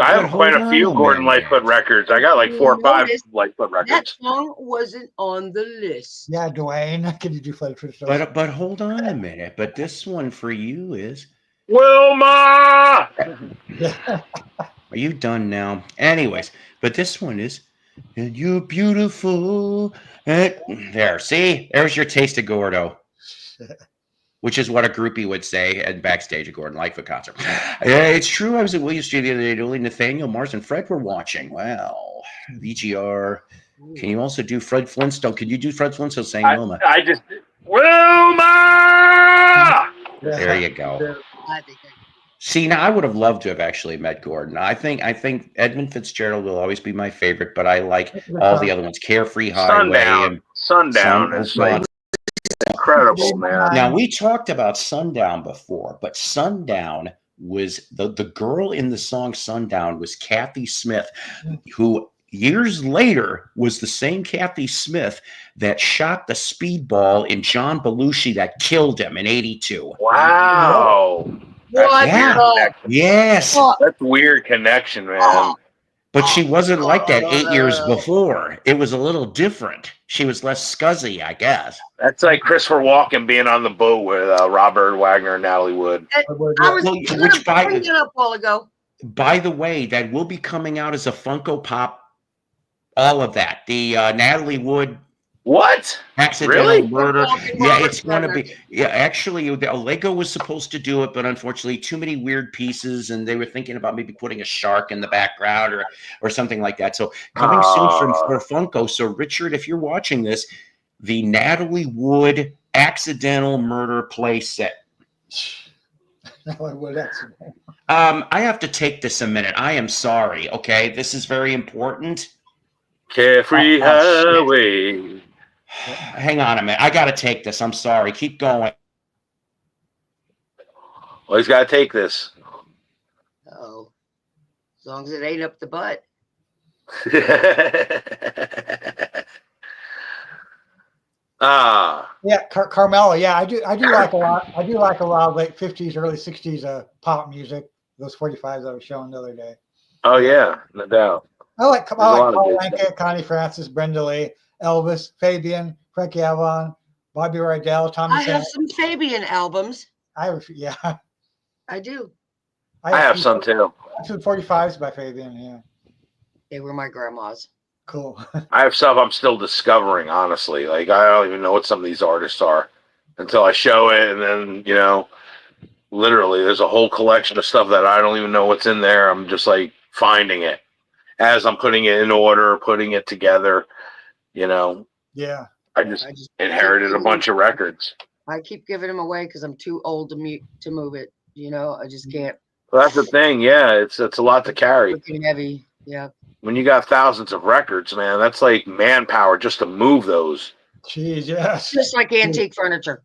have quite a few Gordon Lightfoot records. I got like 4 or 5 Lightfoot records. That song wasn't on the list. Yeah, Dwayne, can you do Fred Flintstone? But hold on a minute. But this one for you is Wilma! Are you done now? Anyways, but this one is, and you're beautiful. There, see? There's your taste of Gordo. Which is what a groupie would say at backstage at Gordon Lightfoot concert. It's true. I was at Williams Street the other day. Only Nathaniel, Mars, and Fred were watching. Wow. VGR. Can you also do Fred Flintstone? Can you do Fred Flintstone saying Wilma? I just Wilma. There you go. See, now I would have loved to have actually met Gordon. I think Edmund Fitzgerald will always be my favorite, but I like all the other ones. Carefree Highway. Sundown is like incredible, man. Now, we talked about Sundown before, but Sundown was the girl in the song Sundown was Kathy Smith, who years later was the same Kathy Smith that shot the speedball in John Belushi that killed him in '82. Wow. What? Yeah. Yes. That's a weird connection, man. But she wasn't like that 8 years before. It was a little different. She was less scuzzy, I guess. That's like Christopher Walken being on the boat with Robert Wagner and Natalie Wood. I was which bring it up a while ago. By the way, that will be coming out as a Funko Pop. All of that. The Natalie Wood. What? Accidental murder. Yeah, it's going to be. Yeah, actually, Lego was supposed to do it, but unfortunately, too many weird pieces, and they were thinking about maybe putting a shark in the background or something like that. So coming soon for Funko. So Richard, if you're watching this, the Natalie Wood accidental murder play set. I have to take this a minute. I am sorry. Okay, this is very important. Carefree Highway. Hang on a minute. I got to take this. I'm sorry. Keep going. Well, he's got to take this. Oh, as long as it ain't up the butt. Yeah, Carmela. Yeah, I do like a lot. I do like a lot of late '50s, early '60s pop music. Those 45s I was showing the other day. Oh yeah, no doubt. I like Paul Anka, Connie Francis, Brenda Lee, Elvis, Fabian, Frankie Avalon, Bobby Rydell, Tommy. I have some Fabian albums. I do. I have some too. Some 45s by Fabian. Yeah, they were my grandma's. Cool. I have stuff I'm still discovering, honestly. Like I don't even know what some of these artists are until I show it, and then literally, there's a whole collection of stuff that I don't even know what's in there. I'm just like finding it as I'm putting it in order, putting it together. Yeah. I just inherited a bunch of records. I keep giving them away because I'm too old to move it. I just can't. Well, that's the thing. Yeah, it's a lot to carry. Looking heavy. Yeah. When you got thousands of records, man, that's like manpower just to move those. Jeez, yes. Just like antique furniture.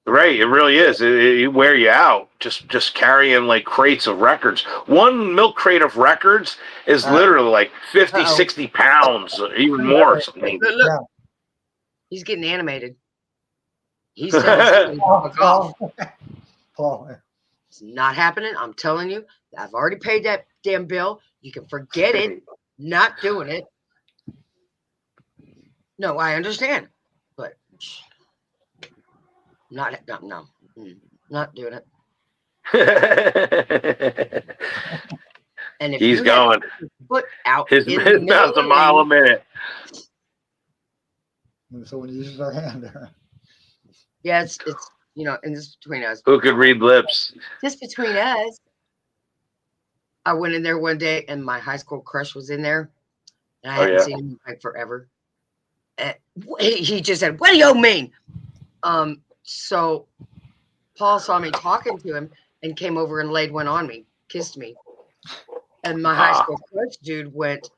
Right, it really is. It wear you out just carrying like crates of records. One milk crate of records is literally like 50, 60 pounds, even more. Look. He's getting animated. He's Paul. It's not happening. I'm telling you. I've already paid that damn bill. You can forget it. Not doing it. No, I understand. But not doing it. And if he's going, foot out, his mouth's a mile a minute. So when he uses our hand, yeah, it's and this is between us. Who could read lips? Just between us. I went in there one day, and my high school crush was in there, and I hadn't seen him like forever. And he just said, "What do you mean?" So Paul saw me talking to him and came over and laid one on me, kissed me. And my high school crush dude went,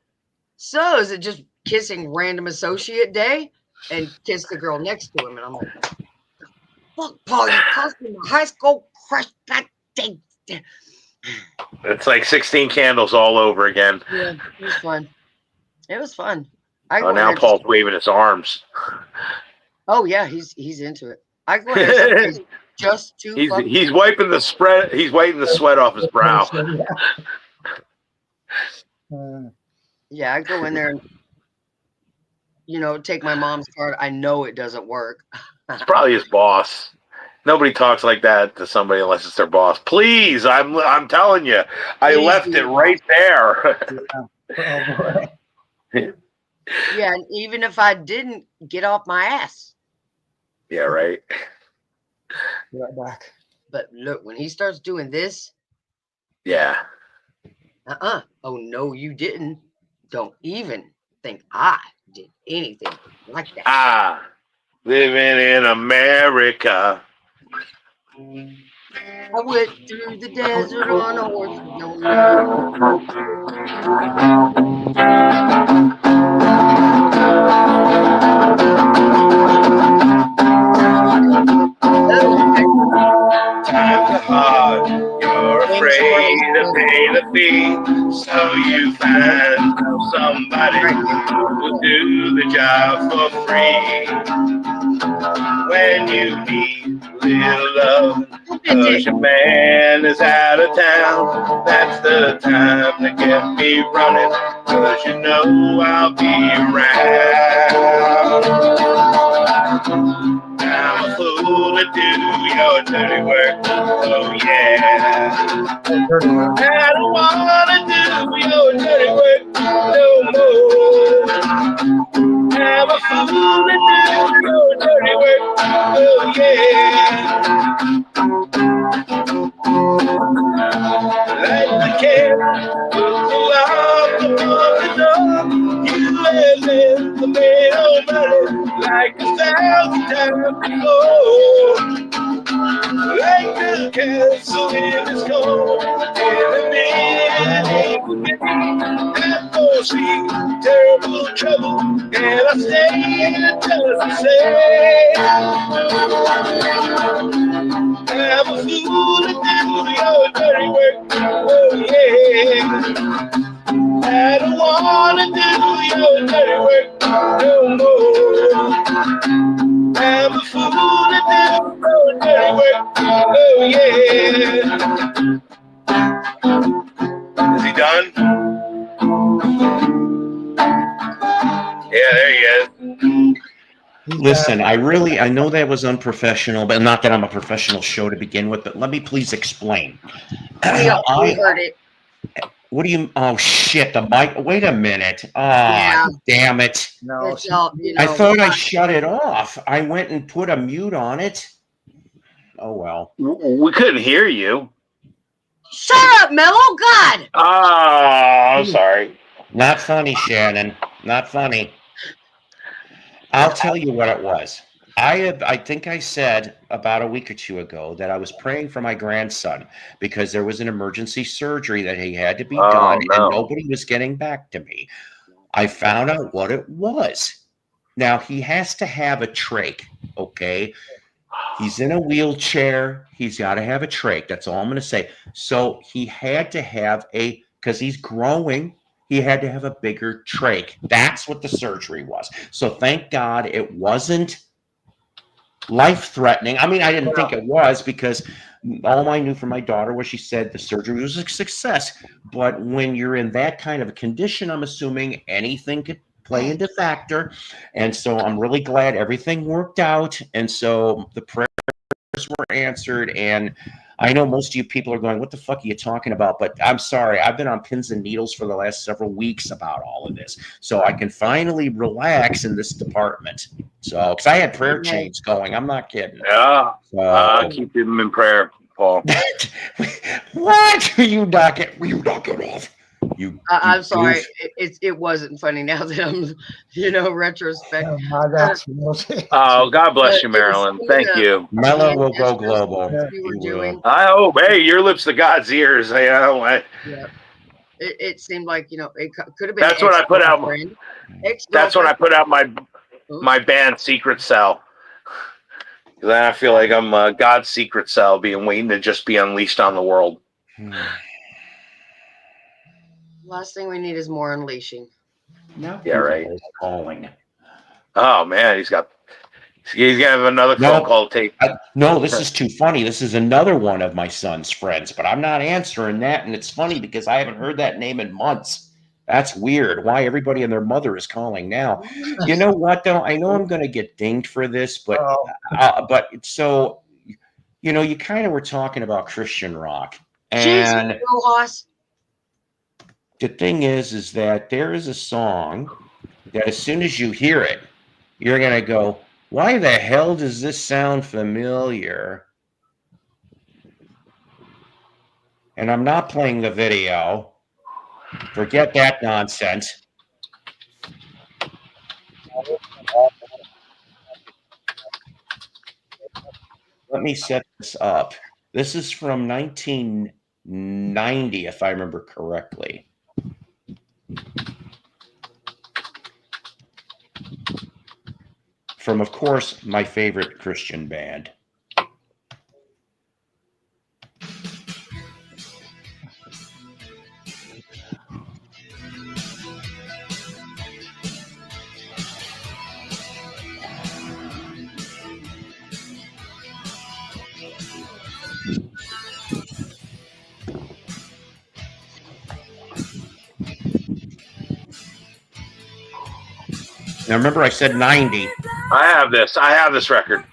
"So is it just kissing random associate day?" And kissed the girl next to him. And I'm like, "Fuck, Paul, you cost me my high school crush that day." It's like 16 candles all over again. Yeah, it was fun. It was fun. Now Paul's waving his arms. Oh yeah, he's into it. I go there just to. He's wiping the spread. He's wiping the sweat off his brow. Yeah, I go in there and take my mom's card. I know it doesn't work. It's probably his boss. Nobody talks like that to somebody unless it's their boss. Please, I'm telling you, I Please left do. it right there. Oh boy. Yeah, and even if I didn't get off my ass. Yeah, right. Right back. But look, when he starts doing this, Yeah. Oh no, you didn't. Don't even think I did anything like that. Ah, living in America. I went through the desert on a horse with no Times are hard, you're afraid to pay the fee, so you find somebody who'll do the job for free. When you need little love, cause your man is out of town, that's the time to get me running, cause you know I'll be around. I'm a fool to do your dirty work, oh yeah. I don't wanna do your dirty work no more. I'm a fool to do your dirty work, oh yeah. Like the cat puts a lock upon the door, you have left the man on money like 1,000 times before. Like the castle in his cold, I foresee terrible trouble, and I stay just the same. I'm a fool to do your dirty work, oh yeah. I don't wanna do your dirty work no more. I'm a fool to do your dirty work, oh yeah. Is he done? Yeah, there he is. Listen, I know that was unprofessional, but not that I'm a professional show to begin with, but let me please explain. We heard it. What do you, oh shit, the mic, wait a minute. Yeah. Damn it. No, It's all, I thought I shut it off. I went and put a mute on it. Oh well. We couldn't hear you. Shut up, Mello. God. Oh, I'm sorry. Not funny, Shannon. Not funny. I'll tell you what it was. I think I said about a week or two ago that I was praying for my grandson because there was an emergency surgery that he had to be done and nobody was getting back to me. I found out what it was. Now he has to have a trach, okay? He's in a wheelchair. He's got to have a trach. That's all I'm going to say. So he had to have because he's growing, he had to have a bigger trach. That's what the surgery was. So thank God it wasn't life-threatening. I mean, I didn't think it was because all I knew from my daughter was she said the surgery was a success. But when you're in that kind of a condition, I'm assuming anything could play into factor. And so I'm really glad everything worked out. And so the prayers were answered. And I know most of you people are going, what the fuck are you talking about? But I'm sorry. I've been on pins and needles for the last several weeks about all of this. So I can finally relax in this department. So, because I had prayer chains going. I'm not kidding. Yeah. So, keep them in prayer, Paul. What? You knock it off. I'm sorry. It wasn't funny now that I'm, retrospect. Oh, God bless you, Marilyn. Thank you. Mello will go global. I hope. Hey, your lips to God's ears. Yeah. It seemed like it could have been. That's when I put out. That's when I put out my band Secret Cell. Then I feel like I'm God's secret cell, being waiting to just be unleashed on the world. Last thing we need is more unleashing. No. Yeah, right. Calling. Oh man, he's gonna have another phone call tape. No, this is too funny. This is another one of my son's friends, but I'm not answering that, and it's funny because I haven't heard that name in months. That's weird. Why everybody and their mother is calling now? You know what though? I know I'm going to get dinged for this, but so you know, you kind of were talking about Christian rock. Jesus, And Rojas. the thing is that there is a song that as soon as you hear it, you're going to go, why the hell does this sound familiar? And I'm not playing the video. Forget that nonsense. Let me set this up. This is from 1990, if I remember correctly. From, of course, my favorite Christian band. Now, remember I said 90. I have this record.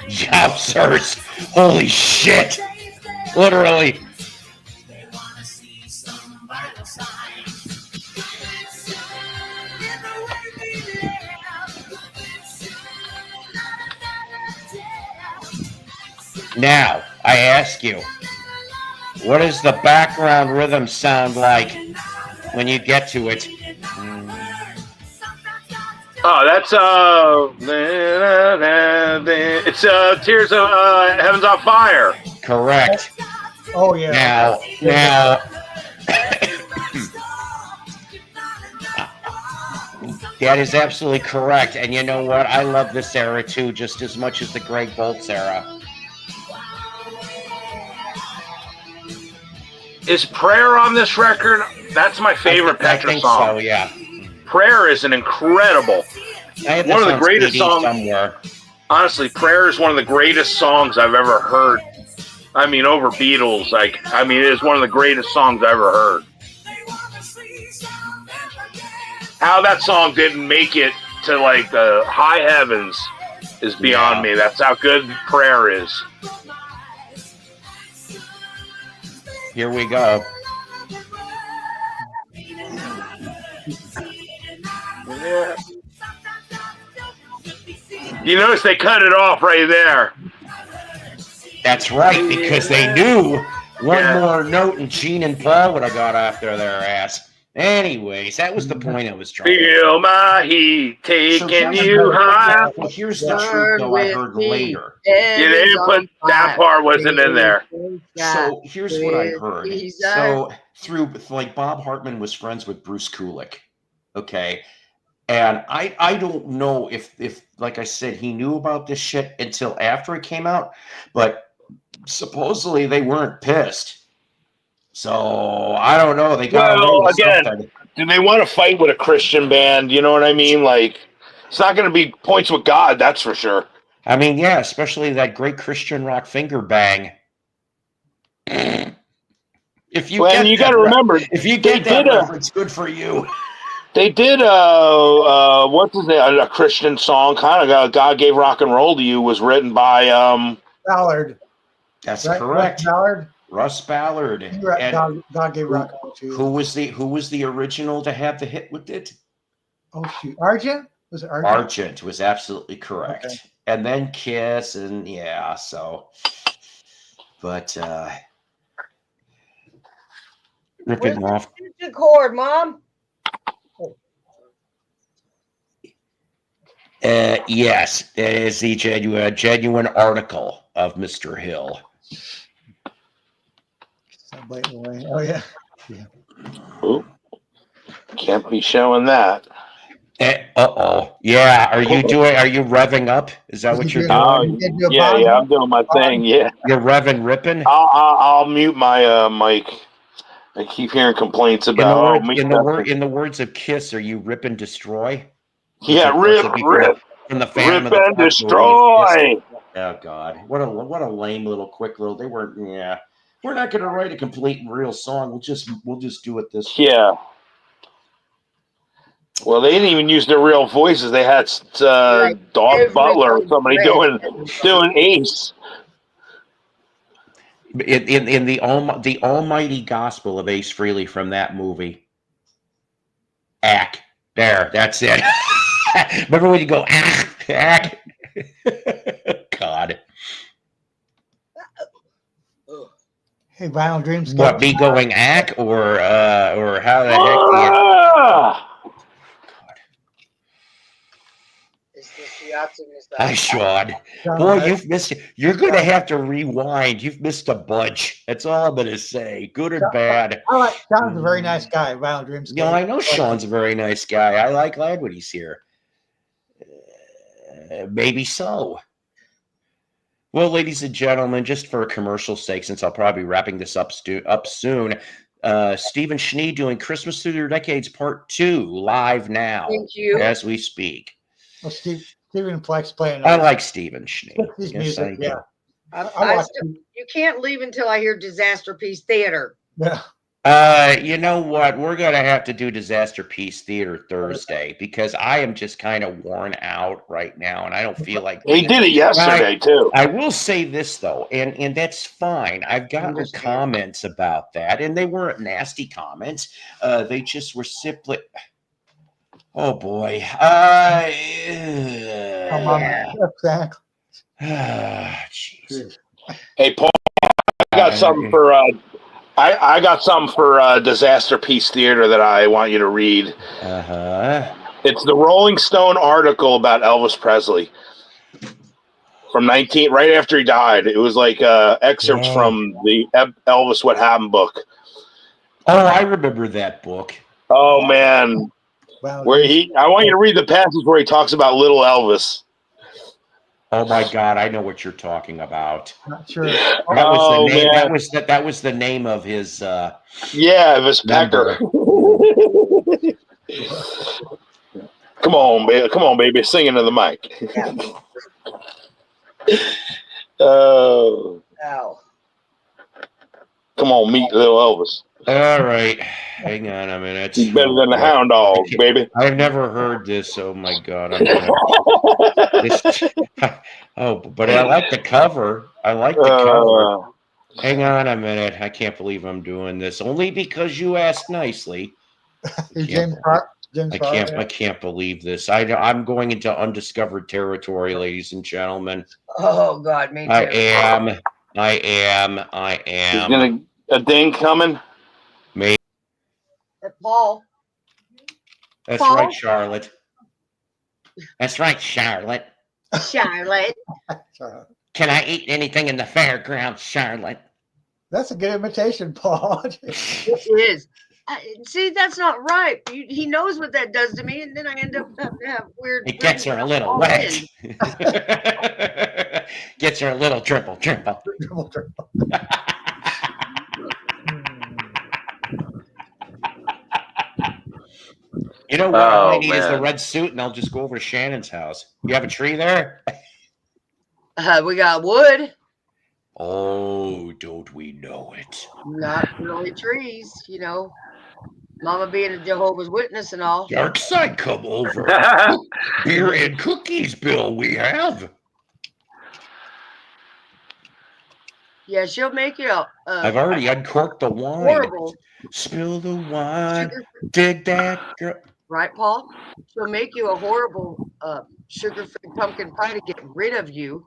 Yowzers. Holy shit. Literally. Now, I ask you, what does the background rhythm sound like when you get to it? Oh, that's it's Tears of Heaven's on Fire. Correct. Oh yeah. Now, that is absolutely correct. And you know what? I love this era too, just as much as the Greg Boltz era. Is Prayer on this record? That's my favorite Petra song. So, yeah. Prayer is an incredible, one of the greatest songs. Somewhere. Honestly, Prayer is one of the greatest songs I've ever heard. I mean, over Beatles. It is one of the greatest songs I've ever heard. How that song didn't make it to like the high heavens is beyond me. That's how good Prayer is. Here we go. Yeah. You notice they cut it off right there. That's right, because they knew one more note and Gene and Paul would have got after their ass. Anyways, that was the point I was trying to feel my heat taking you high. Well, here's the truth, though, I heard later. You didn't put that part wasn't in there. So here's what I heard. So through, like, Bob Hartman was friends with Bruce Kulick, okay? And I don't know if like I said, he knew about this shit until after it came out, but supposedly they weren't pissed. So I don't know. They got again. Do they want to fight with a Christian band? You know what I mean? Like, it's not going to be points with God, that's for sure. I mean, yeah, especially that great Christian rock finger bang. If you got to remember, if you get that reference, good for you. They did what's his name? A Christian song, kind of God Gave Rock and Roll to You, was written by Ballard. That's correct. Ballard. Russ Ballard. And God Gave Rock and Roll to You. Who was the original to have the hit with it? Oh shoot, Argent? Was it Argent? Argent was absolutely correct. Okay. And then Kiss, and yeah, so but ripping off the chord, Mom. Yes, it is the genuine article of Mr. Hill. Oh yeah. Ooh. Can't be showing that. Yeah, are you revving up? Is that what you're doing? Yeah, I'm doing my thing. Yeah. You're revving, ripping? I'll mute my mic. I keep hearing complaints about in the words of Kiss, are you rip and destroy? Yeah, rip. From the Phantom Rip of the and Fog destroy. movie. Oh God, what a lame little quick little. They weren't. Yeah, we're not going to write a complete and real song. We'll just do it this way. Yeah. Well, they didn't even use their real voices. They had Dog Butler or somebody doing Ace. In the almighty gospel of Ace Frehley from that movie. Ack. There, that's it. Remember when you go ack? God. Hey, Vinyl Dreams. What, me going ack or how the heck do you... Hi, Sean. Boy, you've missed it. You're going to have to rewind. You've missed a bunch. That's all I'm going to say. Good or bad. Sean's a very nice guy. Vinyl Dreams. No, I know Sean's a very nice guy. I like glad when he's here. Maybe so. Well, ladies and gentlemen, just for commercial sake, since I'll probably be wrapping this up soon, Stephen Schnee doing Christmas Through the Decades Part 2 live now. Thank you. As we speak. Well, Stephen Flex playing. I like Stephen Schnee. His yes, music, I do. You can't leave until I hear Disaster Piece Theater. Yeah. You know what? We're going to have to do Disaster Piece Theater Thursday because I am just kind of worn out right now, and I don't feel like... He did it yesterday, too. I will say this, though, and that's fine. I've gotten comments about that, and they weren't nasty comments. They just were simply... Oh, boy. Come on. Exactly. Jeez. Hey, Paul, I got something for... I got something for Disaster Piece Theater that I want you to read. It's the Rolling Stone article about Elvis Presley from right after he died. It was like excerpts from the Elvis What Happened book. Oh, I remember that book. Oh man, I want you to read the passage where he talks about little Elvis. Oh my God, I know what you're talking about. Not sure. That was the name. That was the name of his. Of his pecker. Come on, baby, sing into the mic. Oh. Come on, meet little Elvis. All right, hang on a minute. He's better than the hound dog, baby. I've never heard this. Oh my God, but I like the cover. I like the cover. Hang on a minute. I can't believe I'm doing this. Only because you asked nicely. I can't believe this. I'm going into undiscovered territory, ladies and gentlemen. Oh God, me too. I am. Is gonna a ding coming? Me. Paul. That's right, Charlotte. That's right, Charlotte. Charlotte. Can I eat anything in the fairgrounds, Charlotte? That's a good imitation, Paul. It is. See, that's not right. He knows what that does to me, and then I end up having to have weird. It gets her a little wet. Gets her a little triple. You know what? All I need is the red suit, and I'll just go over to Shannon's house. You have a tree there? We got wood. Oh, don't we know it? Not really trees, you know. Mama being a Jehovah's Witness and all. Dark side, come over. Beer and cookies, Bill, we have. Yeah, she'll make you I've already uncorked the wine. Horrible. Spill the wine. Dig that girl. Right, Paul? She'll make you a horrible sugar-free pumpkin pie to get rid of you.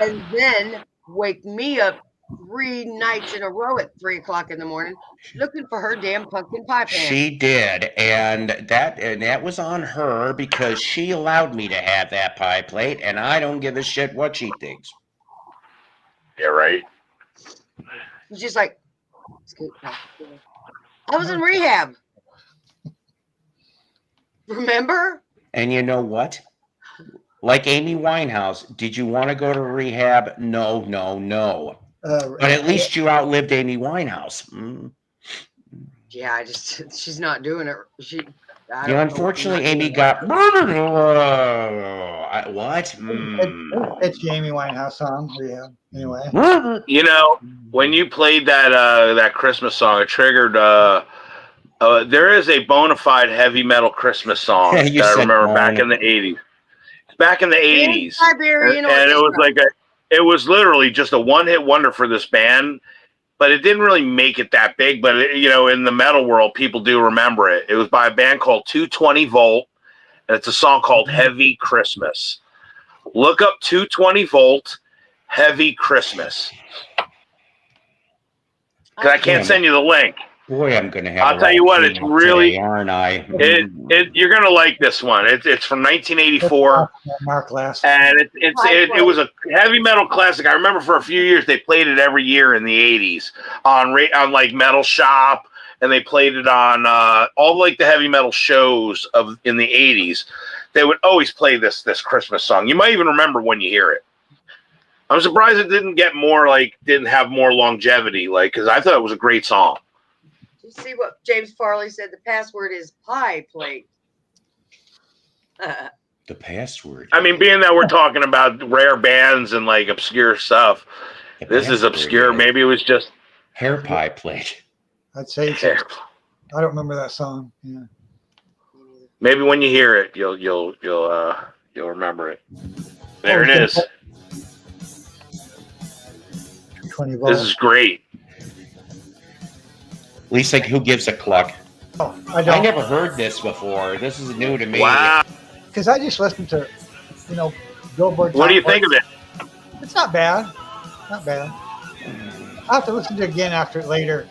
And then wake me up 3 nights in a row at 3 o'clock in the morning looking for her damn pumpkin pie pan. She did, and that was on her because she allowed me to have that pie plate, and I don't give a shit what she thinks. Yeah, right. She's just like, I was in rehab. Remember? And you know what? Like Amy Winehouse, did you want to go to rehab? No. But at least you outlived Amy Winehouse. Yeah, she's not doing it. Yeah, unfortunately, Amy got what? It's the Amy Winehouse song. Yeah. Anyway. You know, when you played that Christmas song, it triggered. There is a bona fide heavy metal Christmas song that I remember back in the 80s. Back in the 80s, and it was like it was literally just a one-hit wonder for this band, but it didn't really make it that big. But you know, in the metal world, people do remember it. It was by a band called 220 Volt, and it's a song called "Heavy Christmas." Look up 220 Volt, "Heavy Christmas," because I can't send you the link. Boy, I'm gonna have. I'll tell you what, it's really, today, aren't I? You're gonna like this one. It's from 1984. Mark Last. And it was a heavy metal classic. I remember for a few years they played it every year in the 80s on like Metal Shop, and they played it on all like the heavy metal shows in the 80s. They would always play this Christmas song. You might even remember when you hear it. I'm surprised it didn't have more longevity, because I thought it was a great song. You see what James Farley said? The password is pie plate. The password. I mean, being that we're talking about rare bands and like obscure stuff, this is obscure. Maybe it was just hair pie plate. I'd say it's I don't remember that song. Yeah. Maybe when you hear it, you'll remember it. There it is. 20 volts. This is great. Lisa, who gives a cluck? Oh, I never heard this before. This is new to me. Wow. Because I just listened to, Billboard. What do you think of it? It's not bad. Not bad. I'll have to listen to it again later.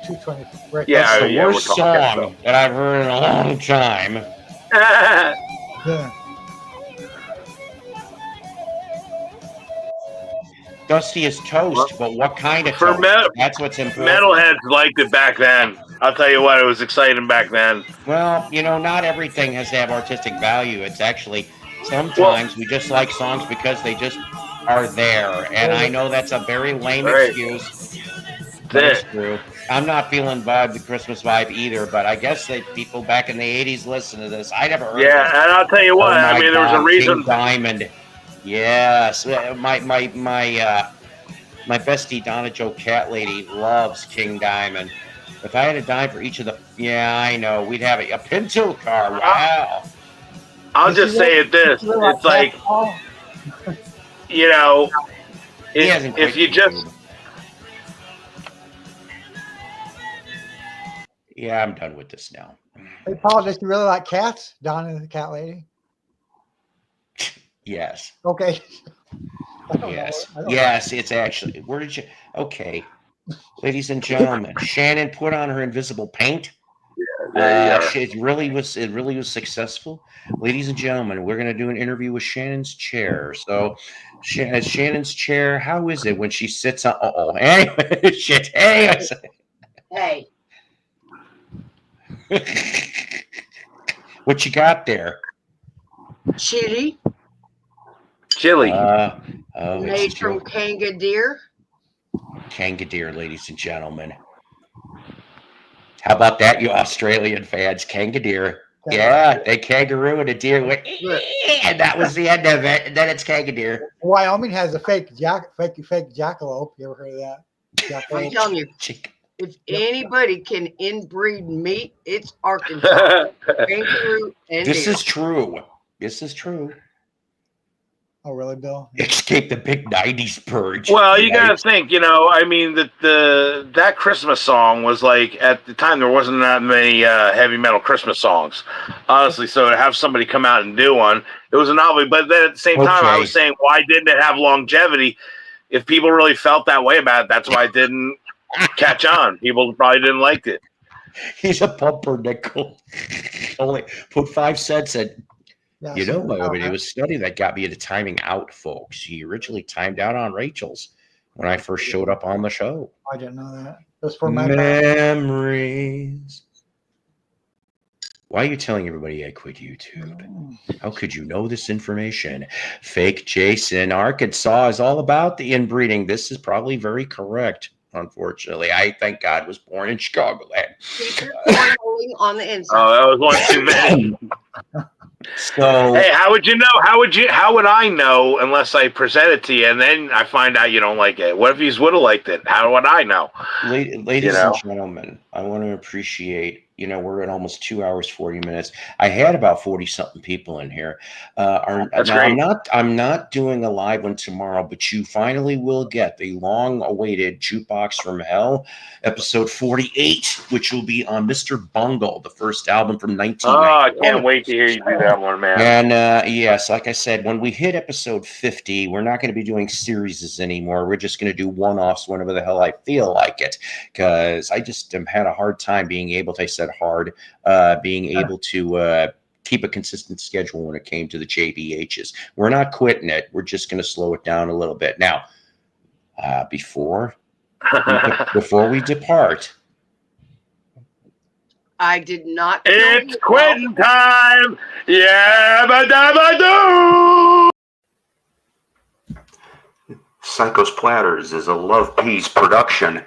220. Right. That's the worst song that I've heard in a long time. Yeah. Dusty is toast, but what kind of toast? That's what's important. Metalheads liked it back then. I'll tell you what, it was exciting back then. Well, not everything has to have artistic value. It's actually, sometimes we just like songs because they just are there. And I know that's a very lame excuse. But it's true. I'm not feeling the Christmas vibe either, but I guess that people back in the 80s listen to this. I never heard of it. Yeah, and I'll tell you what, there was a reason. King Diamond. Yes, my bestie Donna Joe Cat Lady loves King Diamond. If I had a dime for each of I know we'd have a Pinto car. Wow. I'll just say it this: it's like, if you just. Yeah, I'm done with this now. Hey, Paul, does you really like cats? Donna the Cat Lady. Yes. Okay. Yes, it's actually. Where did you? Okay, ladies and gentlemen, Shannon put on her invisible paint. It really was successful. Ladies and gentlemen, we're going to do an interview with Shannon's chair. So, Shannon's chair, how is it when she sits on? Anyway, shit. Hey. What you got there? Chili. Made from Kanga deer. Kanga deer, ladies and gentlemen. How about that, you Australian fans? Kanga deer. Yeah, they kangaroo and a deer went, and that was the end of it. And then it's Kanga deer. Wyoming has a fake jackalope. You ever heard of that? I'm telling you, if anybody can inbreed meat, it's Arkansas. Kangaroo and This deer. is true. This is true. Oh, really, Bill? Escape the big 90s purge. Well, you got to think, that Christmas song was like, at the time, there wasn't that many heavy metal Christmas songs, honestly. So to have somebody come out and do one, it was a novelty. But then at the same time, I was saying, why didn't it have longevity? If people really felt that way about it, that's why it didn't catch on. People probably didn't like it. He's a pumpernickel. Only put 5 cents in. Yeah, it was a study that got me into timing out, folks. He originally timed out on Rachel's when I first showed up on the show. I didn't know that. It was for my memories. Why are you telling everybody I quit YouTube? How could you know this information? Fake Jason, Arkansas is all about the inbreeding. This is probably very correct. Unfortunately, I thank God was born in Chicagoland. Keep your cornhole rolling on the inside. Oh, that was one too many. So hey, how would you know? How would I know unless I present it to you and then I find out you don't like it? What if you would have liked it? How would I know? Ladies and gentlemen, I want to appreciate, we're at almost 2 hours, 40 minutes. I had about 40 something people in here. That's now great. I'm not doing a live one tomorrow, but you finally will get the long awaited Jukebox from Hell, episode 48, which will be on Mr. Bungle, the first album from 1991. Oh, I can't wait to hear you do that one, man. And yes, like I said, when we hit episode 50, we're not going to be doing series anymore. We're just going to do one-offs whenever the hell I feel like it, because I just had a hard time being able to, being able to keep a consistent schedule when it came to the JBHs. We're not quitting it. We're just going to slow it down a little bit. Now, before we depart, I did not. It's quitting time. Yeah, ba-da-ba-doo. Psycho's Platters is a Love Peace production.